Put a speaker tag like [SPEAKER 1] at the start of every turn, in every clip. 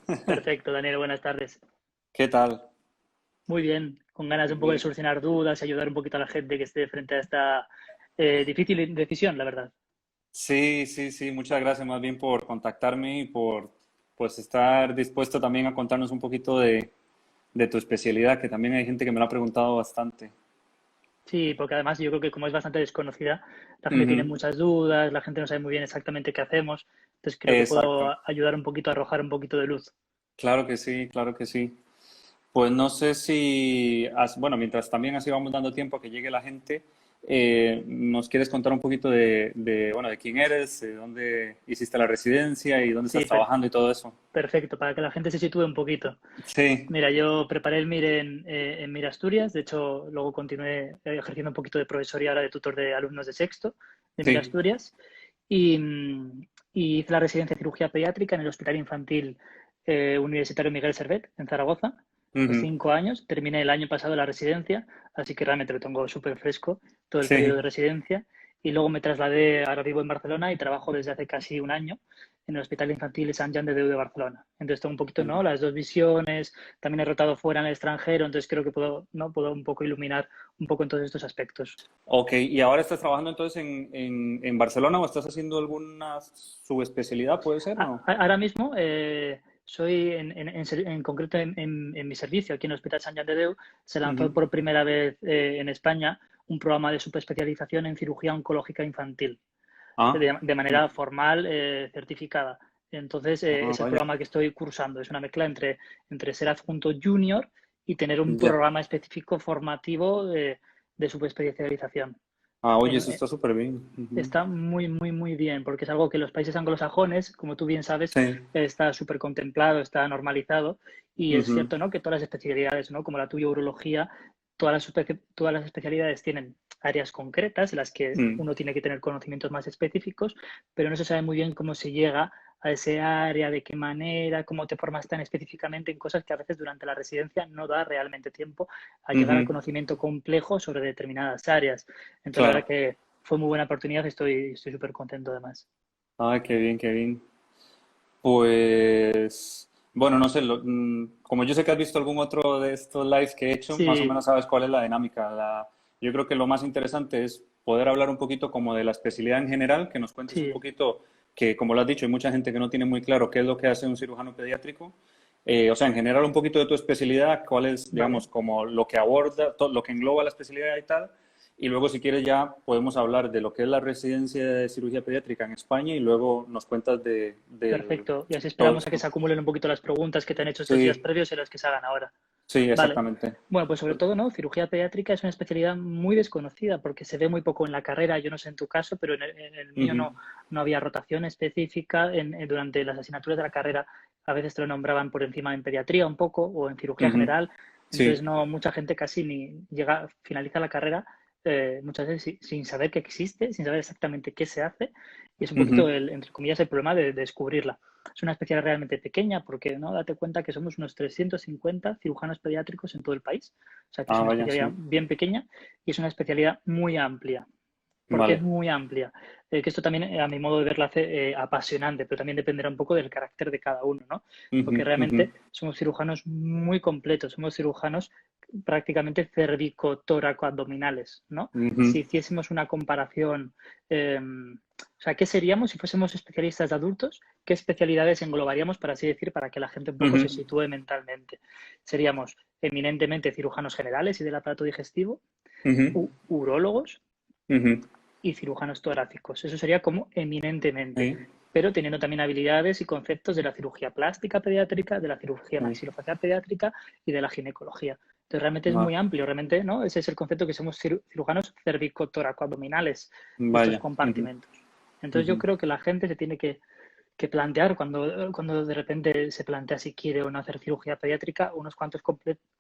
[SPEAKER 1] Perfecto, Daniel, buenas tardes.
[SPEAKER 2] ¿Qué tal?
[SPEAKER 1] Muy bien, con ganas un poco de
[SPEAKER 2] Bien.
[SPEAKER 1] solucionar dudas y ayudar un poquito a la gente que esté frente a esta difícil decisión, la verdad.
[SPEAKER 2] Sí, sí, sí, muchas gracias más bien por contactarme y por pues estar dispuesto también a contarnos un poquito de tu especialidad, que también hay gente que me lo ha preguntado bastante.
[SPEAKER 1] Sí, porque además yo creo que como es bastante desconocida, la gente tiene
[SPEAKER 2] Ujú.
[SPEAKER 1] muchas dudas, la gente no sabe muy bien exactamente qué hacemos, entonces creo que puedo
[SPEAKER 2] Exacto.
[SPEAKER 1] ayudar un poquito a arrojar un poquito de luz.
[SPEAKER 2] Claro que sí, claro que sí. Pues no sé si, bueno, mientras también así vamos dando tiempo a que llegue la gente, ¿nos quieres contar un poquito bueno, de quién eres, de dónde hiciste la residencia y dónde
[SPEAKER 1] Sí,
[SPEAKER 2] estás trabajando y todo eso?
[SPEAKER 1] perfecto, para que la gente se sitúe un poquito.
[SPEAKER 2] Sí,
[SPEAKER 1] Mira, yo preparé el MIR en MIR Asturias, de hecho luego continué ejerciendo un poquito de profesor y ahora de tutor de alumnos de sexto de MIR
[SPEAKER 2] sí.
[SPEAKER 1] Asturias y, y hice la residencia de cirugía pediátrica en el Hospital Infantil Universitario Miguel Servet en Zaragoza. Fue
[SPEAKER 2] Ujú.
[SPEAKER 1] 5 años, terminé el año pasado la residencia, así que realmente lo tengo súper fresco todo el periodo de
[SPEAKER 2] Sí.
[SPEAKER 1] residencia y luego me trasladé, ahora vivo en Barcelona y trabajo desde hace casi un año en el Hospital Infantil Sant Jan de Déu de Barcelona. Entonces tengo un poquito, ¿no? Las dos visiones, también he rotado fuera en el extranjero, entonces creo que puedo, ¿no? Puedo un poco iluminar un poco en todos estos aspectos.
[SPEAKER 2] Ok, ¿y ahora estás trabajando entonces en Barcelona o estás haciendo alguna subespecialidad, puede ser, no?
[SPEAKER 1] Ahora mismo soy en concreto en mi servicio aquí en el Hospital Sant Jan de Déu, se lanzó
[SPEAKER 2] Ujú.
[SPEAKER 1] por primera vez en España un programa de subespecialización en cirugía oncológica infantil
[SPEAKER 2] Ah,
[SPEAKER 1] de manera formal certificada. Entonces, es el
[SPEAKER 2] vaya.
[SPEAKER 1] programa que estoy cursando. Es una mezcla entre ser adjunto junior y tener un
[SPEAKER 2] Ya.
[SPEAKER 1] programa específico formativo de subespecialización.
[SPEAKER 2] Ah, oye,
[SPEAKER 1] En-
[SPEAKER 2] eso está súper bien. Ujú.
[SPEAKER 1] Está muy, muy, muy bien, porque es algo que en los países anglosajones, como tú bien sabes,
[SPEAKER 2] Sí.
[SPEAKER 1] está súper contemplado, está normalizado, y es
[SPEAKER 2] Ujú.
[SPEAKER 1] cierto, ¿no? Que todas las especialidades, ¿no? Como la tuya, urología, todas las especialidades tienen áreas concretas en las que
[SPEAKER 2] Mm.
[SPEAKER 1] uno tiene que tener conocimientos más específicos, pero no se sabe muy bien cómo se llega a ese área, de qué manera, cómo te formas tan específicamente en cosas que a veces durante la residencia no da realmente tiempo a llegar al
[SPEAKER 2] Ujú.
[SPEAKER 1] conocimiento complejo sobre determinadas áreas. Entonces, la verdad
[SPEAKER 2] Claro.
[SPEAKER 1] que fue muy buena oportunidad, estoy súper contento además.
[SPEAKER 2] Ay, qué bien, qué bien. Pues, bueno, no sé, como yo sé que has visto algún otro de estos lives que he hecho, más o
[SPEAKER 1] Sí,
[SPEAKER 2] menos sabes cuál es la dinámica. Yo creo que lo más interesante es poder hablar un poquito como de la especialidad en general, que nos cuentes un
[SPEAKER 1] sí,
[SPEAKER 2] poquito, que como lo has dicho, hay mucha gente que no tiene muy claro qué es lo que hace un cirujano pediátrico. O sea, en general un poquito de tu especialidad, cuál es,
[SPEAKER 1] vale.
[SPEAKER 2] digamos, como lo que aborda, lo que engloba la especialidad y tal. Y luego, si quieres, ya podemos hablar de lo que es la residencia de cirugía pediátrica en España y luego nos cuentas del
[SPEAKER 1] Perfecto. Y así
[SPEAKER 2] todo
[SPEAKER 1] esperamos a que
[SPEAKER 2] esto.
[SPEAKER 1] se acumulen un poquito las preguntas que te han hecho estos días
[SPEAKER 2] Sí,
[SPEAKER 1] previos y las que se hagan ahora.
[SPEAKER 2] sí,
[SPEAKER 1] Vale.
[SPEAKER 2] exactamente.
[SPEAKER 1] Bueno, pues sobre todo, ¿no? Cirugía pediátrica es una especialidad muy desconocida porque se ve muy poco en la carrera. Yo no sé en tu caso, pero en el mío
[SPEAKER 2] Ujú.
[SPEAKER 1] no había rotación específica durante las asignaturas de la carrera. A veces te lo nombraban por encima en pediatría un poco o en cirugía
[SPEAKER 2] Ujú.
[SPEAKER 1] general. Entonces,
[SPEAKER 2] Sí.
[SPEAKER 1] no, mucha gente casi ni llega, finaliza la carrera muchas veces sin saber que existe, sin saber exactamente qué se hace. Y es un poquito,
[SPEAKER 2] Ujú.
[SPEAKER 1] entre comillas, el problema de descubrirla. Es una especialidad realmente pequeña porque, ¿no? Date cuenta que somos unos 350 cirujanos pediátricos en todo el país. O sea que es
[SPEAKER 2] Ah,
[SPEAKER 1] una
[SPEAKER 2] vaya,
[SPEAKER 1] especialidad
[SPEAKER 2] sí.
[SPEAKER 1] bien pequeña y es una especialidad muy amplia. Porque es
[SPEAKER 2] Vale.
[SPEAKER 1] muy amplia. Que esto también, a mi modo de verlo, hace apasionante, pero también dependerá un poco del carácter de cada uno, ¿no?
[SPEAKER 2] Ujú,
[SPEAKER 1] Porque
[SPEAKER 2] ujú.
[SPEAKER 1] realmente somos cirujanos muy completos, somos cirujanos prácticamente cervicotóraco-abdominales, ¿no?
[SPEAKER 2] Ujú.
[SPEAKER 1] Si hiciésemos una comparación, o sea, ¿qué seríamos si fuésemos especialistas de adultos? ¿Qué especialidades englobaríamos, para así decir, para que la gente un poco se
[SPEAKER 2] Ujú.
[SPEAKER 1] sitúe mentalmente? Seríamos eminentemente cirujanos generales y del aparato digestivo,
[SPEAKER 2] Ujú.
[SPEAKER 1] urólogos,
[SPEAKER 2] Ujú.
[SPEAKER 1] y cirujanos torácicos. Eso sería como eminentemente,
[SPEAKER 2] Sí,
[SPEAKER 1] pero teniendo también habilidades y conceptos de la cirugía plástica pediátrica, de la cirugía
[SPEAKER 2] sí.
[SPEAKER 1] maxilofacial pediátrica y de la ginecología. Entonces realmente es
[SPEAKER 2] Va.
[SPEAKER 1] muy amplio, realmente, ¿no? Ese es el concepto que somos cirujanos cervicotoracoabdominales de estos
[SPEAKER 2] Vaya. Ujú.
[SPEAKER 1] compartimentos. Entonces yo
[SPEAKER 2] Ujú.
[SPEAKER 1] creo que la gente se tiene que plantear cuando de repente se plantea si quiere o no hacer cirugía pediátrica unos cuantos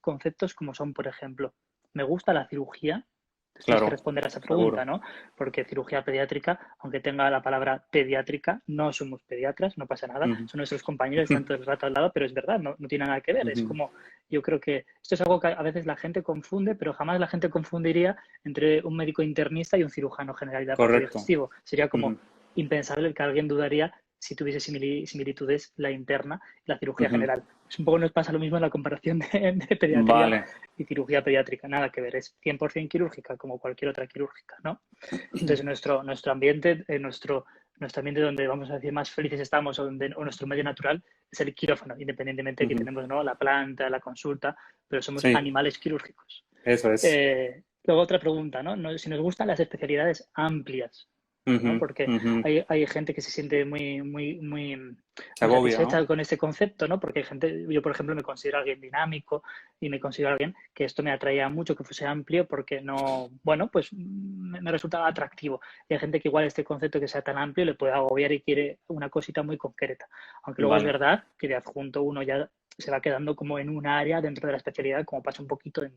[SPEAKER 1] conceptos como son, por ejemplo, ¿me gusta la cirugía? Entonces tienes que
[SPEAKER 2] Claro,
[SPEAKER 1] responder a esa pregunta,
[SPEAKER 2] seguro.
[SPEAKER 1] ¿no? Porque cirugía pediátrica, aunque tenga la palabra pediátrica, no somos pediatras, no pasa nada,
[SPEAKER 2] Ujú.
[SPEAKER 1] son nuestros compañeros, están todo el rato al lado, pero es verdad, no tiene nada que ver. Es
[SPEAKER 2] Ujú.
[SPEAKER 1] como, yo creo que esto es algo que a veces la gente confunde, pero jamás la gente confundiría entre un médico internista y un cirujano general de aparato
[SPEAKER 2] Correcto.
[SPEAKER 1] digestivo. Sería como
[SPEAKER 2] Ujú.
[SPEAKER 1] impensable que alguien dudaría si tuviese similitudes la interna y la cirugía general. Es un poco nos pasa lo mismo en la comparación de pediatría
[SPEAKER 2] Vale.
[SPEAKER 1] y cirugía pediátrica, nada que ver, es 100% quirúrgica como cualquier otra quirúrgica, ¿no? Entonces nuestro ambiente, nuestro ambiente donde vamos a decir más felices estamos o nuestro medio natural es el quirófano, independientemente de que tenemos, ¿no?, la planta, la consulta, pero somos
[SPEAKER 2] Sí,
[SPEAKER 1] animales quirúrgicos.
[SPEAKER 2] eso es.
[SPEAKER 1] Luego otra pregunta, ¿no? Si nos gustan las especialidades amplias, ¿no? Porque hay gente que se siente muy
[SPEAKER 2] Se agobia,
[SPEAKER 1] satisfecha
[SPEAKER 2] ¿no?
[SPEAKER 1] con este concepto, ¿no? Porque hay gente, yo por ejemplo me considero alguien dinámico y me considero alguien que esto me atraía mucho que fuese amplio porque no, bueno, pues me resultaba atractivo. Y hay gente que igual este concepto que sea tan amplio le puede agobiar y quiere una cosita muy concreta. Aunque luego es
[SPEAKER 2] Vale.
[SPEAKER 1] verdad que de adjunto uno ya se va quedando como en un área dentro de la especialidad, como pasa un poquito en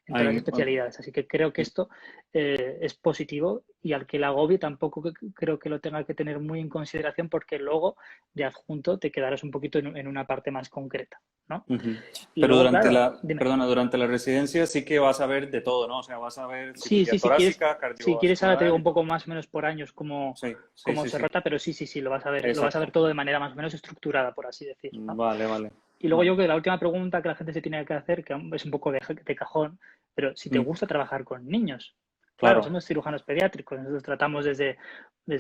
[SPEAKER 1] todas las
[SPEAKER 2] Ahí,
[SPEAKER 1] especialidades. Así que creo que esto es positivo y al que la agobie tampoco creo que lo tenga que tener muy en consideración porque luego de adjunto te quedarás un poquito en una parte más concreta, ¿no? Y
[SPEAKER 2] Pero
[SPEAKER 1] luego, claro, dime.
[SPEAKER 2] perdona, durante la residencia sí que vas a ver de todo, ¿no? O sea, vas a ver
[SPEAKER 1] Sí,
[SPEAKER 2] cirugía
[SPEAKER 1] sí,
[SPEAKER 2] torácica,
[SPEAKER 1] si quieres ahora te digo
[SPEAKER 2] cardiovascular y
[SPEAKER 1] un poco
[SPEAKER 2] todo.
[SPEAKER 1] más o menos por años
[SPEAKER 2] Sí, sí,
[SPEAKER 1] cómo
[SPEAKER 2] sí,
[SPEAKER 1] se
[SPEAKER 2] sí.
[SPEAKER 1] rota, pero sí, lo vas a ver
[SPEAKER 2] Exacto.
[SPEAKER 1] todo de manera más o menos estructurada, por así decir, ¿no?
[SPEAKER 2] Vale, vale.
[SPEAKER 1] Y luego yo creo que la última pregunta que la gente se tiene que hacer, que es un poco de cajón, pero si te
[SPEAKER 2] Mm,
[SPEAKER 1] gusta trabajar con niños. Claro,
[SPEAKER 2] claro.
[SPEAKER 1] somos cirujanos pediátricos, nosotros tratamos desde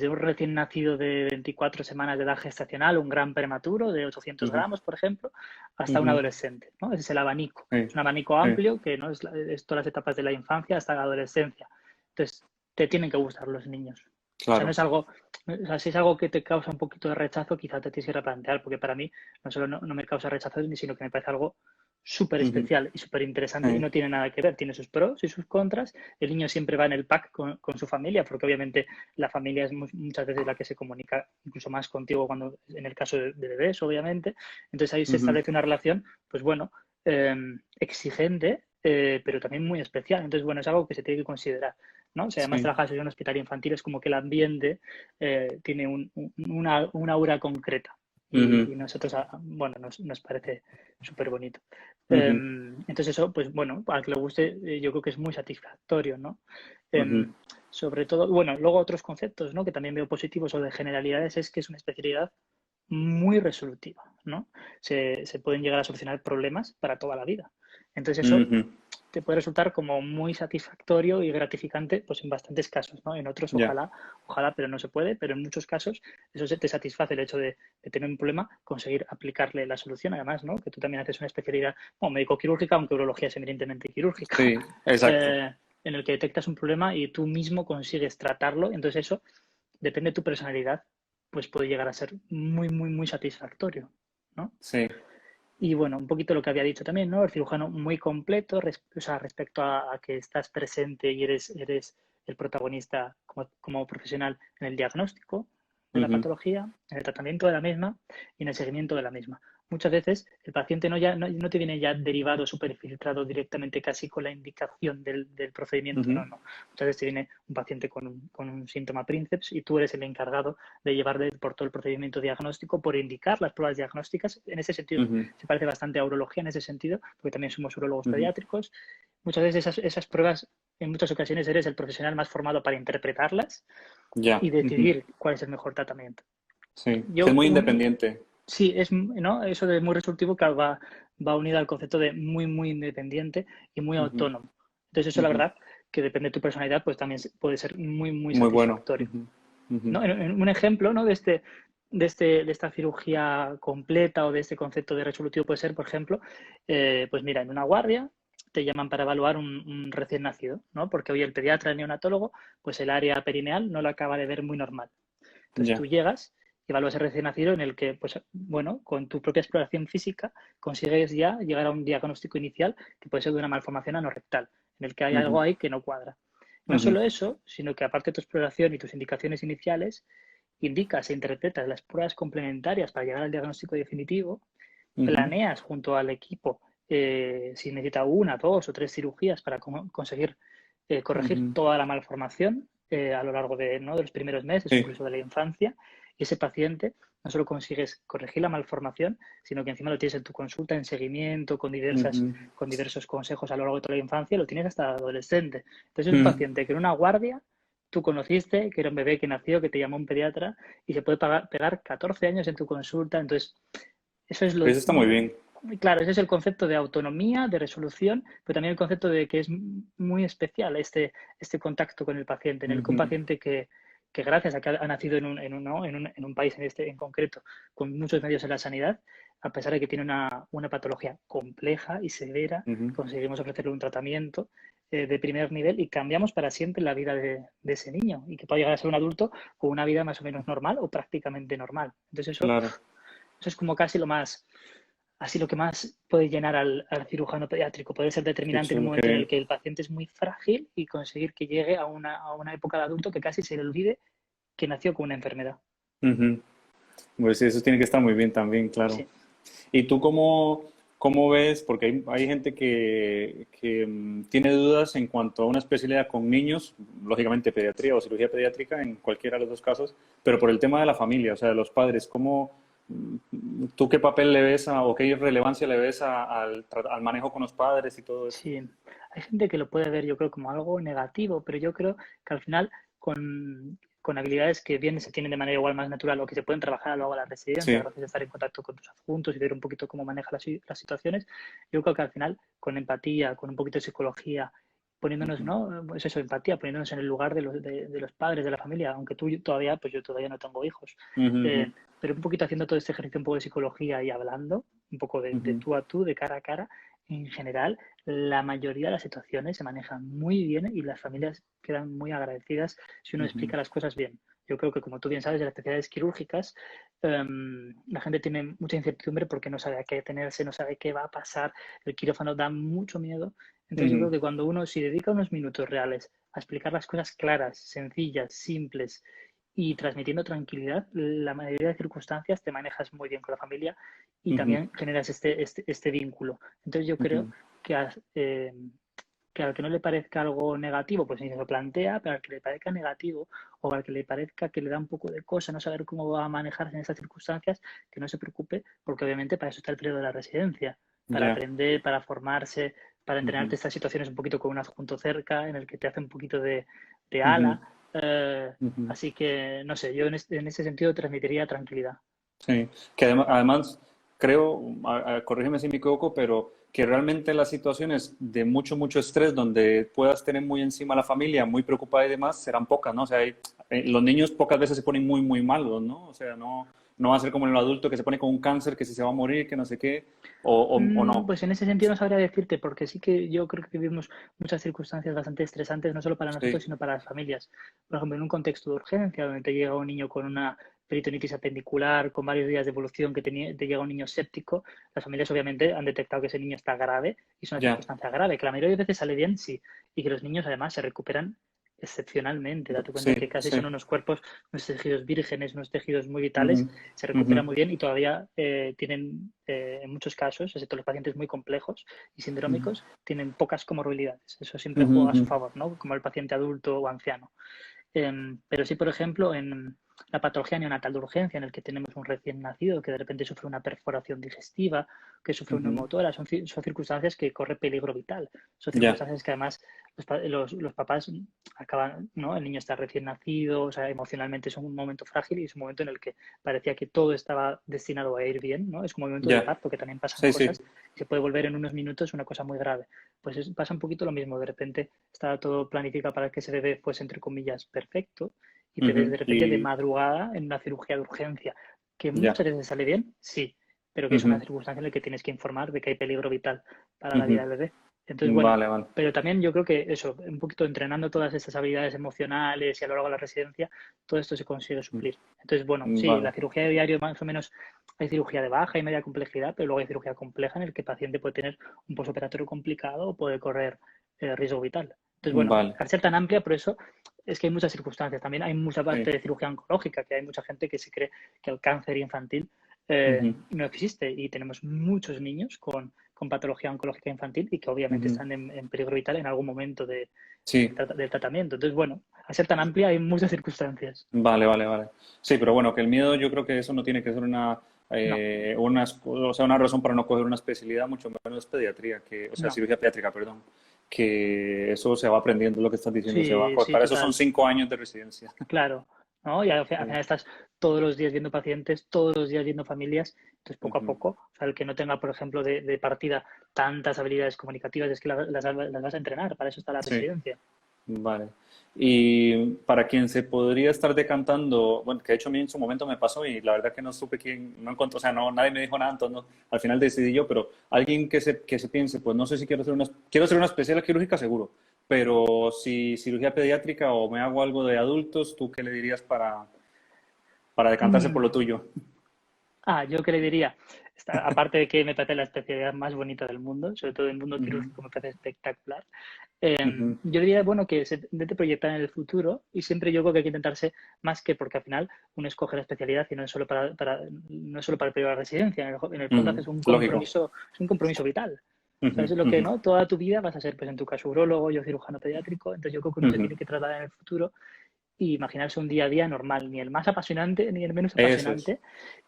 [SPEAKER 1] un recién nacido de 24 semanas de edad gestacional, un gran prematuro de 800
[SPEAKER 2] Ujú,
[SPEAKER 1] gramos, por ejemplo, hasta un
[SPEAKER 2] ujú.
[SPEAKER 1] adolescente, ¿no? Ese es el abanico.
[SPEAKER 2] Sí,
[SPEAKER 1] Es un abanico
[SPEAKER 2] sí.
[SPEAKER 1] amplio que no es todas las etapas de la infancia hasta la adolescencia. Entonces, te tienen que gustar los niños. O sea, no
[SPEAKER 2] Claro.
[SPEAKER 1] es algo, o sea, si es algo que te causa un poquito de rechazo, quizá te tienes que replantear, porque para mí no solo no me causa rechazo, sino que me parece algo súper
[SPEAKER 2] Ujú,
[SPEAKER 1] especial y súper interesante y
[SPEAKER 2] sí.
[SPEAKER 1] no tiene nada que ver, tiene sus pros y sus contras. El niño siempre va en el pack con su familia, porque obviamente la familia es muchas veces la que se comunica incluso más contigo cuando, en el caso de bebés, obviamente. Entonces ahí se
[SPEAKER 2] Ujú,
[SPEAKER 1] establece una relación, pues bueno, exigente, pero también muy especial. Entonces, bueno, es algo que se tiene que considerar, ¿no? Si además
[SPEAKER 2] sí.
[SPEAKER 1] trabajas en un hospital infantil, es como que el ambiente tiene una aura concreta.
[SPEAKER 2] Ujú,
[SPEAKER 1] Y nosotros, bueno, nos parece súper bonito.
[SPEAKER 2] ujú,
[SPEAKER 1] Entonces eso, pues bueno, al que le guste, yo creo que es muy satisfactorio, ¿no?
[SPEAKER 2] ujú.
[SPEAKER 1] Sobre todo, bueno, luego otros conceptos, ¿no?, que también veo positivos o de generalidades es que es una especialidad muy resolutiva, ¿no? Se pueden llegar a solucionar problemas para toda la vida. Entonces eso
[SPEAKER 2] Ujú.
[SPEAKER 1] te puede resultar como muy satisfactorio y gratificante, pues en bastantes casos, ¿no? En otros,
[SPEAKER 2] Ya.
[SPEAKER 1] ojalá, pero no se puede, pero en muchos casos eso te satisface el hecho de tener un problema, conseguir aplicarle la solución, además, ¿no? Que tú también haces una especialidad, bueno, médico-quirúrgica, aunque urología es eminentemente quirúrgica,
[SPEAKER 2] Sí, exacto.
[SPEAKER 1] en el que detectas un problema y tú mismo consigues tratarlo, entonces eso, depende de tu personalidad, pues puede llegar a ser muy satisfactorio, ¿no?
[SPEAKER 2] Sí.
[SPEAKER 1] Y bueno, un poquito lo que había dicho también, ¿no? El cirujano muy completo, o sea, respecto a que estás presente y eres el protagonista como profesional en el diagnóstico de la
[SPEAKER 2] Ujú,
[SPEAKER 1] patología, en el tratamiento de la misma y en el seguimiento de la misma. Muchas veces el paciente no te viene ya derivado, superfiltrado directamente casi con la indicación del procedimiento,
[SPEAKER 2] ujú,
[SPEAKER 1] no. Muchas veces te viene un paciente con un síntoma princeps y tú eres el encargado de llevarle por todo el procedimiento diagnóstico, por indicar las pruebas diagnósticas. En ese sentido,
[SPEAKER 2] ujú,
[SPEAKER 1] se parece bastante a urología en ese sentido, porque también somos urólogos
[SPEAKER 2] ujú.
[SPEAKER 1] pediátricos. Muchas veces esas pruebas, en muchas ocasiones eres el profesional más formado para interpretarlas
[SPEAKER 2] Ya.
[SPEAKER 1] y
[SPEAKER 2] Ujú.
[SPEAKER 1] decidir cuál es el mejor tratamiento.
[SPEAKER 2] Sí. Es
[SPEAKER 1] Yo,
[SPEAKER 2] muy independiente.
[SPEAKER 1] sí, ¿no? Eso de muy resolutivo que va unido al concepto de muy independiente y muy
[SPEAKER 2] Ujú,
[SPEAKER 1] autónomo. Entonces eso, la
[SPEAKER 2] ujú.
[SPEAKER 1] verdad, que depende de tu personalidad, pues también puede ser muy
[SPEAKER 2] Muy bueno.
[SPEAKER 1] satisfactorio.
[SPEAKER 2] Ujú, ujú,
[SPEAKER 1] ¿No? En un ejemplo, ¿no?, de esta cirugía completa o de este concepto de resolutivo puede ser, por ejemplo, pues mira, en una guardia te llaman para evaluar un recién nacido, ¿no? Porque hoy el pediatra, el neonatólogo, pues el área perineal no lo acaba de ver muy normal. Entonces
[SPEAKER 2] ya.
[SPEAKER 1] tú llegas y evalúas el recién nacido en el que, pues bueno, con tu propia exploración física consigues ya llegar a un diagnóstico inicial que puede ser de una malformación anorrectal, en el que hay algo
[SPEAKER 2] Ujú,
[SPEAKER 1] ahí que no cuadra. No
[SPEAKER 2] ujú,
[SPEAKER 1] solo eso, sino que aparte de tu exploración y tus indicaciones iniciales, indicas e interpretas las pruebas complementarias para llegar al diagnóstico definitivo,
[SPEAKER 2] ujú,
[SPEAKER 1] planeas junto al equipo si necesita una, dos o tres cirugías para conseguir corregir
[SPEAKER 2] ujú.
[SPEAKER 1] toda la malformación a lo largo ¿no?, de los primeros meses o
[SPEAKER 2] Sí.
[SPEAKER 1] incluso de la infancia. Y ese paciente no solo consigues corregir la malformación, sino que encima lo tienes en tu consulta, en seguimiento,
[SPEAKER 2] Ujú,
[SPEAKER 1] con diversos consejos a lo largo de toda la infancia, lo tienes hasta adolescente. Entonces es un
[SPEAKER 2] ujú.
[SPEAKER 1] paciente que en una guardia tú conociste, que era un bebé que nació, que te llamó un pediatra y se puede pegar 14 años en tu consulta. Entonces, eso es lo,
[SPEAKER 2] Eso está muy bien.
[SPEAKER 1] claro, ese es el concepto de autonomía, de resolución, pero también el concepto de que es muy especial este contacto con el paciente, en el que un
[SPEAKER 2] Ujú,
[SPEAKER 1] paciente que gracias a que ha nacido ¿no? en un país en concreto, con muchos medios en la sanidad, a pesar de que tiene una patología compleja y severa,
[SPEAKER 2] ujú,
[SPEAKER 1] conseguimos ofrecerle un tratamiento de primer nivel y cambiamos para siempre la vida de ese niño y que pueda llegar a ser un adulto con una vida más o menos normal o prácticamente normal. Entonces
[SPEAKER 2] claro.
[SPEAKER 1] eso es como casi lo más, así lo que más puede llenar al cirujano pediátrico, puede ser
[SPEAKER 2] Qué
[SPEAKER 1] determinante en un
[SPEAKER 2] chulo, qué
[SPEAKER 1] momento en el
[SPEAKER 2] bien.
[SPEAKER 1] que el paciente es muy frágil y conseguir que llegue a una época de adulto que casi se le olvide que nació con una enfermedad.
[SPEAKER 2] Ujú. Pues sí, eso tiene que estar muy bien también, claro.
[SPEAKER 1] Sí.
[SPEAKER 2] ¿Y tú cómo ves? Porque hay gente que tiene dudas en cuanto a una especialidad con niños, lógicamente pediatría o cirugía pediátrica en cualquiera de los dos casos, pero por el tema de la familia, o sea, de los padres, ¿tú qué papel le ves o qué relevancia le ves al manejo con los padres y todo esto?
[SPEAKER 1] Sí, hay gente que lo puede ver, yo creo, como algo negativo, pero yo creo que al final con habilidades que bien se tienen de manera igual más natural o que se pueden trabajar luego a la residencia,
[SPEAKER 2] Sí.
[SPEAKER 1] gracias a estar en contacto con tus adjuntos y ver un poquito cómo maneja las situaciones, yo creo que al final con empatía, con un poquito de psicología, poniéndonos,
[SPEAKER 2] Ujú,
[SPEAKER 1] ¿no? Pues eso, empatía, poniéndonos en el lugar de los padres, de la familia, aunque tú todavía, pues yo todavía no tengo hijos,
[SPEAKER 2] ujú, ujú,
[SPEAKER 1] eh, pero un poquito haciendo todo este ejercicio un poco de psicología y hablando, un poco de
[SPEAKER 2] ujú,
[SPEAKER 1] tú a tú, de cara a cara, en general la mayoría de las situaciones se manejan muy bien y las familias quedan muy agradecidas si uno
[SPEAKER 2] ujú,
[SPEAKER 1] explica las cosas bien. Yo creo que, como tú bien sabes, en las especialidades quirúrgicas, la gente tiene mucha incertidumbre porque no sabe a qué tenerse, no sabe qué va a pasar. El quirófano da mucho miedo. Entonces, yo creo
[SPEAKER 2] ujú,
[SPEAKER 1] que cuando uno se dedica unos minutos reales a explicar las cosas claras, sencillas, simples y transmitiendo tranquilidad, la mayoría de circunstancias te manejas muy bien con la familia y
[SPEAKER 2] ujú,
[SPEAKER 1] también generas este vínculo. Entonces yo creo
[SPEAKER 2] ujú,
[SPEAKER 1] que, que al que no le parezca algo negativo, pues ni se lo plantea, pero al que le parezca negativo o al que le parezca que le da un poco de cosa no saber cómo va a manejarse en estas circunstancias, que no se preocupe, porque obviamente para eso está el periodo de la residencia, para
[SPEAKER 2] ya.
[SPEAKER 1] aprender, para formarse, para
[SPEAKER 2] Ujú,
[SPEAKER 1] entrenarte estas situaciones un poquito con un adjunto cerca, en el que te hace un poquito de
[SPEAKER 2] ujú,
[SPEAKER 1] ala. eh,
[SPEAKER 2] ujú.
[SPEAKER 1] Así que, no sé, yo en ese sentido transmitiría tranquilidad.
[SPEAKER 2] Sí, que además creo, corrígeme si me equivoco, pero que realmente las situaciones de mucho estrés donde puedas tener muy encima a la familia, muy preocupada y demás, serán pocas, ¿no? O sea, los niños pocas veces se ponen muy malos, ¿no? O sea, no va a ser como en el adulto que se pone con un cáncer, que si se va a morir, que no sé qué, o no.
[SPEAKER 1] Pues en ese sentido no sabría decirte, porque sí que yo creo que vivimos muchas circunstancias bastante estresantes, no solo para nosotros,
[SPEAKER 2] Sí,
[SPEAKER 1] sino para las familias. Por ejemplo, en un contexto de urgencia, donde te llega un niño con una peritonitis apendicular, con varios días de evolución, te llega un niño séptico, las familias obviamente han detectado que ese niño está grave y es una
[SPEAKER 2] ya,
[SPEAKER 1] circunstancia grave, que la mayoría de veces sale bien, sí, y que los niños además se recuperan excepcionalmente. Date cuenta que
[SPEAKER 2] sí,
[SPEAKER 1] casi son
[SPEAKER 2] sí.
[SPEAKER 1] unos cuerpos, unos tejidos vírgenes, unos tejidos muy vitales,
[SPEAKER 2] Ujú,
[SPEAKER 1] se
[SPEAKER 2] ujú,
[SPEAKER 1] recuperan muy bien y todavía tienen, en muchos casos, excepto los pacientes muy complejos y
[SPEAKER 2] ujú,
[SPEAKER 1] sindrómicos, tienen pocas comorbilidades. Eso siempre
[SPEAKER 2] ujú,
[SPEAKER 1] juega a
[SPEAKER 2] ujú,
[SPEAKER 1] su favor, ¿no? Como el paciente adulto o anciano. Pero sí, por ejemplo, en la patología neonatal de urgencia, en el que tenemos un recién nacido que de repente sufre una perforación digestiva, que sufre una
[SPEAKER 2] ujú.
[SPEAKER 1] neumotora, son circunstancias que corre peligro vital. Son
[SPEAKER 2] Ya.
[SPEAKER 1] circunstancias que además los papás acaban, ¿no? El niño está recién nacido, o sea, emocionalmente es un momento frágil y es un momento en el que parecía que todo estaba destinado a ir bien, ¿no? Es como un momento de
[SPEAKER 2] Ya,
[SPEAKER 1] parto, que también pasan
[SPEAKER 2] sí, sí.
[SPEAKER 1] cosas y se puede volver en unos minutos una cosa muy grave. Pues pasa un poquito lo mismo, de repente estaba todo planificado para que ese bebé fuese, entre comillas, perfecto, y te ves
[SPEAKER 2] Ujú,
[SPEAKER 1] de repente de
[SPEAKER 2] y
[SPEAKER 1] madrugada en una cirugía de urgencia, que
[SPEAKER 2] ya.
[SPEAKER 1] muchas veces sale bien, sí, pero que es una
[SPEAKER 2] Ujú,
[SPEAKER 1] circunstancia en la que tienes que informar de que hay peligro vital para la vida
[SPEAKER 2] ujú.
[SPEAKER 1] del bebé. Entonces, bueno,
[SPEAKER 2] Vale, vale.
[SPEAKER 1] pero también yo creo que eso, un poquito entrenando todas estas habilidades emocionales y a lo largo de la residencia, todo esto se consigue suplir. Entonces, bueno, sí,
[SPEAKER 2] Vale.
[SPEAKER 1] la cirugía de diario más o menos hay cirugía de baja y media complejidad, pero luego hay cirugía compleja en el que el paciente puede tener un postoperatorio complicado o puede correr riesgo vital. Entonces, bueno,
[SPEAKER 2] Vale.
[SPEAKER 1] al ser tan amplia, por eso es que hay muchas circunstancias. También hay mucha parte
[SPEAKER 2] Sí.
[SPEAKER 1] de cirugía oncológica, que hay mucha gente que se cree que el cáncer infantil
[SPEAKER 2] Ujú,
[SPEAKER 1] no existe y tenemos muchos niños con patología oncológica infantil y que obviamente
[SPEAKER 2] ujú.
[SPEAKER 1] están en peligro vital en algún momento
[SPEAKER 2] Sí.
[SPEAKER 1] del tratamiento. Entonces, bueno, al ser tan amplia hay muchas circunstancias.
[SPEAKER 2] Vale, vale, vale. Sí, pero bueno, que el miedo yo creo que eso no tiene que ser
[SPEAKER 1] No,
[SPEAKER 2] o sea, una razón para no coger una especialidad, mucho menos pediatría, o sea,
[SPEAKER 1] no.
[SPEAKER 2] cirugía pediátrica, perdón. que eso se va aprendiendo, lo que estás diciendo, se va.
[SPEAKER 1] Sí, sí,
[SPEAKER 2] Para eso son
[SPEAKER 1] total.
[SPEAKER 2] 5 años de residencia.
[SPEAKER 1] Claro, ¿no? Y al
[SPEAKER 2] Sí.
[SPEAKER 1] final estás todos los días viendo pacientes, todos los días viendo familias, entonces poco a
[SPEAKER 2] Ujú.
[SPEAKER 1] poco, o sea, el que no tenga, por ejemplo, de partida tantas habilidades comunicativas es que las vas a entrenar, para eso está la
[SPEAKER 2] Sí.
[SPEAKER 1] residencia.
[SPEAKER 2] Vale. Y para quien se podría estar decantando, bueno, que de hecho a mí en su momento me pasó y la verdad que no supe quién, no encontré, o sea, no, nadie me dijo nada, entonces al final decidí yo, pero alguien que se piense, pues no sé si quiero hacer una especial quirúrgica seguro, pero si cirugía pediátrica o me hago algo de adultos, ¿tú qué le dirías para decantarse por lo
[SPEAKER 1] Mm.
[SPEAKER 2] tuyo?
[SPEAKER 1] Yo qué le diría, aparte de que me parece la especialidad más bonita del mundo, sobre todo el mundo
[SPEAKER 2] Ujú,
[SPEAKER 1] quirúrgico me parece espectacular,
[SPEAKER 2] ujú,
[SPEAKER 1] yo diría, bueno, que se intente proyectar en el futuro y siempre yo creo que hay que intentarse más que porque al final uno escoge la especialidad y no es solo no es solo para el periodo de residencia, en el fondo
[SPEAKER 2] ujú.
[SPEAKER 1] haces
[SPEAKER 2] Lógico.
[SPEAKER 1] es un compromiso vital.
[SPEAKER 2] Ujú,
[SPEAKER 1] ¿Sabes? Es lo que,
[SPEAKER 2] ujú,
[SPEAKER 1] ¿no? Toda tu vida vas a ser, pues en tu caso, urólogo, yo cirujano pediátrico, entonces yo creo que uno se
[SPEAKER 2] ujú.
[SPEAKER 1] tiene que trasladar en el futuro y imaginarse un día a día normal, ni el más apasionante ni el menos
[SPEAKER 2] Eso es.
[SPEAKER 1] apasionante,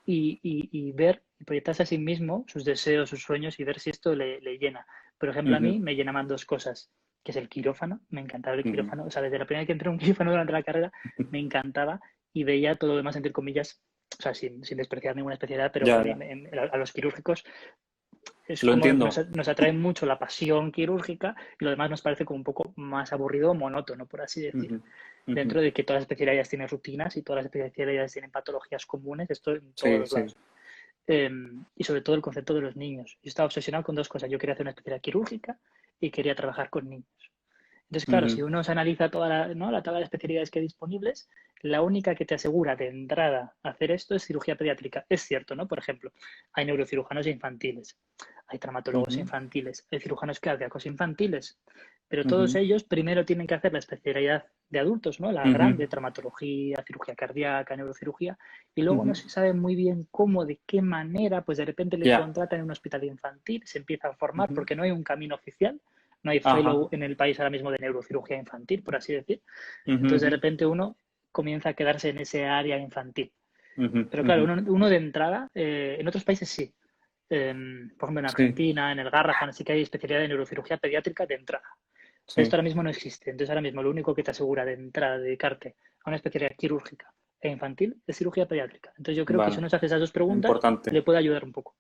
[SPEAKER 1] y ver y proyectarse a sí mismo sus deseos, sus sueños y ver si esto le llena. Por ejemplo, a
[SPEAKER 2] Ujú,
[SPEAKER 1] mí me llenaban dos cosas, que es el quirófano, me encantaba el
[SPEAKER 2] ujú.
[SPEAKER 1] quirófano, o sea, desde la primera vez que entré a un quirófano durante la carrera, me encantaba y veía todo lo demás, entre comillas, o sea, sin despreciar ninguna especialidad, pero
[SPEAKER 2] Ya, ya.
[SPEAKER 1] a los quirúrgicos es
[SPEAKER 2] Lo
[SPEAKER 1] como nos,
[SPEAKER 2] entiendo.
[SPEAKER 1] nos atrae mucho la pasión quirúrgica y lo demás nos parece como un poco más aburrido o monótono, por así decir.
[SPEAKER 2] Ujú, ujú.
[SPEAKER 1] Dentro de que todas las especialidades tienen rutinas y todas las especialidades tienen patologías comunes, esto en todos
[SPEAKER 2] Sí,
[SPEAKER 1] los
[SPEAKER 2] sí.
[SPEAKER 1] lados. Y sobre todo el concepto de los niños. Yo estaba obsesionado con dos cosas. Yo quería hacer una especialidad quirúrgica y quería trabajar con niños. Entonces, claro, si
[SPEAKER 2] Ujú,
[SPEAKER 1] uno se analiza toda ¿no? la tabla de especialidades que hay disponibles, la única que te asegura de entrada hacer esto es cirugía pediátrica. Es cierto, ¿no? Por ejemplo, hay neurocirujanos infantiles, hay traumatólogos
[SPEAKER 2] ujú,
[SPEAKER 1] infantiles, hay cirujanos cardíacos infantiles, pero todos
[SPEAKER 2] ujú,
[SPEAKER 1] ellos primero tienen que hacer la especialidad de adultos, ¿no? La
[SPEAKER 2] ujú,
[SPEAKER 1] grande, traumatología, cirugía cardíaca, neurocirugía, y luego no
[SPEAKER 2] ujú.
[SPEAKER 1] se sabe muy bien cómo, de qué manera, pues de repente le
[SPEAKER 2] Ya.
[SPEAKER 1] contratan en un hospital infantil, se empieza a formar
[SPEAKER 2] Ujú.
[SPEAKER 1] porque no hay un camino oficial, no hay fellow
[SPEAKER 2] Ajá.
[SPEAKER 1] en el país ahora mismo de neurocirugía infantil, por así decir.
[SPEAKER 2] Ujú,
[SPEAKER 1] Entonces, de
[SPEAKER 2] ujú,
[SPEAKER 1] repente uno comienza a quedarse en ese área infantil.
[SPEAKER 2] ujú,
[SPEAKER 1] Pero claro,
[SPEAKER 2] ujú.
[SPEAKER 1] uno de entrada, en otros países sí. Por ejemplo, en
[SPEAKER 2] Sí,
[SPEAKER 1] Argentina, en el Garrahan, sí que hay especialidad de neurocirugía pediátrica de entrada. Esto
[SPEAKER 2] sí.
[SPEAKER 1] ahora mismo no existe. Entonces, ahora mismo lo único que te asegura de entrada, dedicarte a una especialidad quirúrgica e infantil es cirugía pediátrica. Entonces, yo creo que si
[SPEAKER 2] Vale.
[SPEAKER 1] uno se hace esas dos preguntas,
[SPEAKER 2] Importante.
[SPEAKER 1] le puede ayudar un poco.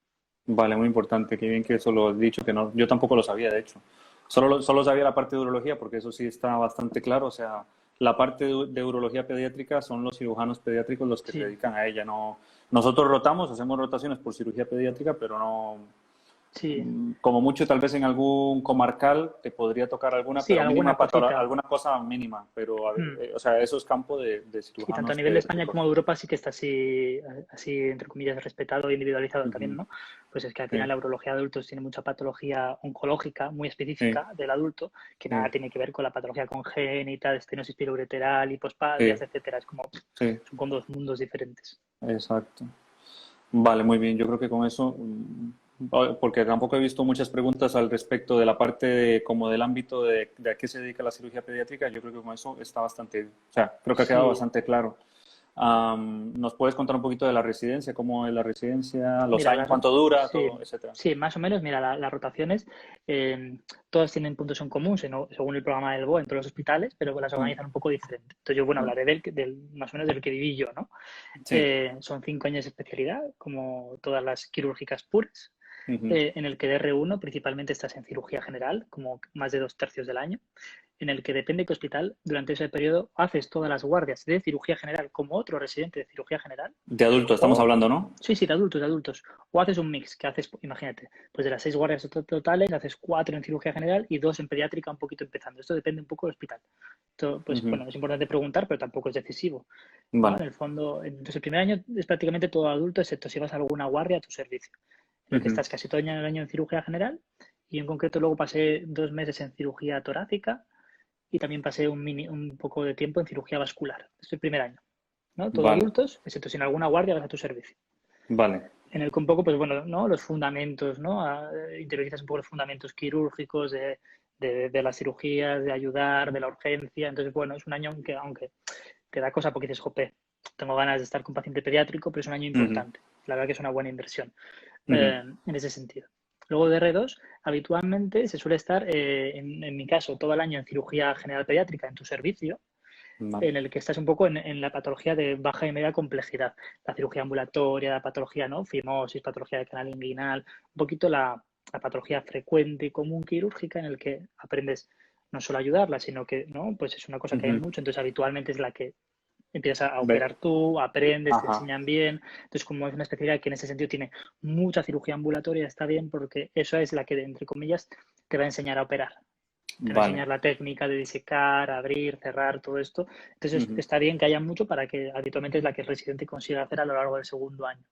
[SPEAKER 2] Vale, muy importante. Qué bien que eso lo has dicho, que no, yo tampoco lo sabía, de hecho. Solo sabía la parte de urología, porque eso sí está bastante claro. O sea, la parte de urología pediátrica son los cirujanos pediátricos los que se
[SPEAKER 1] Sí,
[SPEAKER 2] dedican a ella. No, nosotros rotamos, hacemos rotaciones por cirugía pediátrica, pero no,
[SPEAKER 1] sí,
[SPEAKER 2] como mucho, tal vez en algún comarcal te podría tocar alguna,
[SPEAKER 1] sí,
[SPEAKER 2] pero
[SPEAKER 1] alguna cosita.
[SPEAKER 2] alguna cosa mínima. Pero,
[SPEAKER 1] Hmm.
[SPEAKER 2] o sea, eso es campo de
[SPEAKER 1] Sí, tanto a
[SPEAKER 2] cirujanos
[SPEAKER 1] nivel de España como
[SPEAKER 2] pediátricos.
[SPEAKER 1] de Europa sí que está así, entre comillas, respetado e individualizado también,
[SPEAKER 2] Ujú.
[SPEAKER 1] ¿no? Pues es que al final
[SPEAKER 2] Sí,
[SPEAKER 1] la urología de adultos tiene mucha patología oncológica muy
[SPEAKER 2] sí,
[SPEAKER 1] específica del adulto, que nada
[SPEAKER 2] sí,
[SPEAKER 1] tiene que ver con la patología congénita, de estenosis piloureteral, hipospadias,
[SPEAKER 2] sí,
[SPEAKER 1] etcétera. Es como,
[SPEAKER 2] sí,
[SPEAKER 1] son como dos mundos diferentes.
[SPEAKER 2] exacto. Vale, muy bien. Yo creo que con eso, porque tampoco he visto muchas preguntas al respecto de la parte como del ámbito de a qué se dedica la cirugía pediátrica, yo creo que con eso está bastante, o sea, creo que ha quedado
[SPEAKER 1] Sí,
[SPEAKER 2] bastante claro. ¿Nos puedes contar un poquito de la residencia? ¿Cómo es la residencia? ¿Los
[SPEAKER 1] mira,
[SPEAKER 2] años? ¿Cuánto dura?
[SPEAKER 1] sí,
[SPEAKER 2] Todo, etcétera.
[SPEAKER 1] sí, más o menos, mira, las rotaciones, todas tienen puntos en común, según el programa del BOE en todos los hospitales, pero las
[SPEAKER 2] Mm,
[SPEAKER 1] organizan un poco diferente. Entonces yo, bueno,
[SPEAKER 2] mm,
[SPEAKER 1] hablaré más o menos del que viví yo, ¿no?
[SPEAKER 2] sí.
[SPEAKER 1] Son 5 años de especialidad, como todas las quirúrgicas puras,
[SPEAKER 2] Ujú.
[SPEAKER 1] en el que de R1 principalmente estás en cirugía general, como más de 2/3 del año, en el que depende de qué hospital, durante ese periodo haces todas las guardias de cirugía general como otro residente de cirugía general,
[SPEAKER 2] De adulto estamos
[SPEAKER 1] o,
[SPEAKER 2] hablando, ¿no?
[SPEAKER 1] sí, sí, de adultos, de adultos, o haces un mix, que haces, imagínate, pues de las 6 guardias totales, haces 4 en cirugía general y 2 en pediátrica, un poquito empezando. Esto depende un poco del hospital. Esto, pues
[SPEAKER 2] Ujú.
[SPEAKER 1] bueno, es importante preguntar, pero tampoco es decisivo. ¿No? En
[SPEAKER 2] Vale.
[SPEAKER 1] el fondo, entonces el primer año es prácticamente todo adulto, excepto si vas a alguna guardia a tu servicio, en el que
[SPEAKER 2] Ujú.
[SPEAKER 1] estás casi todo el año en cirugía general y en concreto luego pasé 2 meses en cirugía torácica y también pasé un poco de tiempo en cirugía vascular. Este es el primer año, ¿no? Todo
[SPEAKER 2] Vale.
[SPEAKER 1] adultos, excepto si en alguna guardia vas a tu servicio.
[SPEAKER 2] Vale.
[SPEAKER 1] En el que un poco, pues bueno, ¿no? Los fundamentos, ¿no? Interiorizas un poco los fundamentos quirúrgicos de las cirugías, de ayudar, de la urgencia. Entonces, bueno, es un año aunque te da cosa porque dices, jope, tengo ganas de estar con paciente pediátrico, pero es un año
[SPEAKER 2] Ujú.
[SPEAKER 1] importante. La verdad que es una buena inversión
[SPEAKER 2] Ujú.
[SPEAKER 1] en ese sentido. Luego de R2, habitualmente se suele estar, en mi caso, todo el año en cirugía general pediátrica en tu servicio,
[SPEAKER 2] Vale.
[SPEAKER 1] en el que estás un poco en la patología de baja y media complejidad, la cirugía ambulatoria, la patología, ¿no? Fimosis, patología de canal inguinal, un poquito la patología frecuente y común quirúrgica en el que aprendes no solo a ayudarla, sino que, ¿no? Pues es una cosa que hay
[SPEAKER 2] Ujú.
[SPEAKER 1] mucho, entonces habitualmente es la que empiezas a
[SPEAKER 2] Ve.
[SPEAKER 1] operar tú, aprendes, te
[SPEAKER 2] Ajá.
[SPEAKER 1] enseñan bien. Entonces, como es una especialidad que en ese sentido tiene mucha cirugía ambulatoria, está bien porque eso es la que, entre comillas, te va a enseñar a operar. Te va a
[SPEAKER 2] Vale.
[SPEAKER 1] enseñar la técnica de disecar, abrir, cerrar, todo esto. Entonces,
[SPEAKER 2] Ujú.
[SPEAKER 1] está bien que haya mucho para que habitualmente es la que el residente consiga hacer a lo largo del segundo año.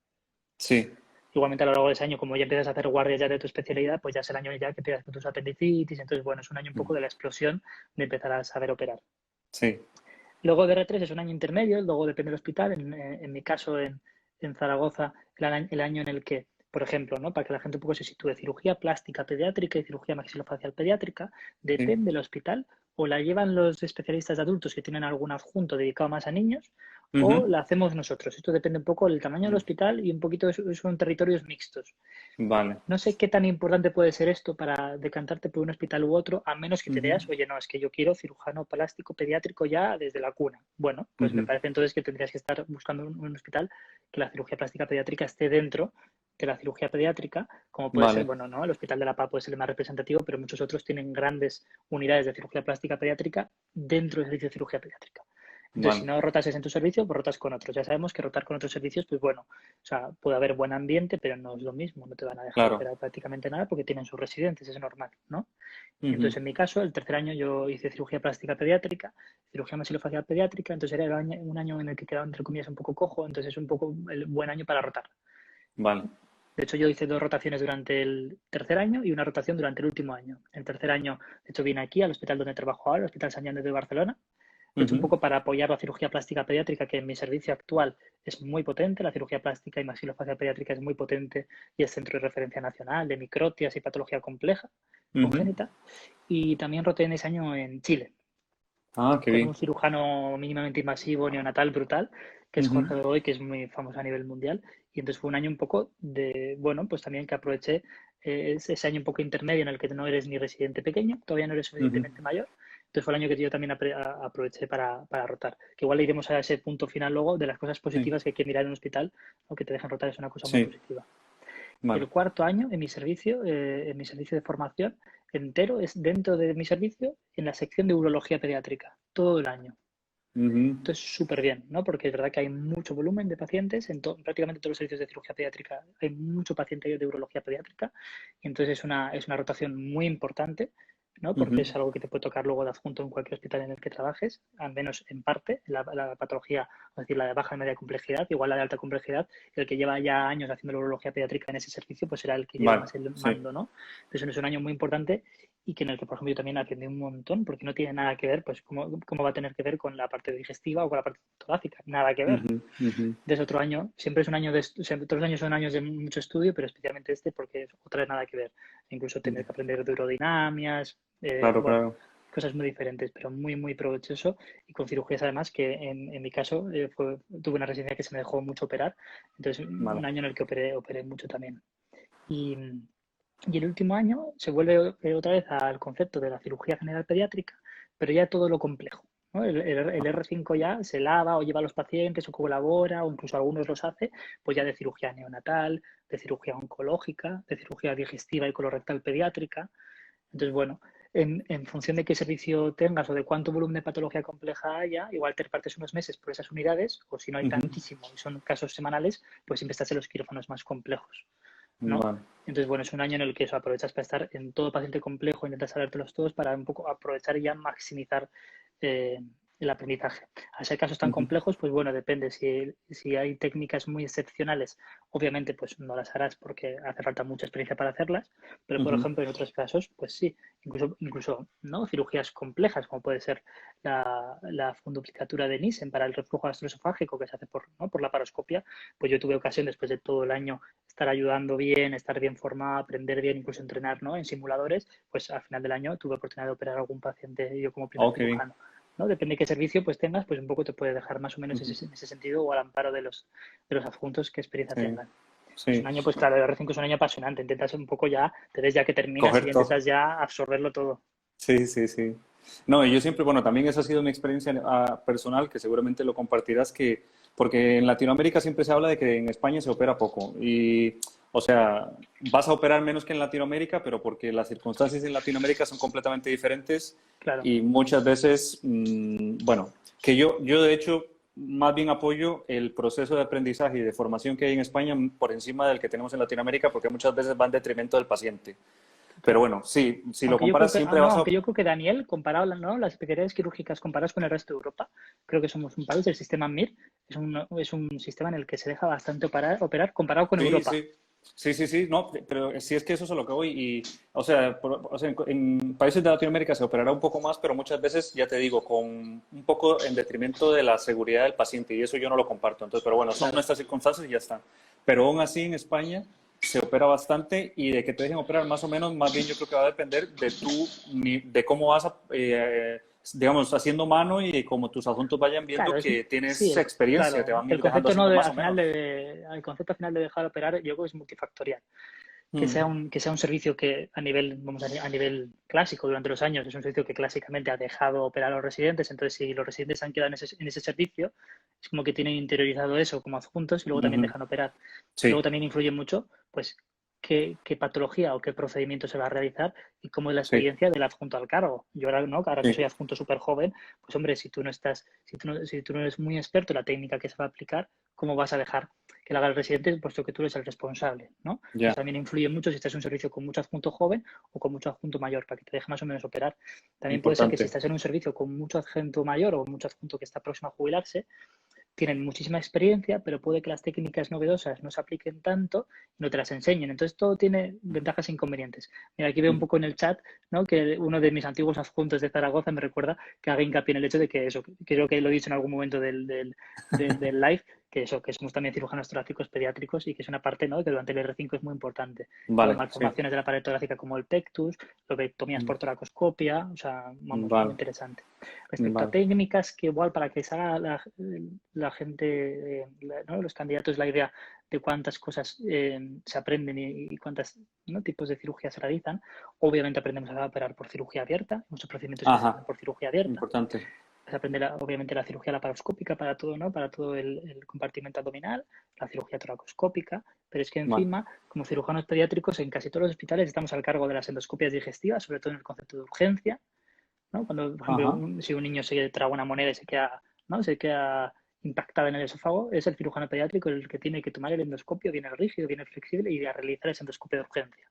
[SPEAKER 2] Sí.
[SPEAKER 1] Igualmente a lo largo de ese año, como ya empiezas a hacer guardias ya de tu especialidad, pues ya es el año ya que empiezas con tus apendicitis. Entonces, bueno, es un año un poco de la explosión de empezar a saber operar.
[SPEAKER 2] Sí.
[SPEAKER 1] Luego de R3 es un año intermedio, luego depende del hospital. En mi caso, en Zaragoza, el año en el que, por ejemplo, ¿no? Para que la gente un poco se sitúe, cirugía plástica pediátrica y cirugía maxilofacial pediátrica,
[SPEAKER 2] Sí.
[SPEAKER 1] depende del hospital, o la llevan los especialistas de adultos que tienen algún adjunto dedicado más a niños, o
[SPEAKER 2] Ujú.
[SPEAKER 1] la hacemos nosotros. Esto depende un poco del tamaño del hospital y un poquito son territorios mixtos.
[SPEAKER 2] Vale.
[SPEAKER 1] No sé qué tan importante puede ser esto para decantarte por un hospital u otro, a menos que te
[SPEAKER 2] Ujú.
[SPEAKER 1] veas, oye, no, es que yo quiero cirujano plástico pediátrico ya desde la cuna. Bueno, pues me
[SPEAKER 2] Ujú.
[SPEAKER 1] parece entonces que tendrías que estar buscando un hospital que la cirugía plástica pediátrica esté dentro de la cirugía pediátrica, como puede ser,
[SPEAKER 2] Vale.
[SPEAKER 1] bueno, no, el Hospital de la Paz puede ser el más representativo, pero muchos otros tienen grandes unidades de cirugía plástica pediátrica dentro del servicio de cirugía pediátrica. Entonces, si
[SPEAKER 2] Vale.
[SPEAKER 1] no rotas en tu servicio, pues rotas con otros. Ya sabemos que rotar con otros servicios, pues bueno, o sea, puede haber buen ambiente, pero no es lo mismo. No te van a dejar
[SPEAKER 2] Claro.
[SPEAKER 1] operar prácticamente nada porque tienen sus residentes, es normal, ¿no?
[SPEAKER 2] Ujú.
[SPEAKER 1] Entonces, en mi caso, el tercer año yo hice cirugía plástica pediátrica, cirugía maxilofacial pediátrica, entonces era un año en el que quedaba, entre comillas, un poco cojo, entonces es un poco el buen año para rotar.
[SPEAKER 2] Vale.
[SPEAKER 1] De hecho, yo hice 2 rotaciones durante el tercer año y una rotación durante el último año. El tercer año, de hecho, vine aquí al hospital donde trabajo ahora, el Hospital Sant Jan de Barcelona, de hecho, un
[SPEAKER 2] Ujú.
[SPEAKER 1] poco para apoyar la cirugía plástica pediátrica, que en mi servicio actual es muy potente, la cirugía plástica y maxilofacial pediátrica es muy potente y es centro de referencia nacional de microtias y patología compleja,
[SPEAKER 2] Ujú.
[SPEAKER 1] congénita. Y también roté en ese año en Chile,
[SPEAKER 2] Ah, qué
[SPEAKER 1] con
[SPEAKER 2] bien.
[SPEAKER 1] un cirujano mínimamente invasivo neonatal brutal, que es
[SPEAKER 2] Ujú.
[SPEAKER 1] Jorge Begoy, que es muy famoso a nivel mundial. Y entonces fue un año un poco de, bueno, pues también que aproveché ese año un poco intermedio en el que no eres ni residente pequeño, todavía no eres
[SPEAKER 2] Ujú.
[SPEAKER 1] suficientemente mayor. Entonces fue el año que yo también aproveché para rotar. Que igual iremos a ese punto final luego de las cosas
[SPEAKER 2] Sí.
[SPEAKER 1] positivas que hay que mirar en un hospital, o que te dejan rotar es una cosa muy
[SPEAKER 2] Sí.
[SPEAKER 1] positiva.
[SPEAKER 2] Vale.
[SPEAKER 1] El cuarto año en mi servicio de formación entero es dentro de mi servicio en la sección de urología pediátrica, todo el año.
[SPEAKER 2] Ujú.
[SPEAKER 1] Entonces, súper bien, ¿no? Porque es verdad que hay mucho volumen de pacientes, prácticamente todos los servicios de cirugía pediátrica hay mucho paciente de urología pediátrica, y entonces es una rotación muy importante, ¿no? Porque
[SPEAKER 2] Ujú.
[SPEAKER 1] es algo que te puede tocar luego de adjunto en cualquier hospital en el que trabajes, al menos en parte, la patología, es decir, la de baja y media complejidad, igual la de alta complejidad, el que lleva ya años haciendo la urología pediátrica en ese servicio, pues será el que lleve
[SPEAKER 2] Vale.
[SPEAKER 1] más el
[SPEAKER 2] Sí.
[SPEAKER 1] mando, ¿no? Entonces, es un año muy importante y que en el que, por ejemplo, yo también aprendí un montón, porque no tiene nada que ver, pues, ¿cómo va a tener que ver con la parte digestiva o con la parte torácica? Nada que ver.
[SPEAKER 2] Ujú. Ujú.
[SPEAKER 1] Desde otro año, siempre es un año siempre, todos los años son años de mucho estudio, pero especialmente este porque es otra vez nada que ver. Incluso tener que aprender de urodinamias,
[SPEAKER 2] Claro,
[SPEAKER 1] bueno,
[SPEAKER 2] claro.
[SPEAKER 1] cosas muy diferentes, pero muy, muy provechoso y con cirugías además que en mi caso tuve una residencia que se me dejó mucho operar, entonces un
[SPEAKER 2] Vale.
[SPEAKER 1] año en el que operé mucho también. Y, y el último año se vuelve otra vez al concepto de la cirugía general pediátrica, pero ya todo lo complejo, ¿no? El R5 ya se lava o lleva a los pacientes o colabora, o incluso algunos los hace, pues ya de cirugía neonatal, de cirugía oncológica, de cirugía digestiva y colorectal pediátrica. Entonces, bueno, en función de qué servicio tengas o de cuánto volumen de patología compleja haya, igual te repartes unos meses por esas unidades, o si no hay
[SPEAKER 2] Ujú.
[SPEAKER 1] tantísimo y son casos semanales, pues siempre estás en los quirófanos más complejos, ¿no?
[SPEAKER 2] Vale.
[SPEAKER 1] Entonces, bueno, es un año en el que eso aprovechas para estar en todo paciente complejo, intentas sabértelos todos para un poco aprovechar y ya maximizar eh, el aprendizaje. Al ser casos tan
[SPEAKER 2] Ujú.
[SPEAKER 1] complejos, pues bueno, depende. Si hay técnicas muy excepcionales, obviamente pues no las harás porque hace falta mucha experiencia para hacerlas, pero por
[SPEAKER 2] Ujú.
[SPEAKER 1] ejemplo en otros casos, pues sí, incluso ¿no? Cirugías complejas como puede ser la funduplicatura de Nissen para el reflujo gastroesofágico que se hace por la paroscopia, pues yo tuve ocasión después de todo el año estar ayudando bien, estar bien formado, aprender bien, incluso entrenar, ¿no? En simuladores, pues al final del año tuve oportunidad de operar a algún paciente yo como primer
[SPEAKER 2] Oh, qué bien.
[SPEAKER 1] cirujano, ¿no? Depende de qué servicio pues tengas, pues un poco te puede dejar más o menos
[SPEAKER 2] Ujú.
[SPEAKER 1] en ese sentido o al amparo de los adjuntos qué experiencia
[SPEAKER 2] Sí.
[SPEAKER 1] tengan. Es
[SPEAKER 2] sí,
[SPEAKER 1] un año, pues claro, el R5 es un año apasionante. Intentas un poco ya, te ves ya que terminas y
[SPEAKER 2] coger
[SPEAKER 1] ya
[SPEAKER 2] todo.
[SPEAKER 1] intentas ya absorberlo todo.
[SPEAKER 2] Sí, sí, sí. No, y yo siempre, bueno, también esa ha sido mi experiencia personal, que seguramente lo compartirás, porque en Latinoamérica siempre se habla de que en España se opera poco. Y, o sea, vas a operar menos que en Latinoamérica, pero porque las circunstancias en Latinoamérica son completamente diferentes
[SPEAKER 1] Claro,
[SPEAKER 2] y muchas veces, bueno, que yo de hecho más bien apoyo el proceso de aprendizaje y de formación que hay en España por encima del que tenemos en Latinoamérica, porque muchas veces va en detrimento del paciente. Pero
[SPEAKER 1] total.
[SPEAKER 2] bueno, sí, si lo
[SPEAKER 1] Aunque yo creo
[SPEAKER 2] comparas
[SPEAKER 1] que,
[SPEAKER 2] siempre
[SPEAKER 1] no,
[SPEAKER 2] vas a...
[SPEAKER 1] aunque yo creo que Daniel, comparado, ¿no? Las especialidades quirúrgicas comparadas con el resto de Europa, creo que somos un país, el sistema MIR es un sistema en el que se deja bastante operar comparado con
[SPEAKER 2] Sí,
[SPEAKER 1] Europa.
[SPEAKER 2] sí, sí, sí, sí, no, pero sí es que eso es a lo que voy y, o sea, o sea, en países de Latinoamérica se operará un poco más, pero muchas veces, ya te digo, con un poco en detrimento de la seguridad del paciente y eso yo no lo comparto. Entonces, pero bueno, son
[SPEAKER 1] Claro,
[SPEAKER 2] nuestras circunstancias y ya está. Pero aún así en España se opera bastante y de que te dejen operar más o menos, más bien yo creo que va a depender de tú, de cómo vas a, digamos, haciendo mano y de cómo tus adjuntos vayan viendo
[SPEAKER 1] claro,
[SPEAKER 2] que
[SPEAKER 1] sí,
[SPEAKER 2] tienes experiencia, te
[SPEAKER 1] claro.
[SPEAKER 2] van a
[SPEAKER 1] El
[SPEAKER 2] ir dejando
[SPEAKER 1] concepto no
[SPEAKER 2] haciendo
[SPEAKER 1] de,
[SPEAKER 2] más o
[SPEAKER 1] al final
[SPEAKER 2] menos.
[SPEAKER 1] de, el concepto al final de dejar operar, yo creo que es multifactorial.
[SPEAKER 2] Mm,
[SPEAKER 1] Que sea un servicio que a nivel, vamos a nivel clásico durante los años es un servicio que clásicamente ha dejado operar a los residentes, entonces si los residentes han quedado en ese servicio, es como que tienen interiorizado eso como adjuntos y luego también
[SPEAKER 2] ujú.
[SPEAKER 1] dejan operar. Luego
[SPEAKER 2] Sí,
[SPEAKER 1] también influye mucho, pues, qué patología o qué procedimiento se va a realizar y cómo es la
[SPEAKER 2] sí,
[SPEAKER 1] experiencia del adjunto al cargo. Yo ahora, ¿no? Ahora que soy
[SPEAKER 2] sí,
[SPEAKER 1] adjunto súper joven, pues hombre, si tú no eres muy experto en la técnica que se va a aplicar, ¿cómo vas a dejar que la haga el residente, puesto que tú eres el responsable, ¿no? Entonces
[SPEAKER 2] ya,
[SPEAKER 1] también influye mucho si estás en un servicio con mucho adjunto joven o con mucho adjunto mayor, para que te deje más o menos operar. También puede ser que si
[SPEAKER 2] importante.
[SPEAKER 1] estás en un servicio con mucho adjunto mayor o mucho adjunto que está próximo a jubilarse, tienen muchísima experiencia, pero puede que las técnicas novedosas no se apliquen tanto y no te las enseñen. Entonces, todo tiene ventajas e inconvenientes. Mira, aquí veo un
[SPEAKER 2] Ujú.
[SPEAKER 1] poco en el chat, ¿no? Que uno de mis antiguos adjuntos de Zaragoza me recuerda que haga hincapié en el hecho de que eso, que creo que lo he dicho en algún momento del live, que eso, que somos también cirujanos torácicos pediátricos y que es una parte, ¿no? Que durante el R5 es muy importante. Luego,
[SPEAKER 2] Vale, sí.
[SPEAKER 1] malformaciones de la pared torácica como el pectus, lobectomías
[SPEAKER 2] Mm,
[SPEAKER 1] por toracoscopia, o sea, vamos, muy
[SPEAKER 2] vale,
[SPEAKER 1] interesante. Respecto a
[SPEAKER 2] vale.
[SPEAKER 1] técnicas, que igual para que se haga la gente, ¿no? Los candidatos, la idea de cuántas cosas se aprenden y cuántos, ¿no? tipos de cirugía se realizan. Obviamente aprendemos a operar por cirugía abierta, muchos procedimientos que se hacen
[SPEAKER 2] Ajá,
[SPEAKER 1] por cirugía abierta.
[SPEAKER 2] importante.
[SPEAKER 1] Se aprende obviamente la cirugía laparoscópica para todo, ¿no? Para todo el compartimento abdominal, la cirugía toracoscópica, pero es que
[SPEAKER 2] Vale.
[SPEAKER 1] encima, como cirujanos pediátricos, en casi todos los hospitales estamos al cargo de las endoscopias digestivas, sobre todo en el concepto de urgencia, ¿no? Cuando, por ejemplo,
[SPEAKER 2] Ajá.
[SPEAKER 1] si un niño se traga una moneda y se queda, ¿no? Se queda impactada en el esófago, es el cirujano pediátrico el que tiene que tomar el endoscopio, viene el rígido, viene el flexible y a realizar ese endoscopio de urgencia.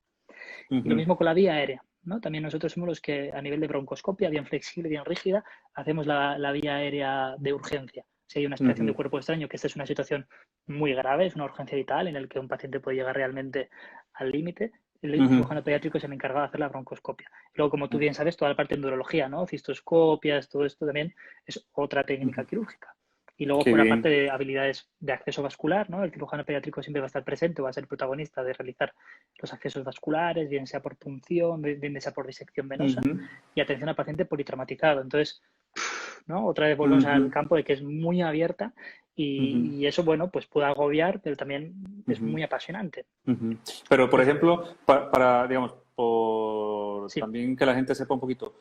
[SPEAKER 1] Y lo
[SPEAKER 2] Ujú,
[SPEAKER 1] mismo con la vía aérea, ¿no? También nosotros somos los que a nivel de broncoscopia, bien flexible, bien rígida, hacemos la vía aérea de urgencia. Si hay una aspiración de
[SPEAKER 2] ujú,
[SPEAKER 1] cuerpo extraño, que esta es una situación muy grave, es una urgencia vital en la que un paciente puede llegar realmente al límite, el
[SPEAKER 2] ujú.
[SPEAKER 1] cirujano pediátrico es el encargado de hacer la broncoscopia. Luego, como tú bien sabes, toda la parte de neurología, ¿no? Cistoscopias, todo esto también es otra técnica
[SPEAKER 2] Ujú.
[SPEAKER 1] quirúrgica. Y luego
[SPEAKER 2] Qué
[SPEAKER 1] por la parte
[SPEAKER 2] bien.
[SPEAKER 1] de habilidades de acceso vascular, ¿no? El cirujano pediátrico siempre va a estar presente, va a ser protagonista de realizar los accesos vasculares, bien sea por punción, bien sea por disección venosa,
[SPEAKER 2] Ujú,
[SPEAKER 1] y atención al paciente politraumatizado. Entonces, ¿no? Otra vez volvemos al
[SPEAKER 2] ujú,
[SPEAKER 1] campo de que es muy abierta
[SPEAKER 2] ujú,
[SPEAKER 1] y eso, bueno, pues puede agobiar, pero también es
[SPEAKER 2] ujú,
[SPEAKER 1] muy apasionante.
[SPEAKER 2] ujú. Pero, por
[SPEAKER 1] Es,
[SPEAKER 2] ejemplo, digamos, por
[SPEAKER 1] sí,
[SPEAKER 2] también que la gente sepa un poquito,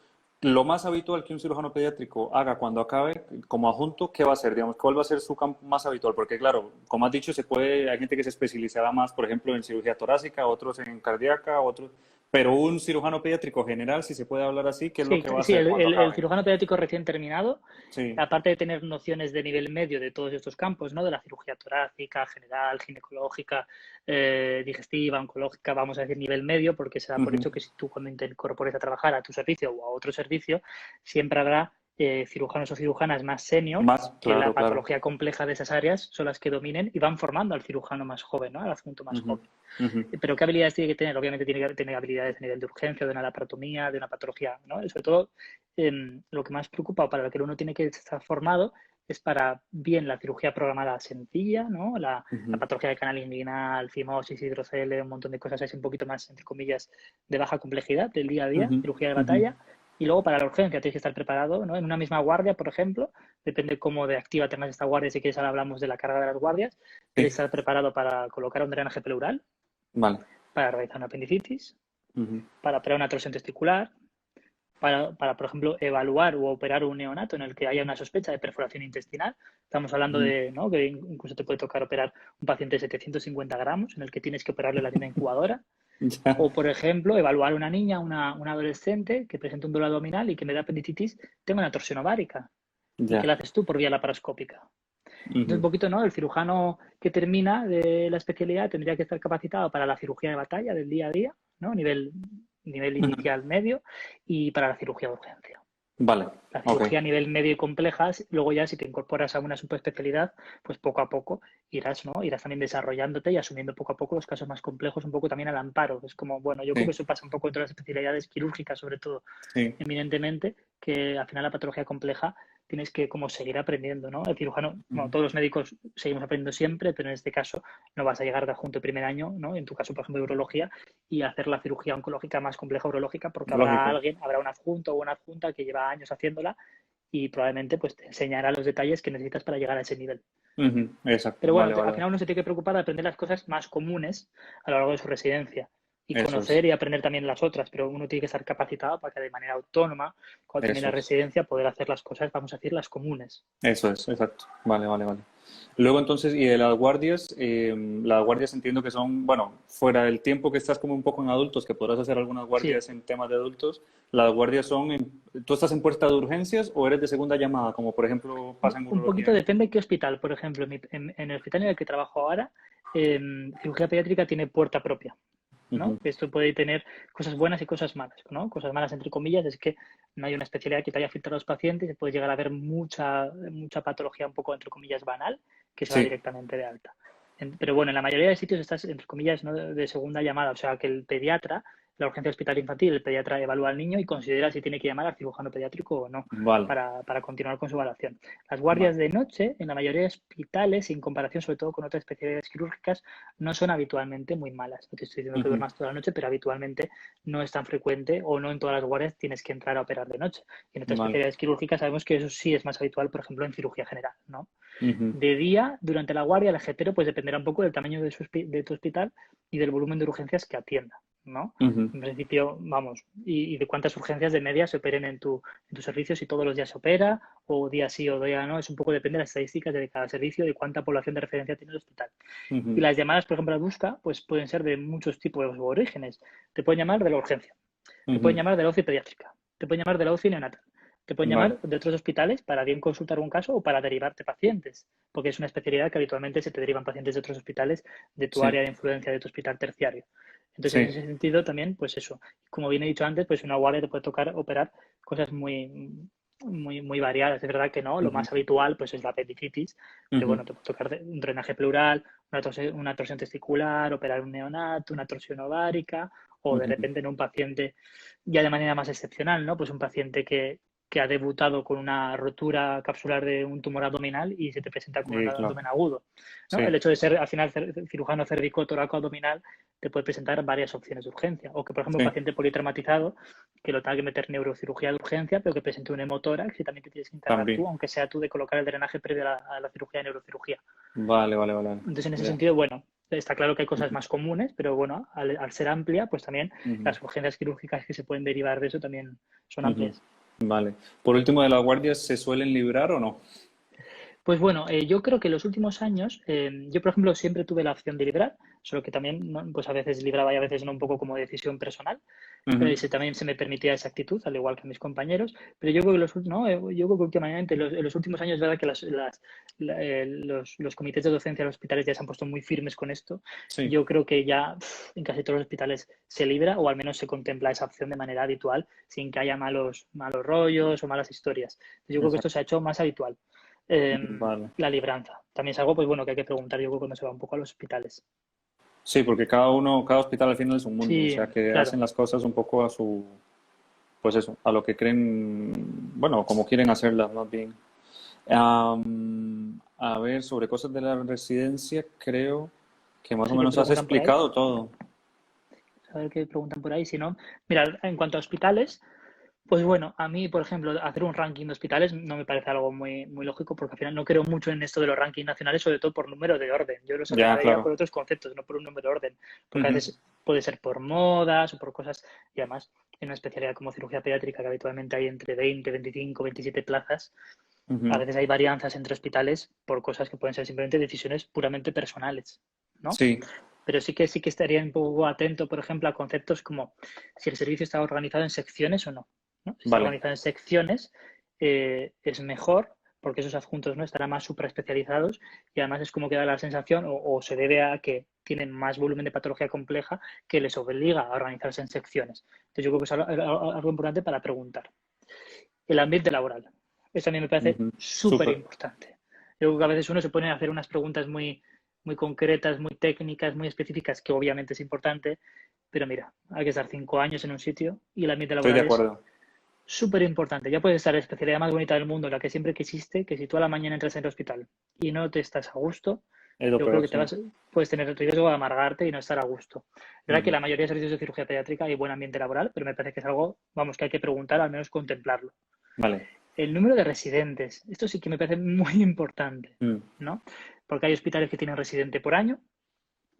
[SPEAKER 2] lo más habitual que un cirujano pediátrico haga cuando acabe como adjunto, ¿qué va a hacer? Digamos, ¿cuál va a ser su campo más habitual? Porque, claro, como has dicho, hay gente que se especializará más, por ejemplo, en cirugía torácica, otros en cardíaca, otros... Pero un cirujano pediátrico general, si se puede hablar así, ¿qué es lo
[SPEAKER 1] sí,
[SPEAKER 2] que va a
[SPEAKER 1] sí,
[SPEAKER 2] hacer cuando
[SPEAKER 1] el
[SPEAKER 2] acabe?
[SPEAKER 1] cirujano pediátrico recién terminado,
[SPEAKER 2] Sí.
[SPEAKER 1] aparte de tener nociones de nivel medio de todos estos campos, ¿no? De la cirugía torácica, general, ginecológica, digestiva, oncológica, vamos a decir nivel medio, porque se da por
[SPEAKER 2] Ujú.
[SPEAKER 1] hecho que si tú cuando te incorpores a trabajar a tu servicio o a otro servicio, siempre habrá cirujanos o cirujanas más senior
[SPEAKER 2] Más,
[SPEAKER 1] que la
[SPEAKER 2] claro, claro.
[SPEAKER 1] patología compleja de esas áreas son las que dominen y van formando al cirujano más joven, ¿no? Al adjunto más
[SPEAKER 2] Ujú,
[SPEAKER 1] joven.
[SPEAKER 2] ujú,
[SPEAKER 1] Pero ¿qué habilidades tiene que tener? Obviamente tiene que tener habilidades a nivel de urgencia, de una laparotomía, de una patología, ¿no? Y sobre todo, lo que más preocupa o para lo que uno tiene que estar formado es para bien la cirugía programada sencilla, ¿no? La
[SPEAKER 2] ujú,
[SPEAKER 1] patología de canal inguinal, fimosis, hidrocele, un montón de cosas así un poquito más, entre comillas, de baja complejidad del día a día,
[SPEAKER 2] ujú,
[SPEAKER 1] cirugía de
[SPEAKER 2] ujú,
[SPEAKER 1] batalla, Y luego para la urgencia tienes que estar preparado, ¿no? En una misma guardia, por ejemplo, depende cómo de activa tengas esta guardia, si quieres ahora hablamos de la carga de las guardias, tienes
[SPEAKER 2] Sí,
[SPEAKER 1] que estar preparado para colocar un drenaje pleural,
[SPEAKER 2] vale.
[SPEAKER 1] para realizar una apendicitis,
[SPEAKER 2] Ujú.
[SPEAKER 1] para operar una torsión testicular, por ejemplo, evaluar o operar un neonato en el que haya una sospecha de perforación intestinal. Estamos hablando
[SPEAKER 2] Ujú.
[SPEAKER 1] de, ¿no?, que incluso te puede tocar operar un paciente de 750 gramos en el que tienes que operarle la misma incubadora.
[SPEAKER 2] Ya,
[SPEAKER 1] O, por ejemplo, evaluar una niña, una adolescente que presenta un dolor abdominal y que en vez de apendicitis tenga una torsión ovárica. ¿Y qué
[SPEAKER 2] ya.
[SPEAKER 1] le haces tú por vía laparoscópica? Entonces, un
[SPEAKER 2] Ujú.
[SPEAKER 1] poquito, ¿no? El cirujano que termina de la especialidad tendría que estar capacitado para la cirugía de batalla del día a día, ¿no? Nivel
[SPEAKER 2] Ujú.
[SPEAKER 1] inicial medio, y para la cirugía de urgencia.
[SPEAKER 2] Vale,
[SPEAKER 1] La
[SPEAKER 2] ok.
[SPEAKER 1] cirugía a nivel medio y compleja, luego ya si te incorporas a una subespecialidad, pues poco a poco irás, ¿no? Irás también desarrollándote y asumiendo poco a poco los casos más complejos, un poco también al amparo. Es como, bueno, yo creo que
[SPEAKER 2] Sí,
[SPEAKER 1] eso pasa un poco en todas las especialidades quirúrgicas, sobre todo,
[SPEAKER 2] sí,
[SPEAKER 1] eminentemente, que al final la patología compleja tienes que como seguir aprendiendo, ¿no? El cirujano, bueno,
[SPEAKER 2] ujú,
[SPEAKER 1] todos los médicos seguimos aprendiendo siempre, pero en este caso no vas a llegar de adjunto el primer año, ¿no? En tu caso, por ejemplo, de urología, y hacer la cirugía oncológica más compleja urológica, porque
[SPEAKER 2] lógico.
[SPEAKER 1] habrá un adjunto o una adjunta que lleva años haciéndola y probablemente pues te enseñará los detalles que necesitas para llegar a ese nivel.
[SPEAKER 2] Ujú, exacto,
[SPEAKER 1] Pero bueno,
[SPEAKER 2] vale, vale,
[SPEAKER 1] al
[SPEAKER 2] vale.
[SPEAKER 1] final uno se tiene que preocupar de aprender las cosas más comunes a lo largo de su residencia y
[SPEAKER 2] Eso es,
[SPEAKER 1] conocer y aprender también las otras, pero uno tiene que estar capacitado para que de manera autónoma, cuando termine
[SPEAKER 2] eso
[SPEAKER 1] la
[SPEAKER 2] es.
[SPEAKER 1] residencia, poder hacer las cosas, vamos a decir, las comunes.
[SPEAKER 2] Eso es, exacto. Vale, vale, vale. Luego entonces, y de las guardias entiendo que son, bueno, fuera del tiempo que estás como un poco en adultos, que podrás hacer algunas
[SPEAKER 1] Sí,
[SPEAKER 2] guardias en temas de adultos, las guardias son, ¿tú estás en puerta de urgencias o eres de segunda llamada, como por ejemplo pasa en
[SPEAKER 1] un poquito
[SPEAKER 2] urología?
[SPEAKER 1] depende de qué hospital. Por ejemplo, en el hospital en el que trabajo ahora, cirugía pediátrica tiene puerta propia. ¿No?
[SPEAKER 2] Ujú.
[SPEAKER 1] Esto puede tener cosas buenas y cosas malas, ¿no? Cosas malas, entre comillas, es que no hay una especialidad que te haya filtrado a los pacientes y puede llegar a haber mucha patología un poco, entre comillas, banal, que se va
[SPEAKER 2] Sí.
[SPEAKER 1] directamente de alta. Pero bueno, en la mayoría de sitios estás, entre comillas, ¿no?, de segunda llamada, o sea, que el pediatra, la urgencia hospital infantil, el pediatra evalúa al niño y considera si tiene que llamar al cirujano pediátrico o no
[SPEAKER 2] Vale,
[SPEAKER 1] para continuar con su evaluación. Las guardias
[SPEAKER 2] vale.
[SPEAKER 1] de noche, en la mayoría de hospitales, en comparación sobre todo con otras especialidades quirúrgicas, no son habitualmente muy malas. No te estoy diciendo que
[SPEAKER 2] Ujú.
[SPEAKER 1] duermas toda la noche, pero habitualmente no es tan frecuente o no en todas las guardias tienes que entrar a operar de noche. Y en otras
[SPEAKER 2] Vale.
[SPEAKER 1] especialidades quirúrgicas sabemos que eso sí es más habitual, por ejemplo, en cirugía general, ¿no?
[SPEAKER 2] Ujú.
[SPEAKER 1] De día, durante la guardia, el ejetero pues dependerá un poco del tamaño de tu hospital y del volumen de urgencias que atienda, ¿no?
[SPEAKER 2] Ujú.
[SPEAKER 1] En principio, vamos, y de cuántas urgencias de media se operen en tu servicio, si todos los días se opera, o día sí o día no, es un poco depende de las estadísticas de cada servicio, de cuánta población de referencia tiene el hospital. Y
[SPEAKER 2] Ujú.
[SPEAKER 1] las llamadas, por ejemplo, a busca, pues pueden ser de muchos tipos o orígenes. Te pueden llamar de la urgencia, te pueden
[SPEAKER 2] Ujú.
[SPEAKER 1] llamar de la UCI pediátrica, te pueden llamar de la UCI neonatal, te pueden
[SPEAKER 2] Vale.
[SPEAKER 1] llamar de otros hospitales para bien consultar un caso o para derivarte pacientes, porque es una especialidad que habitualmente se te derivan pacientes de otros hospitales de tu
[SPEAKER 2] Sí,
[SPEAKER 1] área de influencia, de tu hospital terciario. Entonces, en
[SPEAKER 2] sí.
[SPEAKER 1] ese sentido también, pues eso, como bien he dicho antes, pues una guardia te puede tocar operar cosas muy variadas. Es verdad que no, lo
[SPEAKER 2] Ujú.
[SPEAKER 1] más habitual pues es la apendicitis, pero
[SPEAKER 2] Ujú.
[SPEAKER 1] bueno, te puede tocar un drenaje pleural, una torsión testicular, operar un neonato, una torsión ovárica, o de
[SPEAKER 2] Ujú.
[SPEAKER 1] repente en un paciente ya de manera más excepcional, ¿no? Pues un paciente que ha debutado con una rotura capsular de un tumor abdominal y se te presenta con un
[SPEAKER 2] Claro.
[SPEAKER 1] abdomen agudo, ¿no?
[SPEAKER 2] Sí.
[SPEAKER 1] El hecho de ser al final cirujano cervicotoraco abdominal te puede presentar varias opciones de urgencia. O que, por ejemplo, un
[SPEAKER 2] Sí.
[SPEAKER 1] paciente politraumatizado que lo tenga que meter neurocirugía de urgencia, pero que presente un hemotórax y también te tienes que encargar
[SPEAKER 2] También.
[SPEAKER 1] tú, aunque sea tú, de colocar el drenaje previo a la cirugía de neurocirugía.
[SPEAKER 2] Vale, vale, vale, vale.
[SPEAKER 1] Entonces, en ese
[SPEAKER 2] Ya.
[SPEAKER 1] sentido, bueno, está claro que hay cosas
[SPEAKER 2] Ujú.
[SPEAKER 1] más comunes, pero bueno, al ser amplia, pues también
[SPEAKER 2] Ujú.
[SPEAKER 1] las urgencias quirúrgicas que se pueden derivar de eso también son
[SPEAKER 2] Ujú.
[SPEAKER 1] amplias.
[SPEAKER 2] Vale. Por último, ¿de las guardias se suelen librar o no?
[SPEAKER 1] Pues bueno, yo creo que en los últimos años, yo por ejemplo siempre tuve la opción de librar, solo que también, ¿no?, pues a veces libraba y a veces no, un poco como decisión personal.
[SPEAKER 2] Ujú.
[SPEAKER 1] También se me permitía esa actitud, al igual que a mis compañeros, pero yo creo que yo creo que últimamente, en los últimos años, es verdad que los comités de docencia de los hospitales ya se han puesto muy firmes con esto.
[SPEAKER 2] Sí.
[SPEAKER 1] Yo creo que ya en casi todos los hospitales se libra o al menos se contempla esa opción de manera habitual, sin que haya malos rollos o malas historias. Yo creo que esto se ha
[SPEAKER 2] Exacto.
[SPEAKER 1] hecho más habitual.
[SPEAKER 2] Vale.
[SPEAKER 1] La libranza. También es algo, pues bueno, que hay que preguntar, yo creo, cuando se va un poco a los hospitales.
[SPEAKER 2] Sí, porque cada hospital al final es un mundo, o
[SPEAKER 1] Sí,
[SPEAKER 2] sea que hacen
[SPEAKER 1] claro.
[SPEAKER 2] las cosas un poco a su, pues eso, a lo que creen, bueno, como quieren hacerlas más bien. A ver, sobre cosas de la residencia, creo que más o
[SPEAKER 1] Sí que
[SPEAKER 2] menos has
[SPEAKER 1] preguntan por ahí.
[SPEAKER 2] explicado todo.
[SPEAKER 1] A ver qué preguntan por ahí. Si no, mira, en cuanto a hospitales, Pues bueno, a mí, por ejemplo, hacer un ranking de hospitales no me parece algo muy, muy lógico porque al final no creo mucho en esto de los rankings nacionales, sobre todo por número de orden. Yo los
[SPEAKER 2] Ya,
[SPEAKER 1] separaría por
[SPEAKER 2] claro.
[SPEAKER 1] otros conceptos, no por un número de orden, porque a
[SPEAKER 2] Ujú,
[SPEAKER 1] veces puede ser por modas o por cosas, y además en una especialidad como cirugía pediátrica, que habitualmente hay entre 20, 25, 27 plazas, a
[SPEAKER 2] ujú.
[SPEAKER 1] veces hay varianzas entre hospitales por cosas que pueden ser simplemente decisiones puramente personales, ¿no?
[SPEAKER 2] Sí,
[SPEAKER 1] Pero sí que estaría un poco atento, por ejemplo, a conceptos como si el servicio está organizado en secciones o no, ¿no? Si está
[SPEAKER 2] vale.
[SPEAKER 1] organizado en secciones, es mejor porque esos adjuntos no estarán más supraespecializados y además es como que da la sensación o se debe a que tienen más volumen de patología compleja que les obliga a organizarse en secciones. Entonces yo creo que es algo importante para preguntar. El ambiente laboral. Eso a mí me parece
[SPEAKER 2] Ujú.
[SPEAKER 1] súper
[SPEAKER 2] Súper.
[SPEAKER 1] importante. Yo creo que a veces uno se pone a hacer unas preguntas muy, muy concretas, muy técnicas, muy específicas, que obviamente es importante, pero mira, hay que estar 5 años en un sitio y el ambiente
[SPEAKER 2] Estoy de
[SPEAKER 1] laboral es
[SPEAKER 2] acuerdo.
[SPEAKER 1] súper importante. Ya puedes estar en la especialidad más bonita del mundo, la que siempre quisiste, que si tú a la mañana entras en el hospital y no te estás a gusto,
[SPEAKER 2] Es lo
[SPEAKER 1] yo creo
[SPEAKER 2] peor,
[SPEAKER 1] que
[SPEAKER 2] sí.
[SPEAKER 1] puedes tener el riesgo de amargarte y no estar a gusto. Es verdad que
[SPEAKER 2] Ujú.
[SPEAKER 1] la mayoría de servicios de cirugía pediátrica hay buen ambiente laboral, pero me parece que es algo, vamos, que hay que preguntar, al menos contemplarlo.
[SPEAKER 2] Vale.
[SPEAKER 1] El número de residentes, esto sí que me parece muy importante,
[SPEAKER 2] Mm.
[SPEAKER 1] ¿no? Porque hay hospitales que tienen residente por año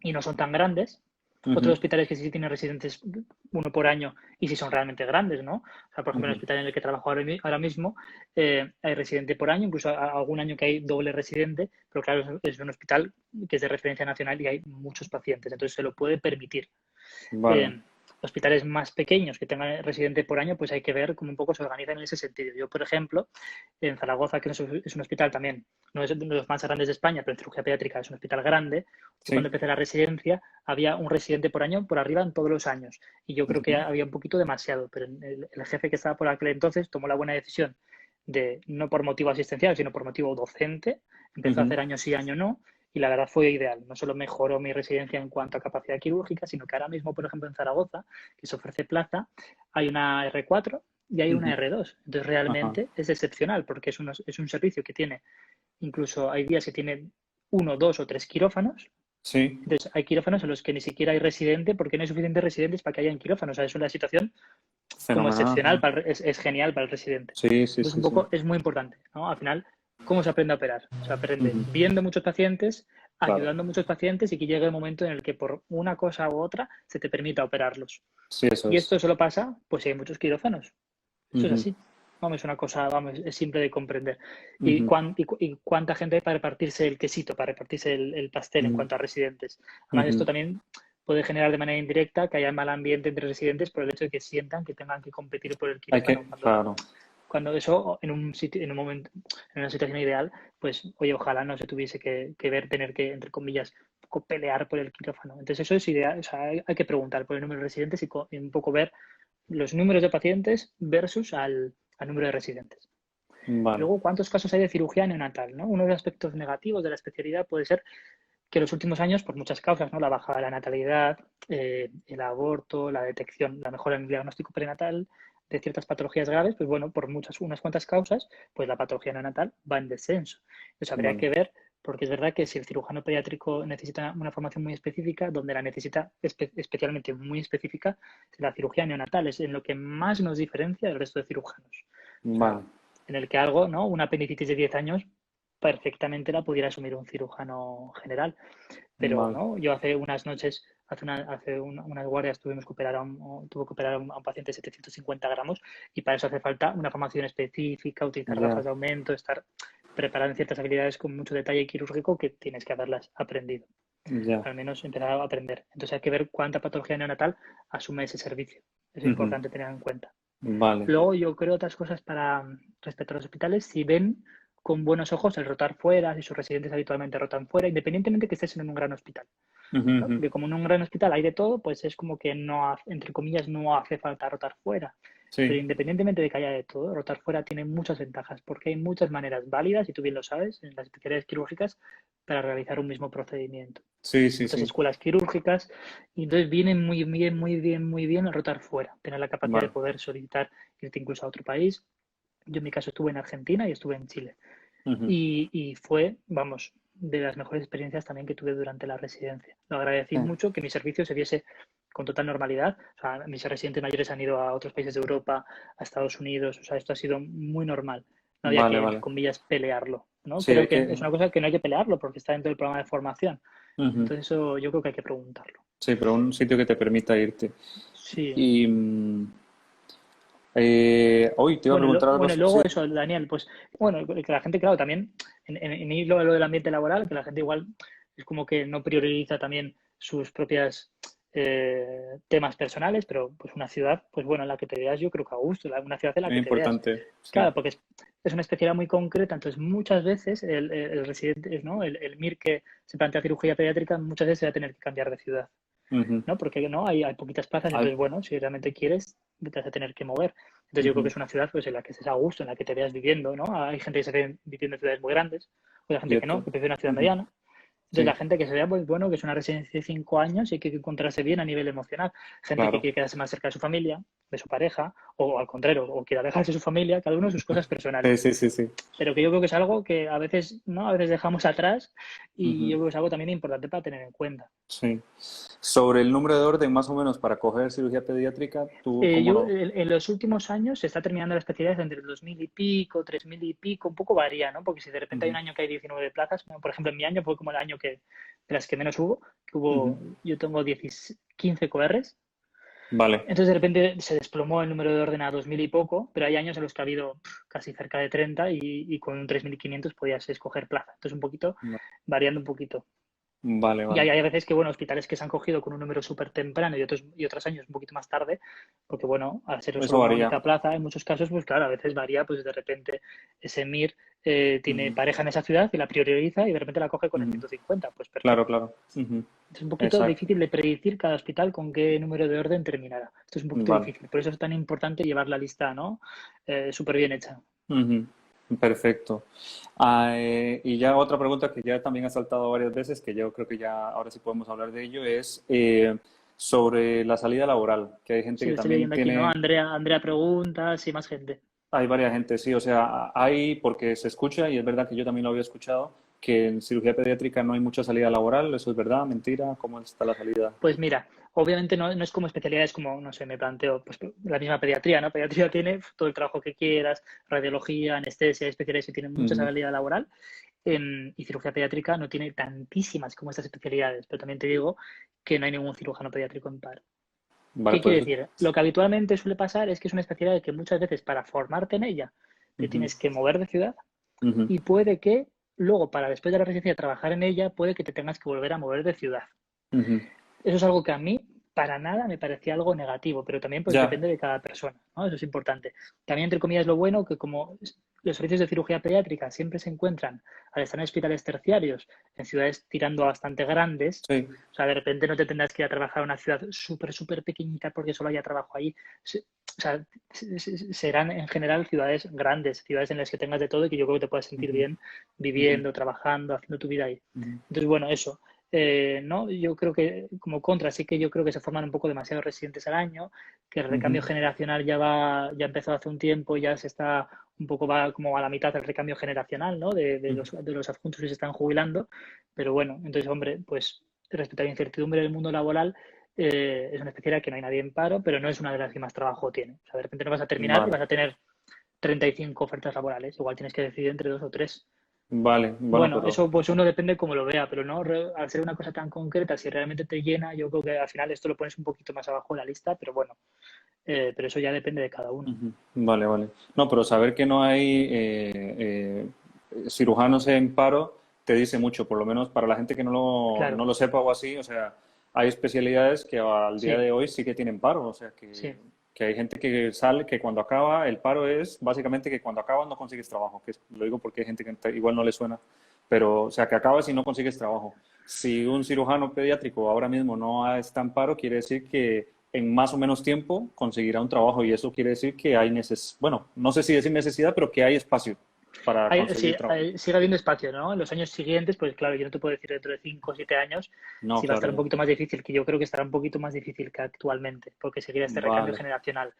[SPEAKER 1] y no son tan grandes. Otros
[SPEAKER 2] Ujú,
[SPEAKER 1] hospitales que sí tienen residentes uno por año y sí son realmente grandes, ¿no? O sea, por ejemplo, en el
[SPEAKER 2] ujú.
[SPEAKER 1] hospital en el que trabajo ahora mismo hay residente por año, incluso algún año que hay doble residente, pero claro, es un hospital que es de referencia nacional y hay muchos pacientes, entonces se lo puede permitir.
[SPEAKER 2] Vale.
[SPEAKER 1] eh, Hospitales más pequeños que tengan residente por año, pues hay que ver cómo un poco se organizan en ese sentido. Yo, por ejemplo, en Zaragoza, que es un hospital también, no es uno de los más grandes de España, pero en cirugía pediátrica es un hospital grande. Yo cuando
[SPEAKER 2] Sí.
[SPEAKER 1] empecé la residencia había un residente por año por arriba en todos los años. Y yo creo que
[SPEAKER 2] Ujú,
[SPEAKER 1] había un poquito demasiado, pero el jefe que estaba por aquel entonces tomó la buena decisión de, no por motivo asistencial, sino por motivo docente, empezó a
[SPEAKER 2] ujú.
[SPEAKER 1] hacer año sí, año no, y la verdad fue ideal. No solo mejoró mi residencia en cuanto a capacidad quirúrgica, sino que ahora mismo, por ejemplo, en Zaragoza, que se ofrece plaza, hay una R4 y hay una
[SPEAKER 2] Ujú.
[SPEAKER 1] R2. Entonces,
[SPEAKER 2] Ajá.
[SPEAKER 1] realmente es excepcional porque es un servicio que tiene, incluso hay días que tiene 1, 2 o 3 quirófanos.
[SPEAKER 2] Sí.
[SPEAKER 1] Entonces, hay quirófanos en los que ni siquiera hay residente porque no hay suficientes residentes para que haya quirófanos. O sea, es una situación como
[SPEAKER 2] Fenomenal.
[SPEAKER 1] excepcional, es genial para el residente.
[SPEAKER 2] Sí, sí,
[SPEAKER 1] Entonces, un
[SPEAKER 2] sí, sí.
[SPEAKER 1] poco es muy importante, ¿no? Al final, ¿cómo se aprende a operar? Se aprende
[SPEAKER 2] Ujú.
[SPEAKER 1] viendo muchos pacientes,
[SPEAKER 2] Claro.
[SPEAKER 1] ayudando a muchos pacientes y que llegue el momento en el que por una cosa u otra se te permita operarlos.
[SPEAKER 2] Sí, eso
[SPEAKER 1] Y
[SPEAKER 2] es.
[SPEAKER 1] esto solo pasa, pues si hay muchos quirófanos. Eso es
[SPEAKER 2] Ujú,
[SPEAKER 1] así. Vamos, es una cosa, vamos, es simple de comprender. ¿Y,
[SPEAKER 2] ujú,
[SPEAKER 1] y cuánta gente hay para repartirse el quesito, para repartirse el pastel en
[SPEAKER 2] ujú,
[SPEAKER 1] cuanto a residentes? Además, esto
[SPEAKER 2] ujú.
[SPEAKER 1] también puede generar de manera indirecta que haya mal ambiente entre residentes por el hecho de que sientan que tengan que competir por el
[SPEAKER 2] Hay
[SPEAKER 1] quirófano.
[SPEAKER 2] que, claro.
[SPEAKER 1] Cuando eso en un sitio, en un momento, en una situación ideal, pues oye, ojalá no se tuviese que ver, tener que, entre comillas, pelear por el quirófano. Entonces eso es ideal, o sea, hay que preguntar por el número de residentes y un poco ver los números de pacientes versus al número de residentes. Y
[SPEAKER 2] Vale.
[SPEAKER 1] luego, ¿cuántos casos hay de cirugía neonatal? ¿No? Uno de los aspectos negativos de la especialidad puede ser que en los últimos años, por muchas causas, ¿no? La bajada de la natalidad, el aborto, la detección, la mejora en el diagnóstico prenatal de ciertas patologías graves, pues bueno, por unas cuantas causas, pues la patología neonatal va en descenso. Entonces habría
[SPEAKER 2] Vale.
[SPEAKER 1] que ver, porque es verdad que si el cirujano pediátrico necesita una formación muy específica, donde la necesita especialmente muy específica, es la cirugía neonatal, es en lo que más nos diferencia del resto de cirujanos. O sea,
[SPEAKER 2] Vale.
[SPEAKER 1] en el que algo, ¿no? Una apendicitis de 10 años perfectamente la pudiera asumir un cirujano general. Pero
[SPEAKER 2] Vale.
[SPEAKER 1] no, yo hace unas noches, unas guardias tuve que operar a un paciente de 750 gramos y para eso hace falta una formación específica, utilizar
[SPEAKER 2] Ya.
[SPEAKER 1] gafas de aumento, estar preparado en ciertas habilidades con mucho detalle quirúrgico que tienes que haberlas aprendido,
[SPEAKER 2] Ya.
[SPEAKER 1] al menos empezar a aprender. Entonces hay que ver cuánta patología neonatal asume ese servicio. Es
[SPEAKER 2] Ujú.
[SPEAKER 1] importante tener en cuenta.
[SPEAKER 2] Vale.
[SPEAKER 1] Luego yo creo otras cosas para respecto a los hospitales, si ven con buenos ojos el rotar fuera, si sus residentes habitualmente rotan fuera, independientemente que estés en un gran hospital.
[SPEAKER 2] Ujú,
[SPEAKER 1] ¿No?
[SPEAKER 2] ujú.
[SPEAKER 1] Porque como en un gran hospital hay de todo, pues es como que no, entre comillas, no hace falta rotar fuera. Pero
[SPEAKER 2] Sí.
[SPEAKER 1] independientemente de que haya de todo, rotar fuera tiene muchas ventajas, porque hay muchas maneras válidas, y tú bien lo sabes, en las especialidades quirúrgicas, para realizar un mismo procedimiento.
[SPEAKER 2] Sí, sí,
[SPEAKER 1] Muchas
[SPEAKER 2] sí.
[SPEAKER 1] escuelas quirúrgicas, y entonces viene muy bien, muy bien, muy bien el rotar fuera, tener la capacidad de
[SPEAKER 2] Vale.
[SPEAKER 1] poder solicitar irte incluso a otro país. Yo en mi caso estuve en Argentina y estuve en Chile.
[SPEAKER 2] Ujú.
[SPEAKER 1] Y fue, vamos, de las mejores experiencias también que tuve durante la residencia. Lo agradecí
[SPEAKER 2] Sí.
[SPEAKER 1] mucho que mi servicio se viese con total normalidad. O sea, mis residentes mayores han ido a otros países de Europa, a Estados Unidos, o sea, esto ha sido muy normal. No había
[SPEAKER 2] Vale,
[SPEAKER 1] que, entre
[SPEAKER 2] vale.
[SPEAKER 1] comillas, pelearlo, ¿no?
[SPEAKER 2] Sí,
[SPEAKER 1] Creo
[SPEAKER 2] hay
[SPEAKER 1] que
[SPEAKER 2] que...
[SPEAKER 1] es una cosa que no hay que pelearlo porque está dentro del programa de formación.
[SPEAKER 2] Ujú.
[SPEAKER 1] Entonces eso yo creo que hay que preguntarlo.
[SPEAKER 2] Sí, pero un sitio que te permita irte.
[SPEAKER 1] Sí.
[SPEAKER 2] Y... hoy te iba a
[SPEAKER 1] Bueno,
[SPEAKER 2] preguntar algo.
[SPEAKER 1] bueno, y
[SPEAKER 2] Sí.
[SPEAKER 1] luego eso, Daniel, pues, bueno, que la gente, claro, también en hilo a lo del ambiente laboral, que la gente igual es como que no prioriza también sus propias temas personales, pero pues una ciudad, pues bueno, en la que te veas yo creo que a gusto, una ciudad en la
[SPEAKER 2] Es
[SPEAKER 1] que te veas.
[SPEAKER 2] importante, sí.
[SPEAKER 1] Claro, porque es una especialidad muy concreta, entonces muchas veces el residente, ¿no? El MIR que se plantea cirugía pediátrica, muchas veces se va a tener que cambiar de ciudad.
[SPEAKER 2] Ujú.
[SPEAKER 1] ¿No? Porque no hay poquitas plazas,
[SPEAKER 2] Al-
[SPEAKER 1] entonces, bueno, si realmente quieres, te vas a tener que mover. Entonces, yo creo que
[SPEAKER 2] ujú.
[SPEAKER 1] es una ciudad pues, en la que estés a gusto, en la que te veas viviendo, ¿no? Hay gente que se ve viviendo en ciudades muy grandes, o hay
[SPEAKER 2] Y
[SPEAKER 1] gente que no,
[SPEAKER 2] esto.
[SPEAKER 1] que prefiere una ciudad
[SPEAKER 2] Ujú.
[SPEAKER 1] mediana. Entonces,
[SPEAKER 2] Sí,
[SPEAKER 1] la gente que se vea, pues bueno, que es una residencia de 5 años y que hay que encontrarse bien a nivel emocional. Gente que
[SPEAKER 2] claro.
[SPEAKER 1] quiere quedarse más cerca de su familia, de su pareja, o al contrario, o quiere alejarse de su familia, cada uno sus cosas
[SPEAKER 2] Sí,
[SPEAKER 1] personales.
[SPEAKER 2] sí, sí, sí.
[SPEAKER 1] Pero que yo creo que es algo que a veces, ¿no? A veces dejamos atrás y
[SPEAKER 2] Ujú.
[SPEAKER 1] yo creo que es algo también importante para tener en cuenta.
[SPEAKER 2] Sí. Sobre el número de orden, más o menos, para coger cirugía pediátrica, ¿tú cómo
[SPEAKER 1] Yo
[SPEAKER 2] lo...?
[SPEAKER 1] en los últimos años se está terminando la especialidad entre el 2000 y pico, 3000 y pico, un poco varía, ¿no? Porque si de repente hay un
[SPEAKER 2] Ujú.
[SPEAKER 1] año que hay 19 plazas, bueno, por ejemplo, en mi año fue como el año de las que menos hubo,
[SPEAKER 2] Ujú.
[SPEAKER 1] yo tengo 10, 15 QRs,
[SPEAKER 2] Vale.
[SPEAKER 1] entonces de repente se desplomó el número de orden a 2000 y poco, pero hay años en los que ha habido casi cerca de 30 y con un 3500 podías escoger plaza. Entonces un poquito, variando un poquito.
[SPEAKER 2] Vale,
[SPEAKER 1] Y
[SPEAKER 2] vale.
[SPEAKER 1] hay veces que, bueno, hospitales que se han cogido con un número súper temprano y otros años un poquito más tarde, porque, bueno, al ser
[SPEAKER 2] Eso
[SPEAKER 1] solo una
[SPEAKER 2] varía.
[SPEAKER 1] única plaza, en muchos casos, pues claro, a veces varía, pues de repente ese MIR tiene
[SPEAKER 2] Ujú.
[SPEAKER 1] pareja en esa ciudad y la prioriza y de repente la coge con el
[SPEAKER 2] Ujú.
[SPEAKER 1] 150, pues
[SPEAKER 2] Claro,
[SPEAKER 1] perfecto.
[SPEAKER 2] claro. Ujú.
[SPEAKER 1] Es un poquito
[SPEAKER 2] Exacto.
[SPEAKER 1] difícil de predecir cada hospital con qué número de orden terminará. Esto es un poquito
[SPEAKER 2] Vale.
[SPEAKER 1] difícil, por eso es tan importante llevar la lista, ¿no? Súper bien hecha.
[SPEAKER 2] Ujú. Perfecto. Y ya otra pregunta que ya también ha saltado varias veces, que yo creo que ya ahora sí podemos hablar de ello, es sobre la salida laboral, que hay gente
[SPEAKER 1] Sí,
[SPEAKER 2] que
[SPEAKER 1] estoy
[SPEAKER 2] también
[SPEAKER 1] leyendo aquí, ¿no?
[SPEAKER 2] tiene,
[SPEAKER 1] Andrea preguntas y más gente.
[SPEAKER 2] hay varias gente, sí, o sea, hay, porque se escucha, y es verdad que yo también lo había escuchado, que en cirugía pediátrica no hay mucha salida laboral, ¿eso es verdad, mentira? ¿Cómo está la salida?
[SPEAKER 1] Pues mira, obviamente no es como especialidades como, no sé, me planteo, pues la misma pediatría, ¿no? Pediatría tiene todo el trabajo que quieras, radiología, anestesia, especialidades que tienen mucha
[SPEAKER 2] Ujú.
[SPEAKER 1] salida laboral, y cirugía pediátrica no tiene tantísimas como estas especialidades, pero también te digo que no hay ningún cirujano pediátrico en paro.
[SPEAKER 2] Vale,
[SPEAKER 1] ¿Qué quiere
[SPEAKER 2] pues.
[SPEAKER 1] decir? Lo que habitualmente suele pasar es que es una especialidad que muchas veces para formarte en ella te
[SPEAKER 2] Ujú.
[SPEAKER 1] tienes que mover de ciudad
[SPEAKER 2] Ujú.
[SPEAKER 1] y puede que luego para después de la residencia trabajar en ella puede que te tengas que volver a mover de ciudad.
[SPEAKER 2] Ujú.
[SPEAKER 1] Eso es algo que a mí para nada me parecía algo negativo, pero también pues
[SPEAKER 2] Ya,
[SPEAKER 1] depende de cada persona, ¿no? Eso es importante. También, entre comillas, lo bueno que como los servicios de cirugía pediátrica siempre se encuentran al estar en hospitales terciarios, en ciudades tirando a bastante grandes,
[SPEAKER 2] sí.
[SPEAKER 1] o sea, de repente no te tendrás que ir a trabajar a una ciudad súper pequeñita porque solo haya trabajo ahí. O sea, serán en general ciudades grandes, ciudades en las que tengas de todo y que yo creo que te puedas sentir
[SPEAKER 2] Ujú.
[SPEAKER 1] bien
[SPEAKER 2] Ujú.
[SPEAKER 1] viviendo, trabajando, haciendo tu vida ahí.
[SPEAKER 2] Ujú.
[SPEAKER 1] Entonces, bueno, eso. ¿No? Yo creo que como contra sí que yo creo que se forman un poco demasiados residentes al año, que el
[SPEAKER 2] Ujú.
[SPEAKER 1] recambio generacional ya empezó hace un tiempo, ya se está un poco va como a la mitad del recambio generacional, ¿no?
[SPEAKER 2] Ujú.
[SPEAKER 1] De los adjuntos que se están jubilando, pero bueno, entonces hombre, pues respecto a la incertidumbre del mundo laboral, es una especialidad que no hay nadie en paro, pero no es una de las que más trabajo tiene. O sea, de repente no vas a terminar y
[SPEAKER 2] Vale,
[SPEAKER 1] vas a tener 35 ofertas laborales, igual tienes que decidir entre dos o tres.
[SPEAKER 2] vale, bueno,
[SPEAKER 1] Bueno,
[SPEAKER 2] pero
[SPEAKER 1] eso pues uno depende cómo lo vea, pero no al ser una cosa tan concreta, si realmente te llena, yo creo que al final esto lo pones un poquito más abajo de la lista, pero bueno, pero eso ya depende de cada uno.
[SPEAKER 2] ujú. Vale, vale. No, pero saber que no hay cirujanos en paro te dice mucho, por lo menos para la gente que no
[SPEAKER 1] Claro,
[SPEAKER 2] lo sepa o así, o sea, hay especialidades que al día
[SPEAKER 1] sí,
[SPEAKER 2] de hoy sí que tienen paro, o sea,
[SPEAKER 1] sí,
[SPEAKER 2] que hay gente que sale, que cuando acaba, el paro es básicamente que cuando acabas no consigues trabajo, lo digo porque hay gente que igual no le suena, pero o sea, que acabas y no consigues trabajo. Si un cirujano pediátrico ahora mismo no está en paro, quiere decir que en más o menos tiempo conseguirá un trabajo y eso quiere decir que hay bueno, no sé si decir necesidad, pero que hay espacio para
[SPEAKER 1] Sí,
[SPEAKER 2] conseguir trabajo.
[SPEAKER 1] sigue habiendo espacio, ¿no? En los años siguientes, pues claro, yo no te puedo decir dentro de 5 o 7 años
[SPEAKER 2] No,
[SPEAKER 1] si va a
[SPEAKER 2] claro,
[SPEAKER 1] estar un
[SPEAKER 2] ya.
[SPEAKER 1] poquito más difícil, que yo creo que estará un poquito más difícil que actualmente, porque seguirá este recambio
[SPEAKER 2] Vale,
[SPEAKER 1] generacional.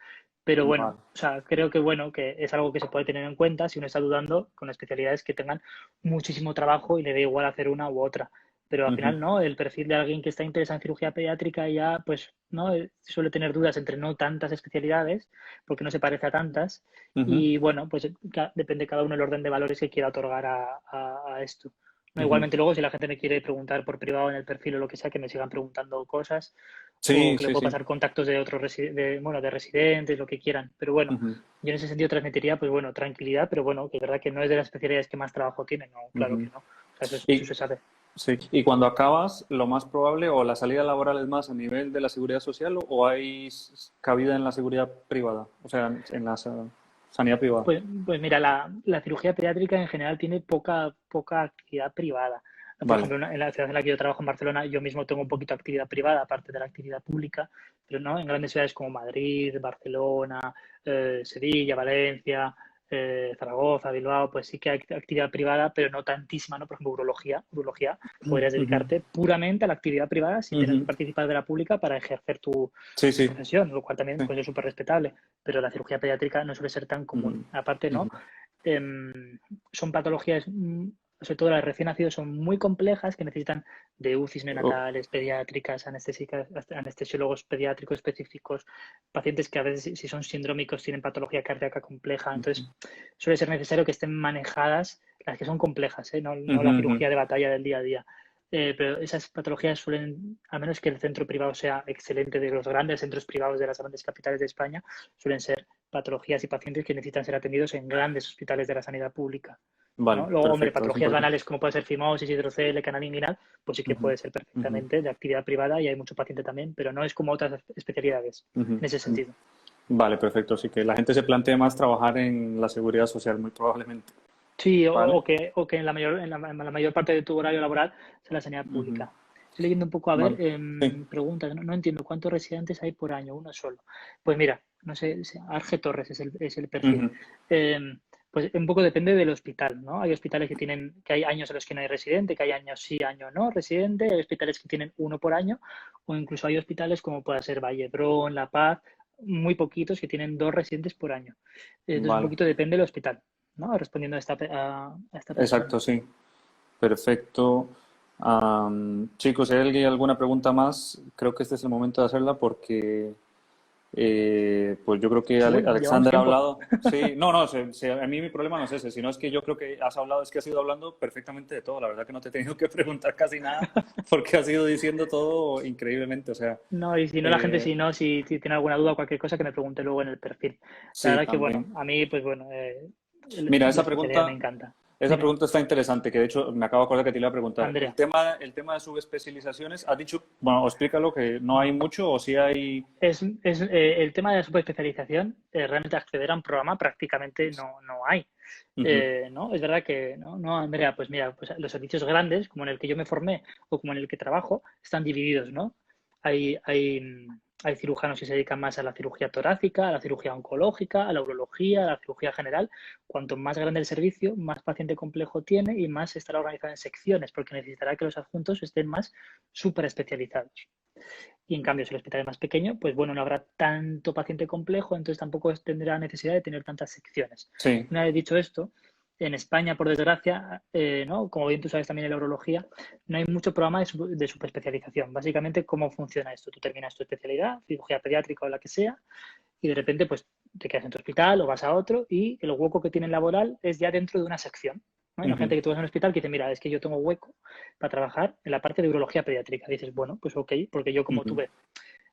[SPEAKER 1] Pero bueno,
[SPEAKER 2] vale.
[SPEAKER 1] o sea, creo que bueno, que es algo que se puede tener en cuenta si uno está dudando con especialidades que tengan muchísimo trabajo y le da igual hacer una u otra. pero al
[SPEAKER 2] Ujú,
[SPEAKER 1] final, ¿no? El perfil de alguien que está interesado en cirugía pediátrica ya, pues, ¿no? Suele tener dudas entre no tantas especialidades, porque no se parece a tantas,
[SPEAKER 2] ujú,
[SPEAKER 1] y bueno, pues depende cada uno el orden de valores que quiera otorgar a esto. No,
[SPEAKER 2] ujú.
[SPEAKER 1] igualmente luego si la gente me quiere preguntar por privado en el perfil o lo que sea, que me sigan preguntando cosas, o
[SPEAKER 2] Sí,
[SPEAKER 1] que le
[SPEAKER 2] sí,
[SPEAKER 1] puedo
[SPEAKER 2] sí.
[SPEAKER 1] pasar contactos de otros bueno, de residentes, lo que quieran. Pero bueno,
[SPEAKER 2] Ujú,
[SPEAKER 1] yo en ese sentido transmitiría, pues bueno, tranquilidad, pero bueno, que es verdad que no es de las especialidades que más trabajo tienen, no, claro que
[SPEAKER 2] ujú.
[SPEAKER 1] no. O sea, eso
[SPEAKER 2] Y,
[SPEAKER 1] se sabe.
[SPEAKER 2] sí. Y cuando acabas, lo más probable, o la salida laboral es más a nivel de la seguridad social, o hay cabida en la seguridad privada, o sea, en la sanidad privada.
[SPEAKER 1] Pues mira, la cirugía pediátrica en general tiene poca actividad privada. Por
[SPEAKER 2] Vale.
[SPEAKER 1] ejemplo, en la ciudad en la que yo trabajo en Barcelona, yo mismo tengo un poquito de actividad privada, aparte de la actividad pública, pero no en grandes ciudades como Madrid, Barcelona, Sevilla, Valencia, Zaragoza, Bilbao, pues sí que hay actividad privada, pero no tantísima, ¿no? Por ejemplo, urología, podrías
[SPEAKER 2] Ujú,
[SPEAKER 1] dedicarte puramente a la actividad privada sin tener que
[SPEAKER 2] ujú.
[SPEAKER 1] participar de la pública para ejercer
[SPEAKER 2] Sí,
[SPEAKER 1] tu
[SPEAKER 2] sí,
[SPEAKER 1] profesión, lo cual también
[SPEAKER 2] sí.
[SPEAKER 1] pues, es súper respetable, pero la cirugía pediátrica no suele ser tan común.
[SPEAKER 2] Ujú,
[SPEAKER 1] Aparte, ¿no?
[SPEAKER 2] ujú.
[SPEAKER 1] Son patologías, sobre todo las recién nacidos, son muy complejas que necesitan de UCIs
[SPEAKER 2] Oh,
[SPEAKER 1] neonatales, pediátricas, anestesiólogos pediátricos específicos, pacientes que a veces si son sindrómicos tienen patología cardíaca compleja, entonces suele ser necesario que estén manejadas las que son complejas, ¿eh? No
[SPEAKER 2] ujú,
[SPEAKER 1] la
[SPEAKER 2] ujú.
[SPEAKER 1] cirugía de batalla del día a día. Pero esas patologías suelen, a menos que el centro privado sea excelente, de los grandes centros privados de las grandes capitales de España, suelen ser patologías y pacientes que necesitan ser atendidos en grandes hospitales de la sanidad pública,
[SPEAKER 2] Vale,
[SPEAKER 1] ¿no? Luego, hombre,
[SPEAKER 2] perfecto, es
[SPEAKER 1] patologías
[SPEAKER 2] importante.
[SPEAKER 1] banales como puede ser fimosis, hidrocele, canal inguinal, pues sí que
[SPEAKER 2] Ujú,
[SPEAKER 1] puede ser
[SPEAKER 2] ujú,
[SPEAKER 1] perfectamente de actividad privada y hay mucho paciente también, pero no es como otras especialidades
[SPEAKER 2] ujú.
[SPEAKER 1] en ese sentido.
[SPEAKER 2] Vale, perfecto. Así que la gente se plantea más trabajar en la seguridad social, muy probablemente.
[SPEAKER 1] Sí,
[SPEAKER 2] Vale.
[SPEAKER 1] o que en la mayor parte de tu horario laboral sea la sanidad
[SPEAKER 2] Ujú,
[SPEAKER 1] pública. Estoy leyendo un poco, a ver,
[SPEAKER 2] vale. Sí.
[SPEAKER 1] preguntas, no entiendo cuántos residentes hay por año, uno solo. Pues mira, no sé, Arge Torres es el perfil.
[SPEAKER 2] Ujú,
[SPEAKER 1] Pues un poco depende del hospital, ¿no? Hay hospitales que hay años en los que no hay residente, que hay años sí, año no residente, hay hospitales que tienen uno por año, o incluso hay hospitales como pueda ser Vallebrón, La Paz, muy poquitos que tienen dos residentes por año. Entonces un
[SPEAKER 2] vale.
[SPEAKER 1] poquito depende del hospital. ¿No? Respondiendo a esta persona.
[SPEAKER 2] Exacto, sí. Perfecto. Chicos, si hay alguna pregunta más, creo que este es el momento de hacerla porque pues yo creo que
[SPEAKER 1] Uy, llevamos
[SPEAKER 2] Alexander ha
[SPEAKER 1] tiempo.
[SPEAKER 2] hablado. Sí, no, no, a mí mi problema no es ese, sino es que yo creo que has hablado, es que has ido hablando perfectamente de todo. La verdad que no te he tenido que preguntar casi nada porque has ido diciendo todo increíblemente. O sea,
[SPEAKER 1] No, y si no, la gente,
[SPEAKER 2] eh,
[SPEAKER 1] si tiene alguna duda o cualquier cosa, que me pregunte luego en el perfil. La
[SPEAKER 2] sí,
[SPEAKER 1] verdad que, bueno,
[SPEAKER 2] también.
[SPEAKER 1] a mí, pues bueno,
[SPEAKER 2] Mira,
[SPEAKER 1] la especialidad me encanta.
[SPEAKER 2] esa
[SPEAKER 1] Dime,
[SPEAKER 2] pregunta está interesante, que de hecho me acabo de acordar que te iba a preguntar.
[SPEAKER 1] Andrea.
[SPEAKER 2] El tema de subespecializaciones, has dicho, bueno, explícalo, que no hay mucho o sí hay.
[SPEAKER 1] El tema de la subespecialización, realmente acceder a un programa prácticamente no hay.
[SPEAKER 2] Ujú,
[SPEAKER 1] ¿No? Es verdad que, no, Andrea, pues mira, pues los servicios grandes, como en el que yo me formé o como en el que trabajo, están divididos, ¿no? Hay cirujanos que se dedican más a la cirugía torácica, a la cirugía oncológica, a la urología, a la cirugía general. Cuanto más grande el servicio, más paciente complejo tiene y más estará organizado en secciones, porque necesitará que los adjuntos estén más súper especializados. Y en cambio, si el hospital es más pequeño, pues bueno, no habrá tanto paciente complejo, entonces tampoco tendrá necesidad de tener tantas secciones.
[SPEAKER 2] sí.
[SPEAKER 1] Una vez dicho esto, en España, por desgracia, ¿no? Como bien tú sabes también en la urología, no hay mucho programa de subespecialización. Básicamente, ¿cómo funciona esto? Tú terminas tu especialidad, cirugía pediátrica o la que sea, y de repente pues te quedas en tu hospital o vas a otro y el hueco que tienen laboral es ya dentro de una sección. ¿No?
[SPEAKER 2] Ujú,
[SPEAKER 1] Imagínate que tú vas a un hospital que dice, mira, es que yo tengo hueco para trabajar en la parte de urología pediátrica. Dices, bueno, pues ok, porque yo como
[SPEAKER 2] ujú,
[SPEAKER 1] tuve,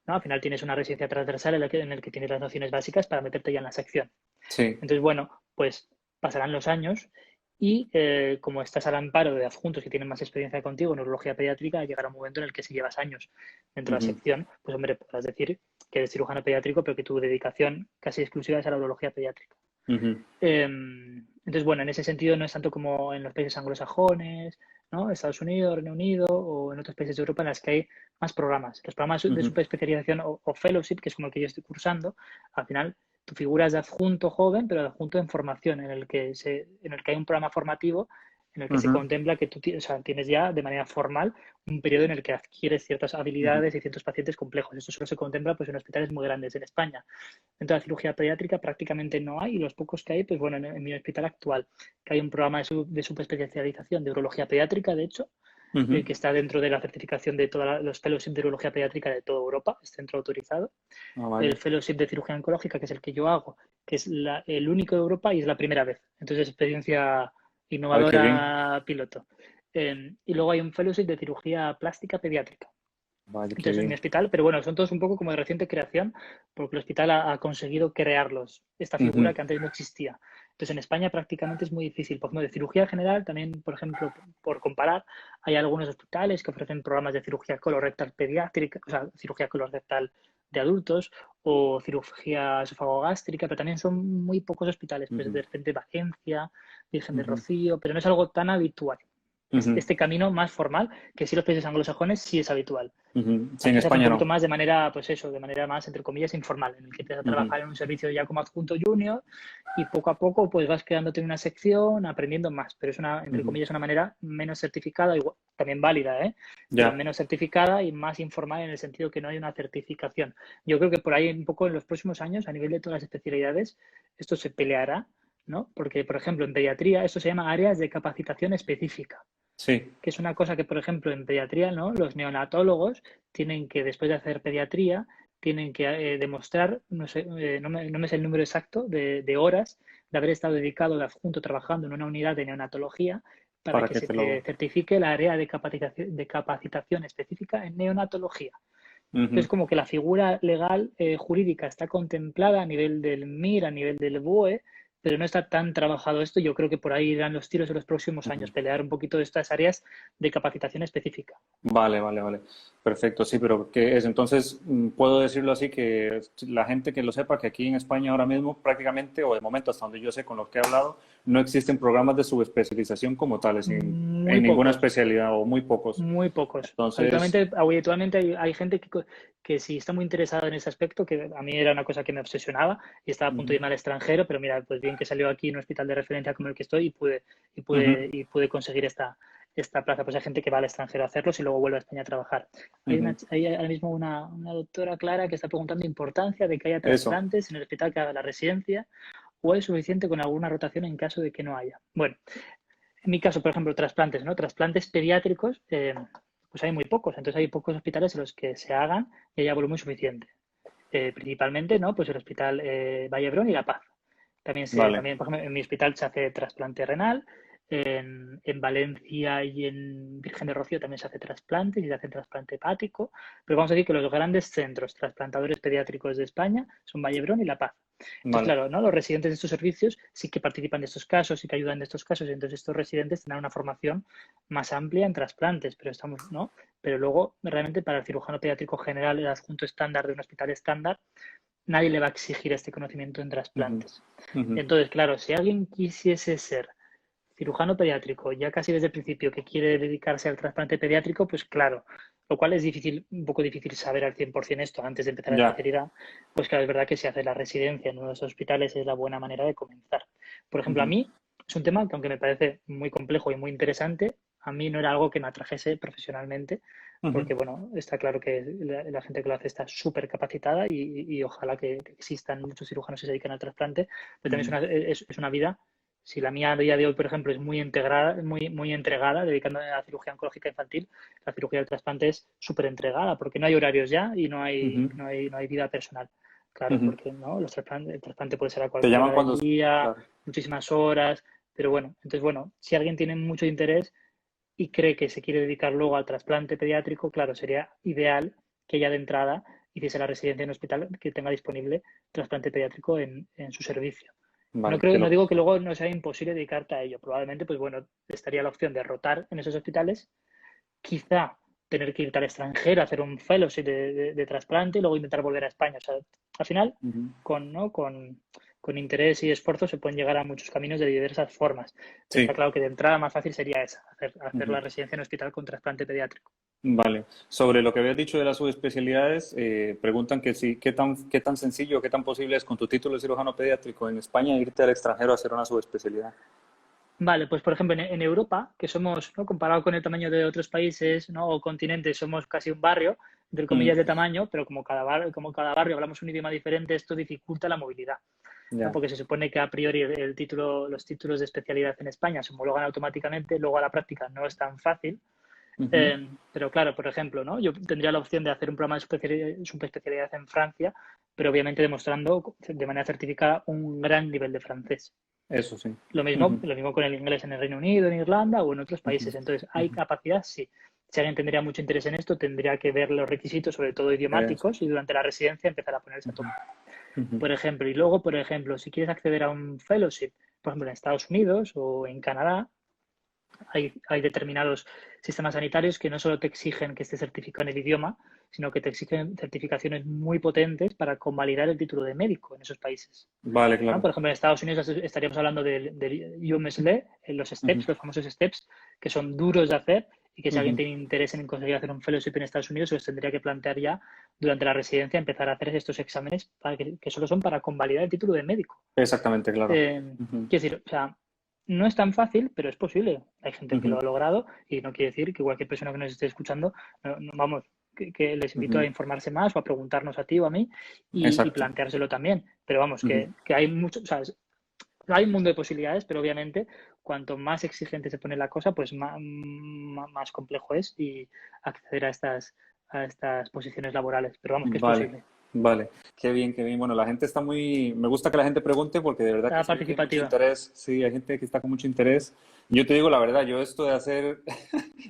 [SPEAKER 1] ¿no? Al final tienes una residencia transversal en el que tienes las nociones básicas para meterte ya en la sección.
[SPEAKER 2] sí.
[SPEAKER 1] Entonces, bueno, pues pasarán los años y como estás al amparo de adjuntos que tienen más experiencia contigo en neurología pediátrica, llegará un momento en el que si llevas años dentro de la
[SPEAKER 2] Ujú,
[SPEAKER 1] sección, pues hombre, podrás decir que eres cirujano pediátrico, pero que tu dedicación casi exclusiva es a la urología pediátrica.
[SPEAKER 2] ujú,
[SPEAKER 1] Entonces, bueno, en ese sentido no es tanto como en los países anglosajones, ¿no? Estados Unidos, Reino Unido o en otros países de Europa en las que hay más programas. Los programas de
[SPEAKER 2] ujú,
[SPEAKER 1] superespecialización o fellowship, que es como el que yo estoy cursando, al final tu figura es de adjunto joven, pero de adjunto en formación, en el que hay un programa formativo en el que se
[SPEAKER 2] ujú,
[SPEAKER 1] contempla que tú o sea, tienes ya de manera formal un periodo en el que adquieres ciertas
[SPEAKER 2] ujú,
[SPEAKER 1] habilidades y ciertos pacientes complejos. Esto solo se contempla pues, en hospitales muy grandes en España. Dentro de la cirugía pediátrica prácticamente no hay y los pocos que hay, pues bueno, en mi hospital actual, que hay un programa de subespecialización de urología pediátrica, de hecho,
[SPEAKER 2] Ujú.
[SPEAKER 1] que está dentro de la certificación de todos los fellowships de urología pediátrica de toda Europa, es centro autorizado.
[SPEAKER 2] Ah,
[SPEAKER 1] El
[SPEAKER 2] vale.
[SPEAKER 1] fellowship de cirugía oncológica, que es el que yo hago, que es el único de Europa y es la primera vez. Entonces, experiencia
[SPEAKER 2] Ay, qué bien.
[SPEAKER 1] innovadora piloto. Y luego hay un fellowship de cirugía plástica pediátrica.
[SPEAKER 2] Vale, qué
[SPEAKER 1] Entonces, en mi
[SPEAKER 2] bien.
[SPEAKER 1] hospital, pero bueno, son todos un poco como de reciente creación, porque el hospital ha conseguido crearlos, esta
[SPEAKER 2] Ujú.
[SPEAKER 1] figura que antes no existía. Entonces, en España prácticamente es muy difícil. Por ejemplo, de cirugía general, también, por ejemplo, por comparar, hay algunos hospitales que ofrecen programas de cirugía colorectal pediátrica, o sea, cirugía colorectal de adultos o cirugía esofagogástrica, pero también son muy pocos hospitales. Pues
[SPEAKER 2] Ujú.
[SPEAKER 1] de repente Valencia, Virgen del
[SPEAKER 2] Ujú.
[SPEAKER 1] Rocío, pero no es algo tan habitual.
[SPEAKER 2] Ujú.
[SPEAKER 1] Este camino más formal, que sí los países anglosajones sí es habitual.
[SPEAKER 2] Ujú. Sí, en
[SPEAKER 1] Aquí se hace un
[SPEAKER 2] España
[SPEAKER 1] poquito
[SPEAKER 2] no.
[SPEAKER 1] más de manera, pues eso, de manera más, entre comillas, informal, en el que empiezas a
[SPEAKER 2] Ujú.
[SPEAKER 1] trabajar en un servicio ya como adjunto junior y poco a poco pues vas quedándote en una sección, aprendiendo más, pero es una, entre
[SPEAKER 2] Ujú.
[SPEAKER 1] comillas, una manera menos certificada, igual, también válida, ¿eh? Pero
[SPEAKER 2] Ya.
[SPEAKER 1] menos certificada y más informal en el sentido que no hay una certificación. Yo creo que por ahí un poco en los próximos años, a nivel de todas las especialidades, esto se peleará, ¿no? Porque, por ejemplo, en pediatría esto se llama áreas de capacitación específica,
[SPEAKER 2] Sí.
[SPEAKER 1] que es una cosa que, por ejemplo, en pediatría, ¿no? Los neonatólogos tienen que, después de hacer pediatría, tienen que demostrar, no sé, no me sé el número exacto de horas de haber estado dedicado de adjunto trabajando en una unidad de neonatología para
[SPEAKER 2] Para
[SPEAKER 1] que
[SPEAKER 2] que
[SPEAKER 1] se
[SPEAKER 2] te
[SPEAKER 1] te
[SPEAKER 2] lo...
[SPEAKER 1] certifique la área de capacitación específica en neonatología.
[SPEAKER 2] Ujú.
[SPEAKER 1] Entonces, como que la figura legal jurídica está contemplada a nivel del MIR, a nivel del BOE, pero no está tan trabajado esto. Yo creo que por ahí irán los tiros en los próximos
[SPEAKER 2] Ujú.
[SPEAKER 1] años, pelear un poquito de estas áreas de capacitación específica.
[SPEAKER 2] Vale, vale, vale. Perfecto, sí, pero ¿qué es? Entonces, puedo decirlo así, que la gente que lo sepa, que aquí en España ahora mismo prácticamente, o de momento hasta donde yo sé con lo que he hablado, no existen programas de subespecialización como tales
[SPEAKER 1] Muy
[SPEAKER 2] en ninguna
[SPEAKER 1] pocos,
[SPEAKER 2] especialidad o muy pocos.
[SPEAKER 1] muy pocos.
[SPEAKER 2] Entonces,
[SPEAKER 1] Habitualmente hay gente que si está muy interesada en ese aspecto, que a mí era una cosa que me obsesionaba y estaba a punto de
[SPEAKER 2] ujú,
[SPEAKER 1] irme al extranjero, pero mira, pues bien que salió aquí en un hospital de referencia como el que estoy
[SPEAKER 2] ujú,
[SPEAKER 1] y pude conseguir esta plaza. Pues hay gente que va al extranjero a hacerlos y luego vuelve a España a trabajar.
[SPEAKER 2] ujú.
[SPEAKER 1] Hay ahora mismo una doctora Clara que está preguntando importancia de que haya
[SPEAKER 2] Eso.
[SPEAKER 1] trasplantes en el hospital que haga la residencia o es suficiente con alguna rotación en caso de que no haya. Bueno, en mi caso, por ejemplo, trasplantes, ¿no? Trasplantes pediátricos, pues hay muy pocos. Entonces hay pocos hospitales en los que se hagan y haya volumen suficiente. Principalmente, ¿no? Pues el Hospital Vallebrón y La Paz.
[SPEAKER 2] Vale,
[SPEAKER 1] También, por ejemplo, en mi hospital se hace trasplante renal. En Valencia y en Virgen de Rocío también se hace trasplante y se hace trasplante hepático. Pero vamos a decir que los grandes centros trasplantadores pediátricos de España son Vallebrón y La Paz. Entonces,
[SPEAKER 2] vale.
[SPEAKER 1] claro, ¿no? Los residentes de estos servicios sí que participan de estos casos, sí que ayudan de estos casos, y entonces estos residentes tendrán una formación más amplia en trasplantes, pero estamos, ¿no? Pero luego, realmente, para el cirujano pediátrico general, el adjunto estándar de un hospital estándar, nadie le va a exigir este conocimiento en
[SPEAKER 2] Ujú,
[SPEAKER 1] trasplantes.
[SPEAKER 2] ujú.
[SPEAKER 1] Entonces, claro, si alguien quisiese ser cirujano pediátrico, ya casi desde el principio que quiere dedicarse al trasplante pediátrico, pues claro, lo cual es difícil, un poco difícil saber al 100% esto antes de empezar la
[SPEAKER 2] Ya.
[SPEAKER 1] especialidad, pues claro, es verdad que si hace la residencia en uno de esos hospitales es la buena manera de comenzar. Por ejemplo, a
[SPEAKER 2] Ujú,
[SPEAKER 1] mí es un tema que aunque me parece muy complejo y muy interesante, a mí no era algo que me atrajese profesionalmente,
[SPEAKER 2] ujú,
[SPEAKER 1] porque bueno, está claro que la gente que lo hace está súper capacitada y ojalá que existan muchos cirujanos que se dedican al trasplante, pero también
[SPEAKER 2] ujú.
[SPEAKER 1] es una vida. Si la mía a día de hoy, por ejemplo, es muy integrada, muy entregada, dedicándome a la cirugía oncológica infantil, la cirugía del trasplante es súper entregada, porque no hay horarios ya y
[SPEAKER 2] Ujú,
[SPEAKER 1] no hay vida personal. Claro,
[SPEAKER 2] ujú.
[SPEAKER 1] porque ¿no? El trasplante puede ser a
[SPEAKER 2] Te
[SPEAKER 1] cualquier
[SPEAKER 2] llaman
[SPEAKER 1] hora del
[SPEAKER 2] cuando...
[SPEAKER 1] día,
[SPEAKER 2] Claro.
[SPEAKER 1] muchísimas horas, pero bueno, entonces bueno, si alguien tiene mucho interés y cree que se quiere dedicar luego al trasplante pediátrico, claro, sería ideal que ya de entrada hiciese la residencia en un hospital que tenga disponible trasplante pediátrico en su servicio.
[SPEAKER 2] Vale, te
[SPEAKER 1] No
[SPEAKER 2] lo...
[SPEAKER 1] digo que luego no sea imposible dedicarte a ello. Probablemente, pues bueno, estaría la opción de rotar en esos hospitales, quizá tener que irte al extranjero, hacer un fellowship de trasplante y luego intentar volver a España. O sea, al final,
[SPEAKER 2] Ujú.
[SPEAKER 1] ¿no? Con interés y esfuerzo se pueden llegar a muchos caminos de diversas formas. Pero está
[SPEAKER 2] Sí.
[SPEAKER 1] claro que de entrada más fácil sería esa, hacer
[SPEAKER 2] Ujú.
[SPEAKER 1] la residencia en hospital con trasplante pediátrico.
[SPEAKER 2] Vale. Sobre lo que habías dicho de las subespecialidades, preguntan que sí, qué tan sencillo, qué tan posible es con tu título de cirujano pediátrico en España irte al extranjero a hacer una subespecialidad.
[SPEAKER 1] Vale, pues por ejemplo en Europa, que somos, ¿no? Comparado con el tamaño de otros países, ¿no? O continentes, somos casi un barrio, entre
[SPEAKER 2] Mm,
[SPEAKER 1] comillas, de tamaño, pero como cada barrio hablamos un idioma diferente, esto dificulta la movilidad, ¿no?
[SPEAKER 2] ya.
[SPEAKER 1] Porque se supone que a priori los títulos de especialidad en España se homologan automáticamente, luego a la práctica no es tan fácil.
[SPEAKER 2] Ujú.
[SPEAKER 1] Pero claro, por ejemplo, ¿no? Yo tendría la opción de hacer un programa de subespecialidad en Francia, pero obviamente demostrando de manera certificada un gran nivel de francés.
[SPEAKER 2] Eso sí. Ujú,
[SPEAKER 1] Lo mismo con el inglés en el Reino Unido, en Irlanda o en otros
[SPEAKER 2] ujú,
[SPEAKER 1] países. Entonces, ¿hay
[SPEAKER 2] ujú.
[SPEAKER 1] capacidad? Sí. Si alguien tendría mucho interés en esto, tendría que ver los requisitos, sobre todo
[SPEAKER 2] Eso.
[SPEAKER 1] idiomáticos, y durante la residencia empezar a ponerse a
[SPEAKER 2] Ujú,
[SPEAKER 1] tope.
[SPEAKER 2] ujú.
[SPEAKER 1] Por ejemplo, y luego, por ejemplo, si quieres acceder a un fellowship, por ejemplo, en Estados Unidos o en Canadá, hay determinados sistemas sanitarios que no solo te exigen que estés certificado en el idioma, sino que te exigen certificaciones muy potentes para convalidar el título de médico en esos países.
[SPEAKER 2] Vale,
[SPEAKER 1] ¿No?
[SPEAKER 2] claro.
[SPEAKER 1] Por ejemplo, en Estados Unidos estaríamos hablando del UMSLE, los
[SPEAKER 2] Ujú,
[SPEAKER 1] STEPS, los famosos STEPS, que son duros de hacer y que si alguien
[SPEAKER 2] ujú.
[SPEAKER 1] tiene interés en conseguir hacer un fellowship en Estados Unidos, pues tendría que plantear ya durante la residencia empezar a hacer estos exámenes que solo son para convalidar el título de médico.
[SPEAKER 2] Exactamente, claro.
[SPEAKER 1] Quiero decir, o sea, no es tan fácil, pero es posible. Hay gente que lo
[SPEAKER 2] Ujú,
[SPEAKER 1] ha logrado y no quiere decir que cualquier persona que nos esté escuchando, vamos, que les invito a
[SPEAKER 2] ujú.
[SPEAKER 1] informarse más o a preguntarnos a ti o a mí y
[SPEAKER 2] Exacto.
[SPEAKER 1] planteárselo también. Pero vamos,
[SPEAKER 2] Ujú.
[SPEAKER 1] que hay mucho, o sea, hay un mundo de posibilidades, pero obviamente cuanto más exigente se pone la cosa, pues más complejo es y acceder a estas posiciones laborales. Pero vamos, que es
[SPEAKER 2] Vale,
[SPEAKER 1] posible.
[SPEAKER 2] vale. Qué bien, qué bien. Bueno, la gente está muy... Me gusta que la gente pregunte porque de verdad que
[SPEAKER 1] La
[SPEAKER 2] se ve que hay mucho
[SPEAKER 1] participativa.
[SPEAKER 2] interés. Sí, hay gente que está con mucho interés. Yo te digo la verdad, yo esto de hacer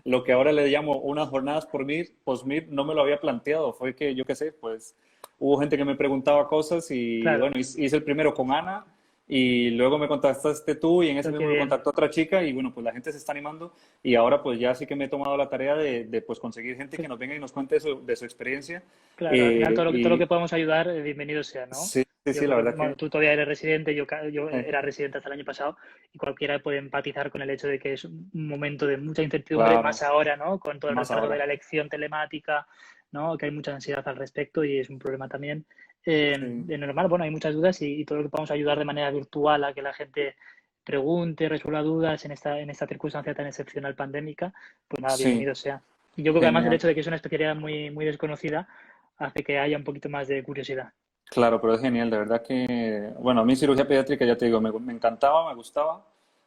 [SPEAKER 2] lo que ahora le llamo unas jornadas por MIR, post-MIR, no me lo había planteado. Fue que, yo qué sé, pues hubo gente que me preguntaba cosas y
[SPEAKER 1] Claro,
[SPEAKER 2] bueno, hice el primero con Ana y luego me contactaste tú y en ese
[SPEAKER 1] pero qué
[SPEAKER 2] mismo me
[SPEAKER 1] bien.
[SPEAKER 2] contactó otra chica y bueno, pues la gente se está animando y ahora pues ya sí que me he tomado la tarea de pues conseguir gente que nos venga y nos cuente de su experiencia.
[SPEAKER 1] Claro, al final todo lo que
[SPEAKER 2] Y
[SPEAKER 1] podamos ayudar, bienvenido sea, ¿no?
[SPEAKER 2] sí, sí,
[SPEAKER 1] Yo
[SPEAKER 2] sí, la
[SPEAKER 1] creo que,
[SPEAKER 2] verdad
[SPEAKER 1] bueno,
[SPEAKER 2] que
[SPEAKER 1] tú todavía eres residente, yo
[SPEAKER 2] eh,
[SPEAKER 1] era residente hasta el año pasado y cualquiera puede empatizar con el hecho de que es un momento de mucha incertidumbre, más
[SPEAKER 2] claro,
[SPEAKER 1] ahora, ¿no? Con todo el
[SPEAKER 2] más
[SPEAKER 1] retardo de
[SPEAKER 2] ahora.
[SPEAKER 1] la elección telemática, ¿no? Que hay mucha ansiedad al respecto y es un problema también.
[SPEAKER 2] Sí,
[SPEAKER 1] De normal, bueno, hay muchas dudas y todo lo que podamos ayudar de manera virtual a que la gente pregunte, resuelva dudas en esta circunstancia tan excepcional pandémica, pues nada,
[SPEAKER 2] sí,
[SPEAKER 1] bienvenido sea. Y yo creo que además el
[SPEAKER 2] genial.
[SPEAKER 1] hecho de que es una especialidad muy, muy desconocida hace que haya un poquito más de curiosidad.
[SPEAKER 2] Claro, pero es genial, de verdad que, bueno, a mí cirugía pediátrica, ya te digo, me encantaba, me gustaba,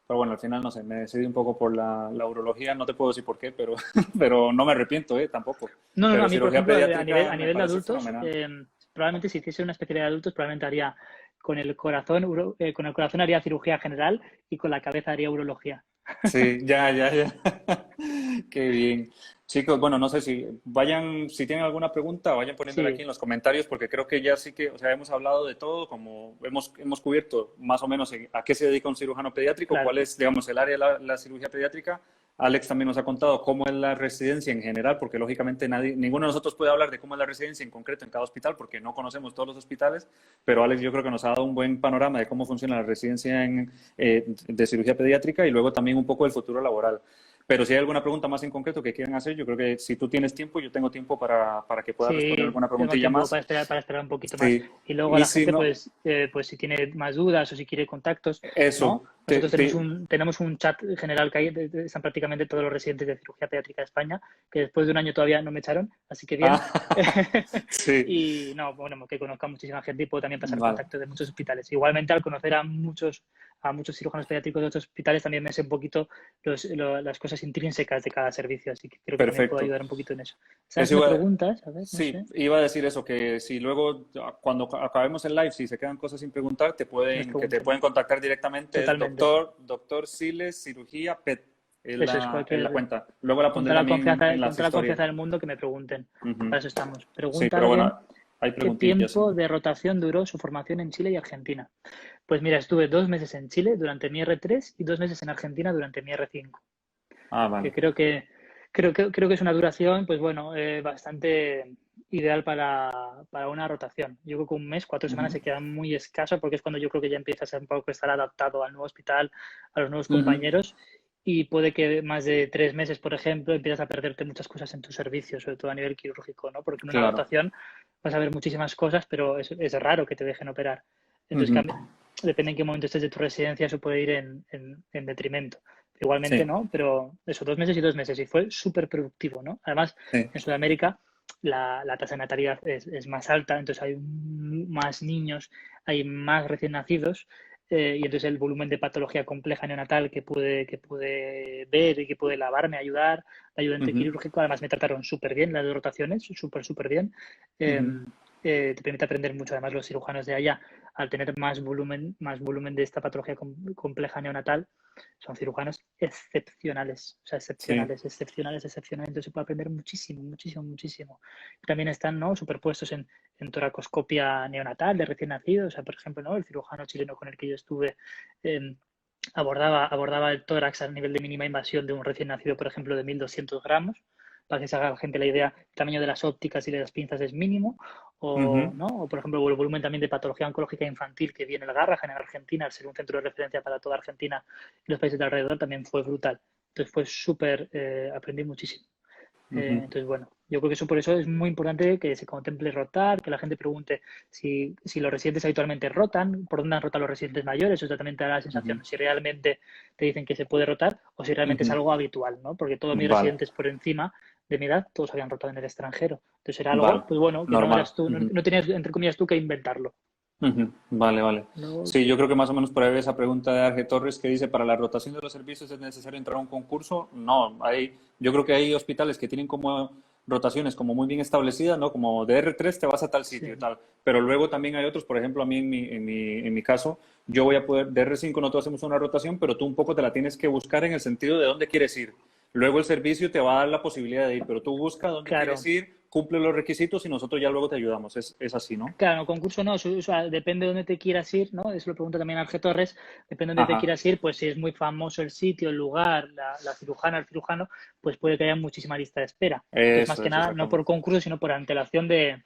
[SPEAKER 2] pero bueno, al final, no sé, me decidí un poco por la urología, no te puedo decir por qué, pero, pero no me arrepiento, tampoco.
[SPEAKER 1] No, no, no, a
[SPEAKER 2] Pero
[SPEAKER 1] mí, por
[SPEAKER 2] cirugía
[SPEAKER 1] ejemplo, a nivel,
[SPEAKER 2] pediátrica
[SPEAKER 1] a
[SPEAKER 2] me
[SPEAKER 1] nivel de
[SPEAKER 2] parece
[SPEAKER 1] adultos,
[SPEAKER 2] fenomenal.
[SPEAKER 1] probablemente si hiciese una especialidad de adultos, probablemente haría con el corazón haría cirugía general y con la cabeza haría urología.
[SPEAKER 2] Sí, ya, ya, ya. Qué bien. Chicos, bueno, no sé si vayan, si tienen alguna pregunta, vayan poniéndola aquí
[SPEAKER 1] Sí,
[SPEAKER 2] en los comentarios, porque creo que ya sí que, o sea, hemos hablado de todo, como hemos cubierto más o menos a qué se dedica un cirujano pediátrico,
[SPEAKER 1] claro.
[SPEAKER 2] cuál es, digamos, el área de la cirugía pediátrica. Alex también nos ha contado cómo es la residencia en general, porque lógicamente ninguno de nosotros puede hablar de cómo es la residencia en concreto en cada hospital, porque no conocemos todos los hospitales, pero Alex yo creo que nos ha dado un buen panorama de cómo funciona la residencia de cirugía pediátrica y luego también un poco del futuro laboral. Pero si hay alguna pregunta más en concreto que quieran hacer, yo creo que si tú tienes tiempo, yo tengo tiempo para que puedas responder
[SPEAKER 1] Sí,
[SPEAKER 2] alguna
[SPEAKER 1] tengo
[SPEAKER 2] preguntilla
[SPEAKER 1] tiempo
[SPEAKER 2] más.
[SPEAKER 1] para esperar un poquito más.
[SPEAKER 2] Sí.
[SPEAKER 1] Y luego
[SPEAKER 2] Y
[SPEAKER 1] la
[SPEAKER 2] si
[SPEAKER 1] gente,
[SPEAKER 2] no,
[SPEAKER 1] pues si tiene más dudas o si quiere contactos, ¿no?
[SPEAKER 2] eso,
[SPEAKER 1] Nosotros tenemos un chat general que hay, están prácticamente todos los residentes de cirugía pediátrica de España, que después de un año todavía no me echaron, así que bien.
[SPEAKER 2] ah, sí,
[SPEAKER 1] Y no, bueno, que conozca muchísima gente y puedo también pasar
[SPEAKER 2] vale.
[SPEAKER 1] contactos de muchos hospitales. Igualmente, al conocer a muchos cirujanos pediátricos de otros hospitales, también me sé un poquito las cosas intrínsecas de cada servicio, así que creo que también puedo
[SPEAKER 2] Perfecto.
[SPEAKER 1] ayudar un poquito en eso. ¿Sabes
[SPEAKER 2] Eso
[SPEAKER 1] si me
[SPEAKER 2] iba,
[SPEAKER 1] preguntas? A ver, no
[SPEAKER 2] sí,
[SPEAKER 1] sé.
[SPEAKER 2] iba a decir eso, que si luego, cuando acabemos el live, si se quedan cosas sin preguntar,
[SPEAKER 1] Nos
[SPEAKER 2] que te
[SPEAKER 1] pregunten.
[SPEAKER 2] pueden contactar directamente. Es
[SPEAKER 1] Totalmente.
[SPEAKER 2] doctor Siles, cirugía PET,
[SPEAKER 1] Eso es
[SPEAKER 2] es la cuenta. Luego la
[SPEAKER 1] con
[SPEAKER 2] pondré
[SPEAKER 1] toda la
[SPEAKER 2] también
[SPEAKER 1] confianza,
[SPEAKER 2] en
[SPEAKER 1] con
[SPEAKER 2] las
[SPEAKER 1] toda la
[SPEAKER 2] historias.
[SPEAKER 1] confianza del mundo que me pregunten.
[SPEAKER 2] Ujú.
[SPEAKER 1] Para eso estamos.
[SPEAKER 2] Sí,
[SPEAKER 1] Pregunta
[SPEAKER 2] pero bueno,
[SPEAKER 1] alguien
[SPEAKER 2] hay
[SPEAKER 1] qué
[SPEAKER 2] preguntillas, sí.
[SPEAKER 1] tiempo de rotación duró su formación en Chile y Argentina. Pues mira, estuve 2 meses en Chile durante mi R3 y 2 meses en Argentina durante mi R5.
[SPEAKER 2] Ah,
[SPEAKER 1] Que
[SPEAKER 2] vale.
[SPEAKER 1] creo que es una duración, pues bueno, bastante ideal para una rotación. Yo creo que un mes, 4 semanas
[SPEAKER 2] Ujú,
[SPEAKER 1] se queda muy escaso porque es cuando yo creo que ya empiezas a un poco estar adaptado al nuevo hospital, a los nuevos
[SPEAKER 2] ujú.
[SPEAKER 1] compañeros y puede que más de 3 meses, por ejemplo, empiezas a perderte muchas cosas en tu servicio, sobre todo a nivel quirúrgico, ¿no? Porque en una
[SPEAKER 2] Claro.
[SPEAKER 1] rotación vas a ver muchísimas cosas, pero es raro que te dejen operar. Entonces,
[SPEAKER 2] Ujú.
[SPEAKER 1] depende en qué momento estés de tu residencia, eso puede ir en detrimento. Igualmente,
[SPEAKER 2] Sí,
[SPEAKER 1] ¿no? Pero eso, 2 meses y 2 meses. Y fue súper productivo, ¿no? Además,
[SPEAKER 2] sí.
[SPEAKER 1] en Sudamérica la tasa de natalidad es más alta, entonces hay más niños, hay más recién nacidos. y entonces el volumen de patología compleja neonatal que pude ver y que pude lavar me ayudar, el ayudante
[SPEAKER 2] Ujú,
[SPEAKER 1] quirúrgico, además me trataron súper bien las 2 rotaciones, súper bien.
[SPEAKER 2] ujú,
[SPEAKER 1] Te permite aprender mucho, además los cirujanos de allá, al tener más volumen de esta patología compleja neonatal, son cirujanos excepcionales, o sea,
[SPEAKER 2] sí,
[SPEAKER 1] excepcionales. Entonces se puede aprender muchísimo. También están, ¿no?, superpuestos en toracoscopia neonatal de recién nacido. O sea, por ejemplo, ¿no?, el cirujano chileno con el que yo estuve abordaba el tórax a nivel de mínima invasión de un recién nacido, por ejemplo, de 1.200 gramos. Para que se haga la gente la idea, el tamaño de las ópticas y de las pinzas es mínimo.
[SPEAKER 2] ujú,
[SPEAKER 1] ¿No? O, por ejemplo, el volumen también de patología oncológica infantil que viene el Garrahan en Argentina, al ser un centro de referencia para toda Argentina y los países de alrededor, también fue brutal. Entonces fue súper, aprendí muchísimo.
[SPEAKER 2] ujú,
[SPEAKER 1] Entonces, bueno, yo creo que eso por eso es muy importante que se contemple rotar, que la gente pregunte si los residentes habitualmente rotan, por dónde han rotado los residentes mayores, eso también te da la
[SPEAKER 2] ujú,
[SPEAKER 1] sensación de si realmente te dicen que se puede rotar o si realmente es
[SPEAKER 2] ujú.
[SPEAKER 1] algo habitual, ¿no? Porque todos mis
[SPEAKER 2] Vale,
[SPEAKER 1] residentes por encima de mi edad, todos habían rotado en el extranjero. Entonces era
[SPEAKER 2] vale,
[SPEAKER 1] algo, pues bueno, que no
[SPEAKER 2] normal.
[SPEAKER 1] eras tú,
[SPEAKER 2] Ujú,
[SPEAKER 1] no tenías, entre comillas, tú que inventarlo.
[SPEAKER 2] ujú. Vale, vale.
[SPEAKER 1] Luego,
[SPEAKER 2] Sí, yo creo que más o menos por ahí esa pregunta de Arge Torres que dice, ¿para la rotación de los servicios es necesario entrar a un concurso? No, yo creo que hay hospitales que tienen como rotaciones como muy bien establecidas, ¿no? Como de R3 te vas a tal sitio y
[SPEAKER 1] sí,
[SPEAKER 2] tal. Pero luego también hay otros, por ejemplo, a mí en mi caso, yo voy a poder, de R5 nosotros hacemos una rotación, pero tú un poco te la tienes que buscar en el sentido de dónde quieres ir. Luego el servicio te va a dar la posibilidad de ir, pero tú busca dónde quieres
[SPEAKER 1] claro.
[SPEAKER 2] ir, cumple los requisitos y nosotros ya luego te ayudamos. Es así, ¿no?
[SPEAKER 1] Claro, no, concurso no, o sea, depende de dónde te quieras ir, ¿no? Eso lo pregunta también Alge Torres, depende de dónde te
[SPEAKER 2] Ajá,
[SPEAKER 1] quieras ir, pues si es muy famoso el sitio, el lugar, la cirujana, el cirujano, pues puede que haya muchísima lista de espera. Entonces, más
[SPEAKER 2] eso
[SPEAKER 1] que
[SPEAKER 2] es,
[SPEAKER 1] nada, no por
[SPEAKER 2] exactamente.
[SPEAKER 1] concurso, sino por antelación de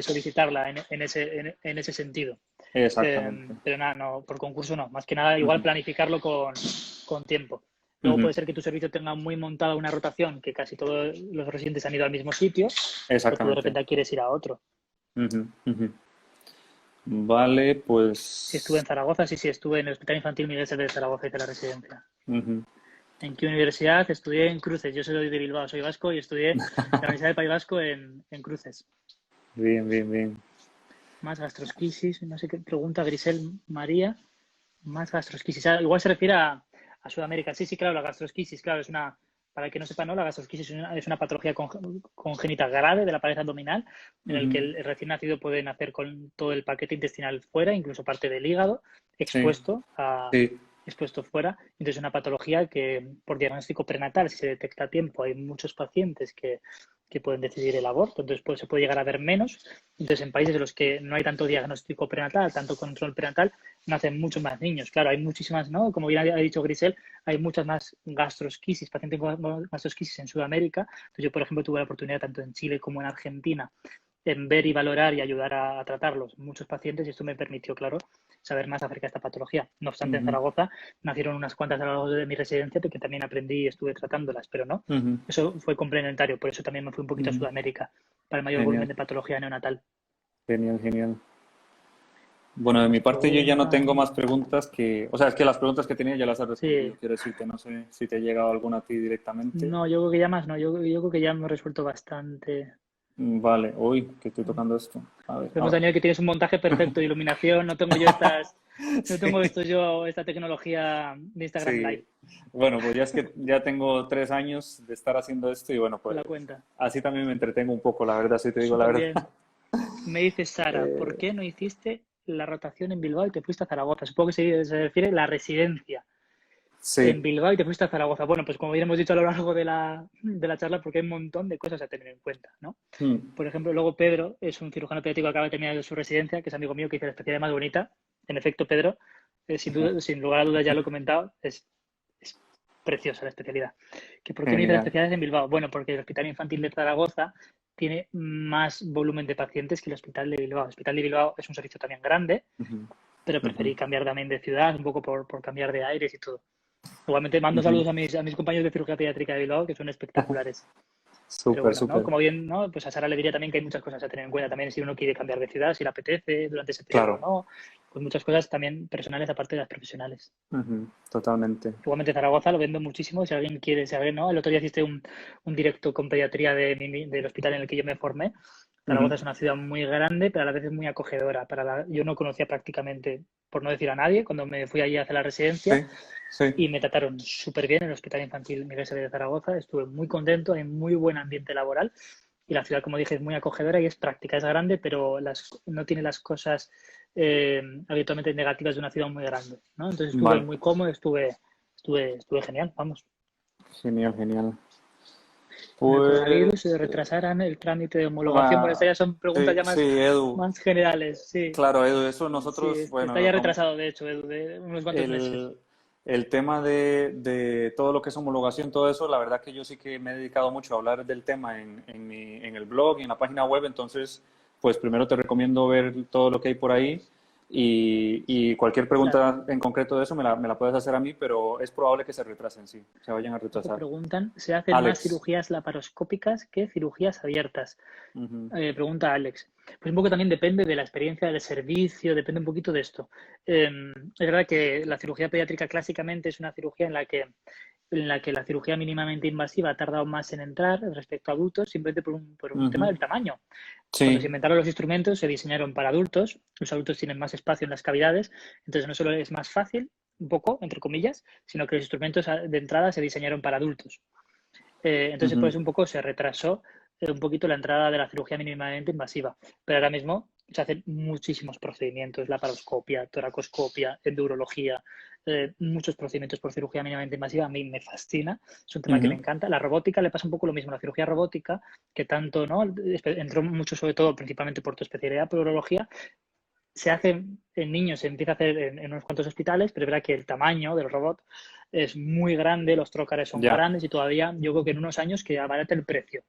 [SPEAKER 1] solicitarla en ese sentido.
[SPEAKER 2] Exactamente.
[SPEAKER 1] Pero nada, no, por concurso no, más que nada igual
[SPEAKER 2] Ujú,
[SPEAKER 1] planificarlo con tiempo. Luego
[SPEAKER 2] ujú,
[SPEAKER 1] puede ser que tu servicio tenga muy montada una rotación, que casi todos los residentes han ido al mismo sitio, pero tú de
[SPEAKER 2] exactamente.
[SPEAKER 1] repente quieres ir a otro.
[SPEAKER 2] Ujú, ujú. Vale,
[SPEAKER 1] Si estuve
[SPEAKER 2] pues.
[SPEAKER 1] en Zaragoza, sí, estuve en el Hospital Infantil Miguel Servet de Zaragoza y de la residencia.
[SPEAKER 2] Ujú.
[SPEAKER 1] ¿En qué universidad? Estudié en Cruces. Yo soy de Bilbao, soy vasco y estudié en la Universidad del País Vasco en Cruces.
[SPEAKER 2] Bien, bien, bien.
[SPEAKER 1] Más gastrosquisis, no sé qué pregunta Grisel María. Más gastrosquisis. Ah, igual se refiere a Sudamérica. Sí, sí, claro, la gastrosquisis, claro, es una, para el que no sepa, ¿no? La gastrosquisis es una patología congénita grave de la pared abdominal en el que
[SPEAKER 2] Ujú.
[SPEAKER 1] el recién nacido puede nacer con todo el paquete intestinal fuera, incluso parte del hígado,
[SPEAKER 2] Sí,
[SPEAKER 1] expuesto a,
[SPEAKER 2] sí.
[SPEAKER 1] expuesto fuera. Entonces, es una patología que por diagnóstico prenatal, si se detecta a tiempo, hay muchos pacientes que pueden decidir el aborto, entonces pues, se puede llegar a ver menos. Entonces, en países en los que no hay tanto diagnóstico prenatal, tanto control prenatal, nacen muchos más niños. Claro, hay muchísimas, ¿no? Como bien ha dicho Grisel, hay muchas más gastrosquisis, pacientes con gastrosquisis en Sudamérica. Entonces, yo, por ejemplo, tuve la oportunidad tanto en Chile como en Argentina en ver y valorar y ayudar a tratarlos muchos pacientes y esto me permitió, claro, saber más acerca de esta patología. No obstante, en
[SPEAKER 2] Ujú,
[SPEAKER 1] Zaragoza nacieron unas cuantas a lo largo de mi residencia que también aprendí y estuve tratándolas, pero no,
[SPEAKER 2] ujú,
[SPEAKER 1] eso fue complementario, por eso también me fui un poquito a
[SPEAKER 2] ujú.
[SPEAKER 1] Sudamérica para el mayor volumen
[SPEAKER 2] Genial,
[SPEAKER 1] de patología neonatal.
[SPEAKER 2] genial, genial.
[SPEAKER 1] ¿Qué
[SPEAKER 2] Bueno, de mi
[SPEAKER 1] más
[SPEAKER 2] parte yo ya no tengo
[SPEAKER 1] preguntan?
[SPEAKER 2] más preguntas que, o sea, es que las preguntas que tenía ya las has respondido,
[SPEAKER 1] Sí,
[SPEAKER 2] quiero decirte, no sé si te ha llegado alguna a ti directamente.
[SPEAKER 1] no, yo creo que ya más, no, yo creo que ya hemos resuelto bastante.
[SPEAKER 2] Vale, uy, que estoy tocando esto. A ver,
[SPEAKER 1] Vemos,
[SPEAKER 2] ahora.
[SPEAKER 1] Daniel, que tienes un montaje perfecto de iluminación, no tengo
[SPEAKER 2] Sí,
[SPEAKER 1] esta tecnología de Instagram
[SPEAKER 2] sí.
[SPEAKER 1] Live,
[SPEAKER 2] Bueno, pues ya es que ya tengo 3 años de estar haciendo esto y bueno,
[SPEAKER 1] te
[SPEAKER 2] pues
[SPEAKER 1] la cuenta.
[SPEAKER 2] así también me entretengo un poco, la verdad, si te digo la
[SPEAKER 1] Súper
[SPEAKER 2] verdad.
[SPEAKER 1] bien. Me dice Sara, ¿por
[SPEAKER 2] Eh,
[SPEAKER 1] qué no hiciste la rotación en Bilbao y te fuiste a Zaragoza? Supongo que se refiere a la residencia en
[SPEAKER 2] sí,
[SPEAKER 1] Bilbao y te fuiste a Zaragoza. Bueno, pues como ya hemos dicho a lo largo de la charla, porque hay un montón de cosas a tener en cuenta, ¿no?
[SPEAKER 2] mm,
[SPEAKER 1] Por ejemplo, luego Pedro es un cirujano pediátrico que acaba de terminar su residencia, que es amigo mío, que dice la especialidad más bonita. En efecto, Pedro, sin lugar a dudas, ya lo he comentado, es preciosa la especialidad. ¿Por qué no hice la
[SPEAKER 2] genial.
[SPEAKER 1] especialidad en Bilbao? Bueno, porque el Hospital Infantil de Zaragoza tiene más volumen de pacientes que el Hospital de Bilbao. El Hospital de Bilbao es un servicio también grande,
[SPEAKER 2] Ujú,
[SPEAKER 1] pero
[SPEAKER 2] ujú,
[SPEAKER 1] preferí cambiar también de ciudad, un poco por cambiar de aires y todo. Igualmente mando
[SPEAKER 2] ujú.
[SPEAKER 1] saludos a mis compañeros de cirugía pediátrica de Bilbao, que son espectaculares. Pero
[SPEAKER 2] Súper,
[SPEAKER 1] bueno, ¿no?
[SPEAKER 2] súper.
[SPEAKER 1] Como bien, ¿no? Pues a Sara le diría también que hay muchas cosas a tener en cuenta también si uno quiere cambiar de ciudad, si le apetece durante ese periodo o
[SPEAKER 2] Claro.
[SPEAKER 1] no. Pues muchas cosas también personales aparte de las profesionales.
[SPEAKER 2] Ujú, totalmente.
[SPEAKER 1] Igualmente Zaragoza lo vendo muchísimo. Si alguien quiere, si alguien, ¿no? El otro día hiciste un directo con pediatría del hospital en el que yo me formé. Zaragoza es una ciudad muy grande, pero a la vez es muy acogedora. Yo no conocía prácticamente, por no decir a nadie, cuando me fui allí a hacer la residencia,
[SPEAKER 2] Sí, sí.
[SPEAKER 1] y me trataron súper bien en el Hospital Infantil Miguel Sevilla de Zaragoza. Estuve muy contento, hay muy buen ambiente laboral y la ciudad, como dije, es muy acogedora y es práctica, es grande, pero no tiene las cosas habitualmente negativas de una ciudad muy grande, ¿no? Entonces estuve
[SPEAKER 2] Vale.
[SPEAKER 1] muy cómodo, estuve genial, vamos.
[SPEAKER 2] Genial, genial.
[SPEAKER 1] Con el coronavirus
[SPEAKER 2] Pues,
[SPEAKER 1] se retrasarán el trámite de homologación. Bueno, estas
[SPEAKER 2] va,
[SPEAKER 1] ya son preguntas ya
[SPEAKER 2] sí, Edu.
[SPEAKER 1] más generales, sí.
[SPEAKER 2] Claro, Edu, eso
[SPEAKER 1] Sí,
[SPEAKER 2] nosotros,
[SPEAKER 1] está
[SPEAKER 2] bueno,
[SPEAKER 1] ya
[SPEAKER 2] vamos,
[SPEAKER 1] retrasado, de hecho, Edu, de unos cuantos meses.
[SPEAKER 2] el, el tema de todo lo que es homologación, todo eso, la verdad que yo sí que me he dedicado mucho a hablar del tema en el blog y en la página web, entonces, pues primero te recomiendo ver todo lo que hay por ahí y cualquier
[SPEAKER 1] Claro.
[SPEAKER 2] pregunta en concreto de eso me la puedes hacer a mí, pero es probable que se retrasen, sí, se vayan a
[SPEAKER 1] Luego
[SPEAKER 2] retrasar.
[SPEAKER 1] preguntan, ¿se hacen más
[SPEAKER 2] Alex.
[SPEAKER 1] cirugías laparoscópicas que cirugías abiertas?
[SPEAKER 2] Ujú.
[SPEAKER 1] Pregunta Alex. Pues un poco también depende de la experiencia del servicio, depende un poquito de esto. Es verdad que la cirugía pediátrica clásicamente es una cirugía en la que la cirugía mínimamente invasiva ha tardado más en entrar respecto a adultos, simplemente por un tema
[SPEAKER 2] Ujú.
[SPEAKER 1] del tamaño. Cuando se
[SPEAKER 2] Sí.
[SPEAKER 1] inventaron los instrumentos, se diseñaron para adultos, los adultos tienen más espacio en las cavidades, entonces no solo es más fácil, un poco, entre comillas, sino que los instrumentos de entrada se diseñaron para adultos. Entonces,
[SPEAKER 2] Ujú.
[SPEAKER 1] pues un poco se retrasó un poquito la entrada de la cirugía mínimamente invasiva, pero ahora mismo se hacen muchísimos procedimientos, laparoscopia, toracoscopia, endurología, muchos procedimientos por cirugía mínimamente invasiva. A mí me fascina, es un tema que me
[SPEAKER 2] Ujú.
[SPEAKER 1] encanta. La robótica le pasa un poco lo mismo, la cirugía robótica, que tanto, ¿no? Entró mucho, sobre todo, principalmente por tu especialidad, por urología, se hace en niños, se empieza a hacer en unos cuantos hospitales, pero es verdad que el tamaño del robot es muy grande, los trócares son
[SPEAKER 2] Ya.
[SPEAKER 1] grandes y todavía yo creo que en unos años que abarate el precio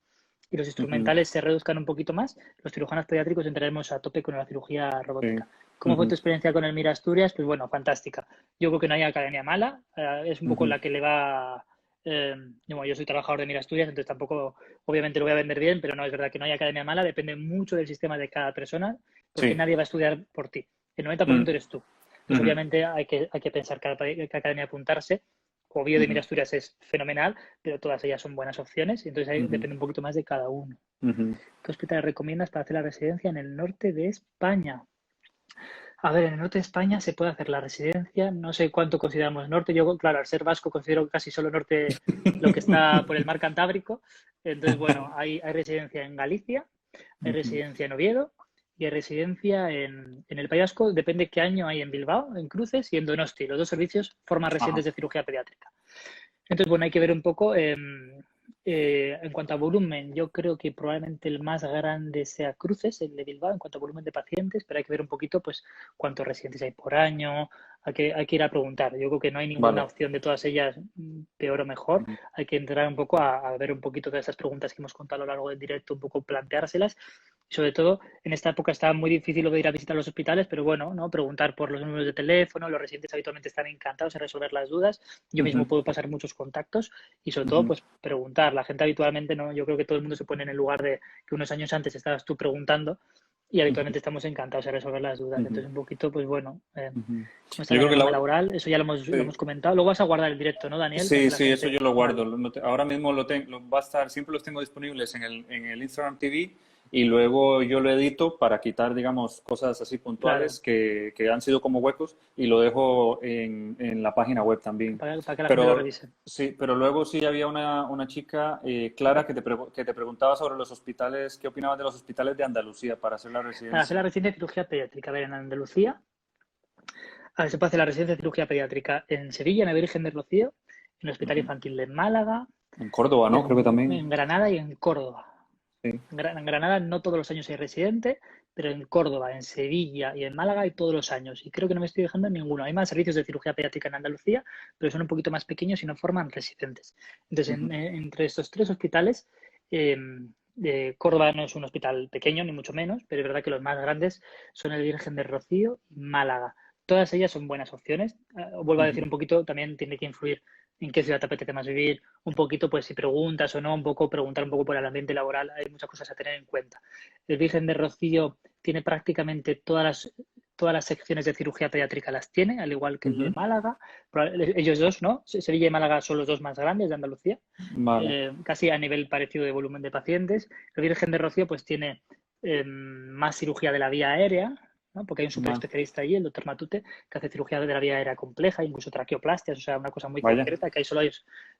[SPEAKER 1] y los
[SPEAKER 2] Ujú.
[SPEAKER 1] instrumentales se reduzcan un poquito más, los cirujanos pediátricos entraremos a tope con la cirugía
[SPEAKER 2] Sí.
[SPEAKER 1] robótica. ¿Cómo fue tu
[SPEAKER 2] Ujú.
[SPEAKER 1] experiencia con el Mira Asturias? Pues bueno, fantástica. Yo creo que no hay academia mala, es un poco
[SPEAKER 2] Ujú.
[SPEAKER 1] la que le va... bueno, yo soy trabajador de Mira Asturias, entonces tampoco, obviamente lo voy a vender bien, pero no, es verdad que no hay academia mala, depende mucho del sistema de cada persona, porque
[SPEAKER 2] Sí.
[SPEAKER 1] nadie va a estudiar por ti. El 90%
[SPEAKER 2] Mm.
[SPEAKER 1] eres tú. Entonces,
[SPEAKER 2] Ujú.
[SPEAKER 1] obviamente, hay que pensar qué academia apuntarse. Oviedo de Mira
[SPEAKER 2] Ujú.
[SPEAKER 1] Asturias es fenomenal, pero todas ellas son buenas opciones, y entonces ahí
[SPEAKER 2] Ujú.
[SPEAKER 1] depende un poquito más de cada uno.
[SPEAKER 2] Ujú.
[SPEAKER 1] ¿Qué hospital recomiendas para hacer la residencia en el norte de España? A ver, en el norte de España se puede hacer la residencia, no sé cuánto consideramos norte. Yo, claro, al ser vasco considero casi solo norte lo que está por el mar Cantábrico. Entonces, bueno, hay residencia en Galicia, hay
[SPEAKER 2] Ujú.
[SPEAKER 1] residencia en Oviedo y hay residencia en el País Vasco. Depende qué año hay en Bilbao, en Cruces y en Donosti. Los dos servicios forman residentes
[SPEAKER 2] Ajá.
[SPEAKER 1] de cirugía pediátrica. Entonces, bueno, hay que ver un poco en cuanto a volumen. Yo creo que probablemente el más grande sea Cruces, el de Bilbao, en cuanto a volumen de pacientes, pero hay que ver un poquito, pues, cuántos residentes hay por año. Hay que ir a preguntar. Yo creo que no hay ninguna
[SPEAKER 2] Vale.
[SPEAKER 1] opción de todas ellas peor o mejor.
[SPEAKER 2] Ujú.
[SPEAKER 1] Hay que entrar un poco a ver un poquito de esas preguntas que hemos contado a lo largo del directo, un poco planteárselas. Sobre todo, en esta época está muy difícil lo de ir a visitar los hospitales, pero bueno, ¿no? Preguntar por los números de teléfono, los residentes habitualmente están encantados de resolver las dudas. Yo mismo
[SPEAKER 2] Ujú.
[SPEAKER 1] puedo pasar muchos contactos y sobre todo,
[SPEAKER 2] Ujú.
[SPEAKER 1] pues preguntar. La gente habitualmente, ¿no? Yo creo que todo el mundo se pone en el lugar de que unos años antes estabas tú preguntando y
[SPEAKER 2] Ujú.
[SPEAKER 1] habitualmente estamos encantados de resolver las dudas.
[SPEAKER 2] Ujú.
[SPEAKER 1] Entonces, un poquito, pues bueno,
[SPEAKER 2] Ujú.
[SPEAKER 1] cómo está
[SPEAKER 2] Yo
[SPEAKER 1] el
[SPEAKER 2] creo que
[SPEAKER 1] panorama laboral, eso ya lo
[SPEAKER 2] sí,
[SPEAKER 1] hemos comentado. Luego vas a guardar el directo, ¿no, Daniel? Para
[SPEAKER 2] sí,
[SPEAKER 1] que la
[SPEAKER 2] sí, eso yo
[SPEAKER 1] gente...
[SPEAKER 2] lo guardo.
[SPEAKER 1] Vale,
[SPEAKER 2] Ahora mismo va a estar, siempre los tengo disponibles en el Instagram TV y luego yo lo edito para quitar, digamos, cosas así
[SPEAKER 1] claro,
[SPEAKER 2] puntuales que han sido como huecos y lo dejo en la página web también.
[SPEAKER 1] para que la gente lo
[SPEAKER 2] Pero
[SPEAKER 1] revise.
[SPEAKER 2] sí, pero luego sí había una chica, Clara, que te preguntaba sobre los hospitales, ¿qué opinabas de los hospitales de Andalucía para hacer la
[SPEAKER 1] Para hacer la
[SPEAKER 2] residencia?
[SPEAKER 1] residencia de cirugía pediátrica, a ver, en Andalucía, a ver, se puede hacer la residencia de cirugía pediátrica en Sevilla, en la Virgen del Rocío, en el Hospital
[SPEAKER 2] Ujú.
[SPEAKER 1] Infantil de Málaga,
[SPEAKER 2] En Córdoba, ¿no? Creo que
[SPEAKER 1] en
[SPEAKER 2] también.
[SPEAKER 1] Granada y en Córdoba.
[SPEAKER 2] Sí.
[SPEAKER 1] En Granada no todos los años hay residente, pero en Córdoba, en Sevilla y en Málaga hay todos los años. Y creo que no me estoy dejando en ninguno. Hay más servicios de cirugía pediátrica en Andalucía, pero son un poquito más pequeños y no forman residentes. Entonces,
[SPEAKER 2] Ujú.
[SPEAKER 1] entre estos tres hospitales, eh, Córdoba no es un hospital pequeño, ni mucho menos, pero es verdad que los más grandes son el Virgen del Rocío y Málaga. Todas ellas son buenas opciones. Vuelvo a decir
[SPEAKER 2] Ujú.
[SPEAKER 1] un poquito, también tiene que influir en qué ciudad te apetece más vivir, un poquito, pues si preguntas o no, un poco preguntar un poco por el ambiente laboral, hay muchas cosas a tener en cuenta. El Virgen de Rocío tiene prácticamente todas las secciones de cirugía pediátrica las tiene, al igual que el de
[SPEAKER 2] Ujú.
[SPEAKER 1] Málaga. Ellos dos, ¿no? Sevilla y Málaga son los dos más grandes de Andalucía,
[SPEAKER 2] Vale.
[SPEAKER 1] casi a nivel parecido de volumen de pacientes. El Virgen de Rocío pues tiene más cirugía de la vía aérea, ¿no? Porque hay un super
[SPEAKER 2] Vale.
[SPEAKER 1] especialista allí, el doctor Matute, que hace cirugía de la vía aérea compleja, incluso traqueoplastias, o sea, una cosa muy
[SPEAKER 2] Vaya.
[SPEAKER 1] concreta, que ahí solo hay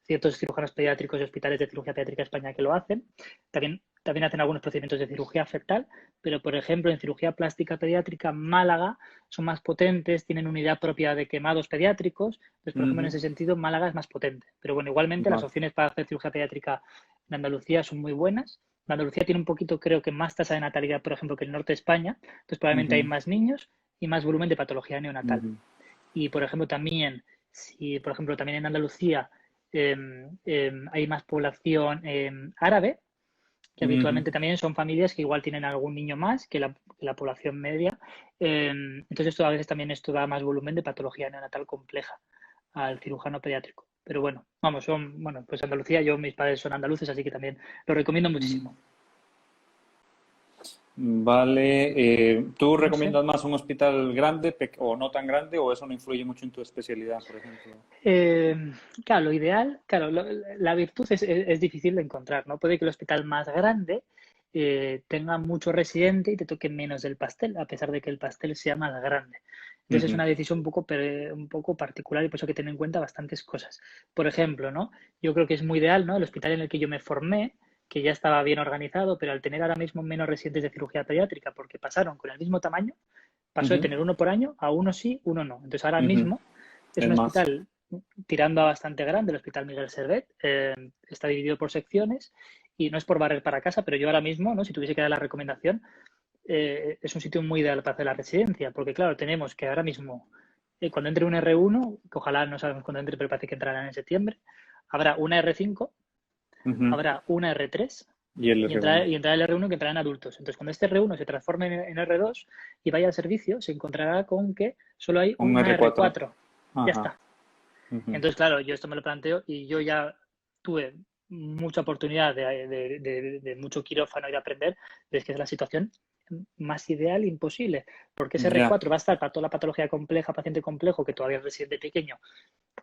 [SPEAKER 1] ciertos cirujanos pediátricos y hospitales de cirugía pediátrica de España que lo hacen. También hacen algunos procedimientos de cirugía fetal, pero, por ejemplo, en cirugía plástica pediátrica, Málaga son más potentes, tienen unidad propia de quemados pediátricos, entonces, por ejemplo, en ese sentido, Málaga es más potente. Pero bueno, igualmente las
[SPEAKER 2] Vale.
[SPEAKER 1] opciones para hacer cirugía pediátrica en Andalucía son muy buenas. Andalucía tiene un poquito, creo que más tasa de natalidad, por ejemplo, que el norte de España, entonces probablemente hay
[SPEAKER 2] Ujú,
[SPEAKER 1] más niños y más volumen de patología neonatal.
[SPEAKER 2] ujú,
[SPEAKER 1] Y, por ejemplo, también, si, por ejemplo, también en Andalucía hay más población árabe, que
[SPEAKER 2] ujú.
[SPEAKER 1] habitualmente también son familias que igual tienen algún niño más que la población media. Entonces, esto a veces también esto da más volumen de patología neonatal compleja al cirujano pediátrico. Pero bueno, vamos, pues Andalucía, mis padres son andaluces, así que también lo recomiendo muchísimo.
[SPEAKER 2] Vale. ¿Tú
[SPEAKER 1] No sé.
[SPEAKER 2] recomiendas más un hospital grande o no tan grande o eso no influye mucho en tu especialidad, por ejemplo?
[SPEAKER 1] Eh, claro, lo ideal, claro, la virtud es difícil de encontrar, ¿no? Puede que el hospital más grande tenga mucho residente y te toque menos del pastel, a pesar de que el pastel sea más grande. Entonces es
[SPEAKER 2] Ujú,
[SPEAKER 1] una decisión un poco particular y por eso hay que tener en cuenta bastantes cosas. Por ejemplo, ¿no? Yo creo que es muy ideal, ¿no? El hospital en el que yo me formé, que ya estaba bien organizado, pero al tener ahora mismo menos residentes de cirugía pediátrica, porque pasaron con el mismo tamaño, pasó de
[SPEAKER 2] ujú,
[SPEAKER 1] tener uno por año a uno sí, uno no. Entonces ahora
[SPEAKER 2] ujú.
[SPEAKER 1] mismo es
[SPEAKER 2] Es
[SPEAKER 1] un
[SPEAKER 2] más.
[SPEAKER 1] hospital tirando a bastante grande, el Hospital Miguel Servet, está dividido por secciones y no es por barrer para casa, pero yo ahora mismo, ¿no? Si tuviese que dar la recomendación, es un sitio muy ideal para hacer la residencia, porque claro, tenemos que ahora mismo, cuando entre un R1, que ojalá no sabemos cuándo entre, pero parece que entrarán en septiembre, habrá una R5,
[SPEAKER 2] Ujú.
[SPEAKER 1] habrá una R3
[SPEAKER 2] Y el R1.
[SPEAKER 1] y entrará el R1 que entrará en adultos. Entonces, cuando este R1 se transforme en R2 y vaya al servicio, se encontrará con que solo hay
[SPEAKER 2] Un
[SPEAKER 1] una
[SPEAKER 2] R4.
[SPEAKER 1] R4. Ya
[SPEAKER 2] Ajá.
[SPEAKER 1] está.
[SPEAKER 2] Ujú.
[SPEAKER 1] Entonces, claro, yo esto me lo planteo y yo ya tuve mucha oportunidad de mucho quirófano y de aprender, pero es que es la situación más ideal imposible, porque ese
[SPEAKER 2] Ya.
[SPEAKER 1] R4 va a estar para toda la patología compleja, paciente complejo, que todavía el residente pequeño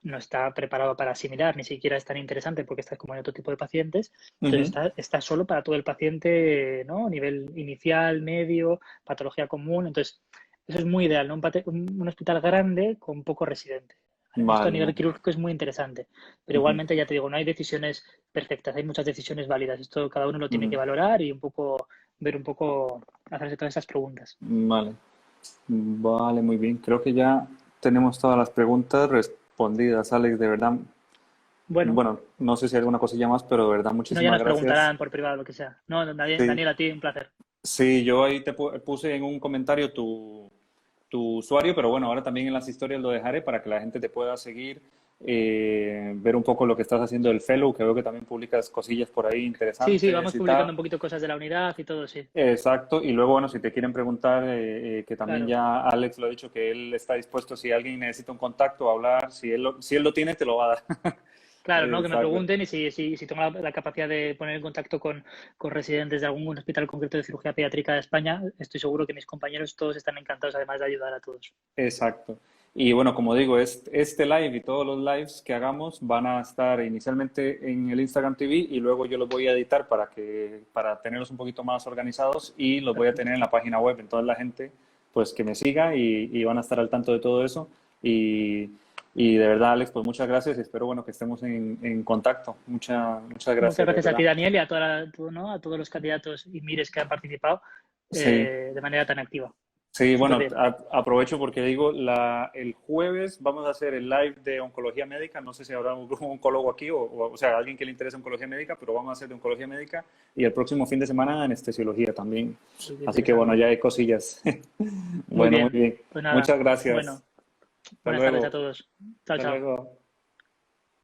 [SPEAKER 1] no está preparado para asimilar, ni siquiera es tan interesante porque está como en otro tipo de pacientes, entonces
[SPEAKER 2] Ujú.
[SPEAKER 1] está solo para todo el paciente, ¿no? Nivel inicial, medio, patología común, entonces eso es muy ideal, ¿no? Un hospital grande con poco residente. Esto a
[SPEAKER 2] Vale,
[SPEAKER 1] nivel
[SPEAKER 2] vale.
[SPEAKER 1] quirúrgico es muy interesante, pero
[SPEAKER 2] Ujú,
[SPEAKER 1] igualmente ya te digo, no hay decisiones perfectas, hay muchas decisiones válidas. Esto cada uno lo tiene que
[SPEAKER 2] ujú.
[SPEAKER 1] valorar y un poco ver un poco, hacerse todas esas preguntas.
[SPEAKER 2] Vale. Vale, muy bien. Creo que ya tenemos todas las preguntas respondidas, Alex. De verdad,
[SPEAKER 1] Bueno,
[SPEAKER 2] bueno, no sé si hay alguna cosilla más, pero de verdad,
[SPEAKER 1] si no, ya
[SPEAKER 2] muchísimas
[SPEAKER 1] nos
[SPEAKER 2] gracias.
[SPEAKER 1] preguntarán por privado lo que sea. No,
[SPEAKER 2] Sí,
[SPEAKER 1] Daniel, a ti un placer.
[SPEAKER 2] sí, yo ahí te puse en un comentario tu usuario, pero bueno, ahora también en las historias lo dejaré para que la gente te pueda seguir, ver un poco lo que estás haciendo del Fellow, que veo que también publicas cosillas por ahí
[SPEAKER 1] Sí, sí,
[SPEAKER 2] interesantes
[SPEAKER 1] vamos
[SPEAKER 2] y
[SPEAKER 1] publicando
[SPEAKER 2] tal.
[SPEAKER 1] un poquito cosas de la unidad y todo, sí.
[SPEAKER 2] Exacto, y luego, bueno, si te quieren preguntar, que también
[SPEAKER 1] Claro,
[SPEAKER 2] ya Alex lo ha dicho, que él está dispuesto, si alguien necesita un contacto, a hablar, si él lo tiene, te lo va a dar.
[SPEAKER 1] claro, ¿no? Que me
[SPEAKER 2] Exacto,
[SPEAKER 1] pregunten y si tengo la capacidad de poner en contacto con residentes de algún hospital concreto de cirugía pediátrica de España, estoy seguro que mis compañeros todos están encantados, además de ayudar a todos.
[SPEAKER 2] exacto. Y bueno, como digo, este live y todos los lives que hagamos van a estar inicialmente en el Instagram TV y luego yo los voy a editar para tenerlos un poquito más organizados y los voy a
[SPEAKER 1] Perfecto.
[SPEAKER 2] tener en la página web. Entonces la gente, pues que me siga y van a estar al tanto de todo eso. Y, y de verdad, Alex, pues muchas gracias y espero, bueno, que estemos en contacto. Muchas
[SPEAKER 1] Muchas
[SPEAKER 2] gracias, de
[SPEAKER 1] gracias a ti,
[SPEAKER 2] verdad.
[SPEAKER 1] Daniel, y a, ¿no? A todos los candidatos y mires que han participado
[SPEAKER 2] Sí.
[SPEAKER 1] de manera tan activa.
[SPEAKER 2] Sí,
[SPEAKER 1] Súper
[SPEAKER 2] bueno,
[SPEAKER 1] bien.
[SPEAKER 2] aprovecho porque digo, el jueves vamos a hacer el live de oncología médica. No sé si habrá un oncólogo aquí o sea, alguien que le interese oncología médica, pero vamos a hacer de oncología médica y el próximo fin de semana anestesiología también.
[SPEAKER 1] Uy, qué
[SPEAKER 2] Así que bueno,
[SPEAKER 1] interesante.
[SPEAKER 2] ya hay cosillas.
[SPEAKER 1] Muy
[SPEAKER 2] Bueno, muy
[SPEAKER 1] bien.
[SPEAKER 2] bien.
[SPEAKER 1] Pues nada,
[SPEAKER 2] Muchas gracias.
[SPEAKER 1] bueno,
[SPEAKER 2] Hasta
[SPEAKER 1] buenas tardes a
[SPEAKER 2] luego.
[SPEAKER 1] todos. Chao,
[SPEAKER 2] Hasta
[SPEAKER 1] chao.
[SPEAKER 2] luego.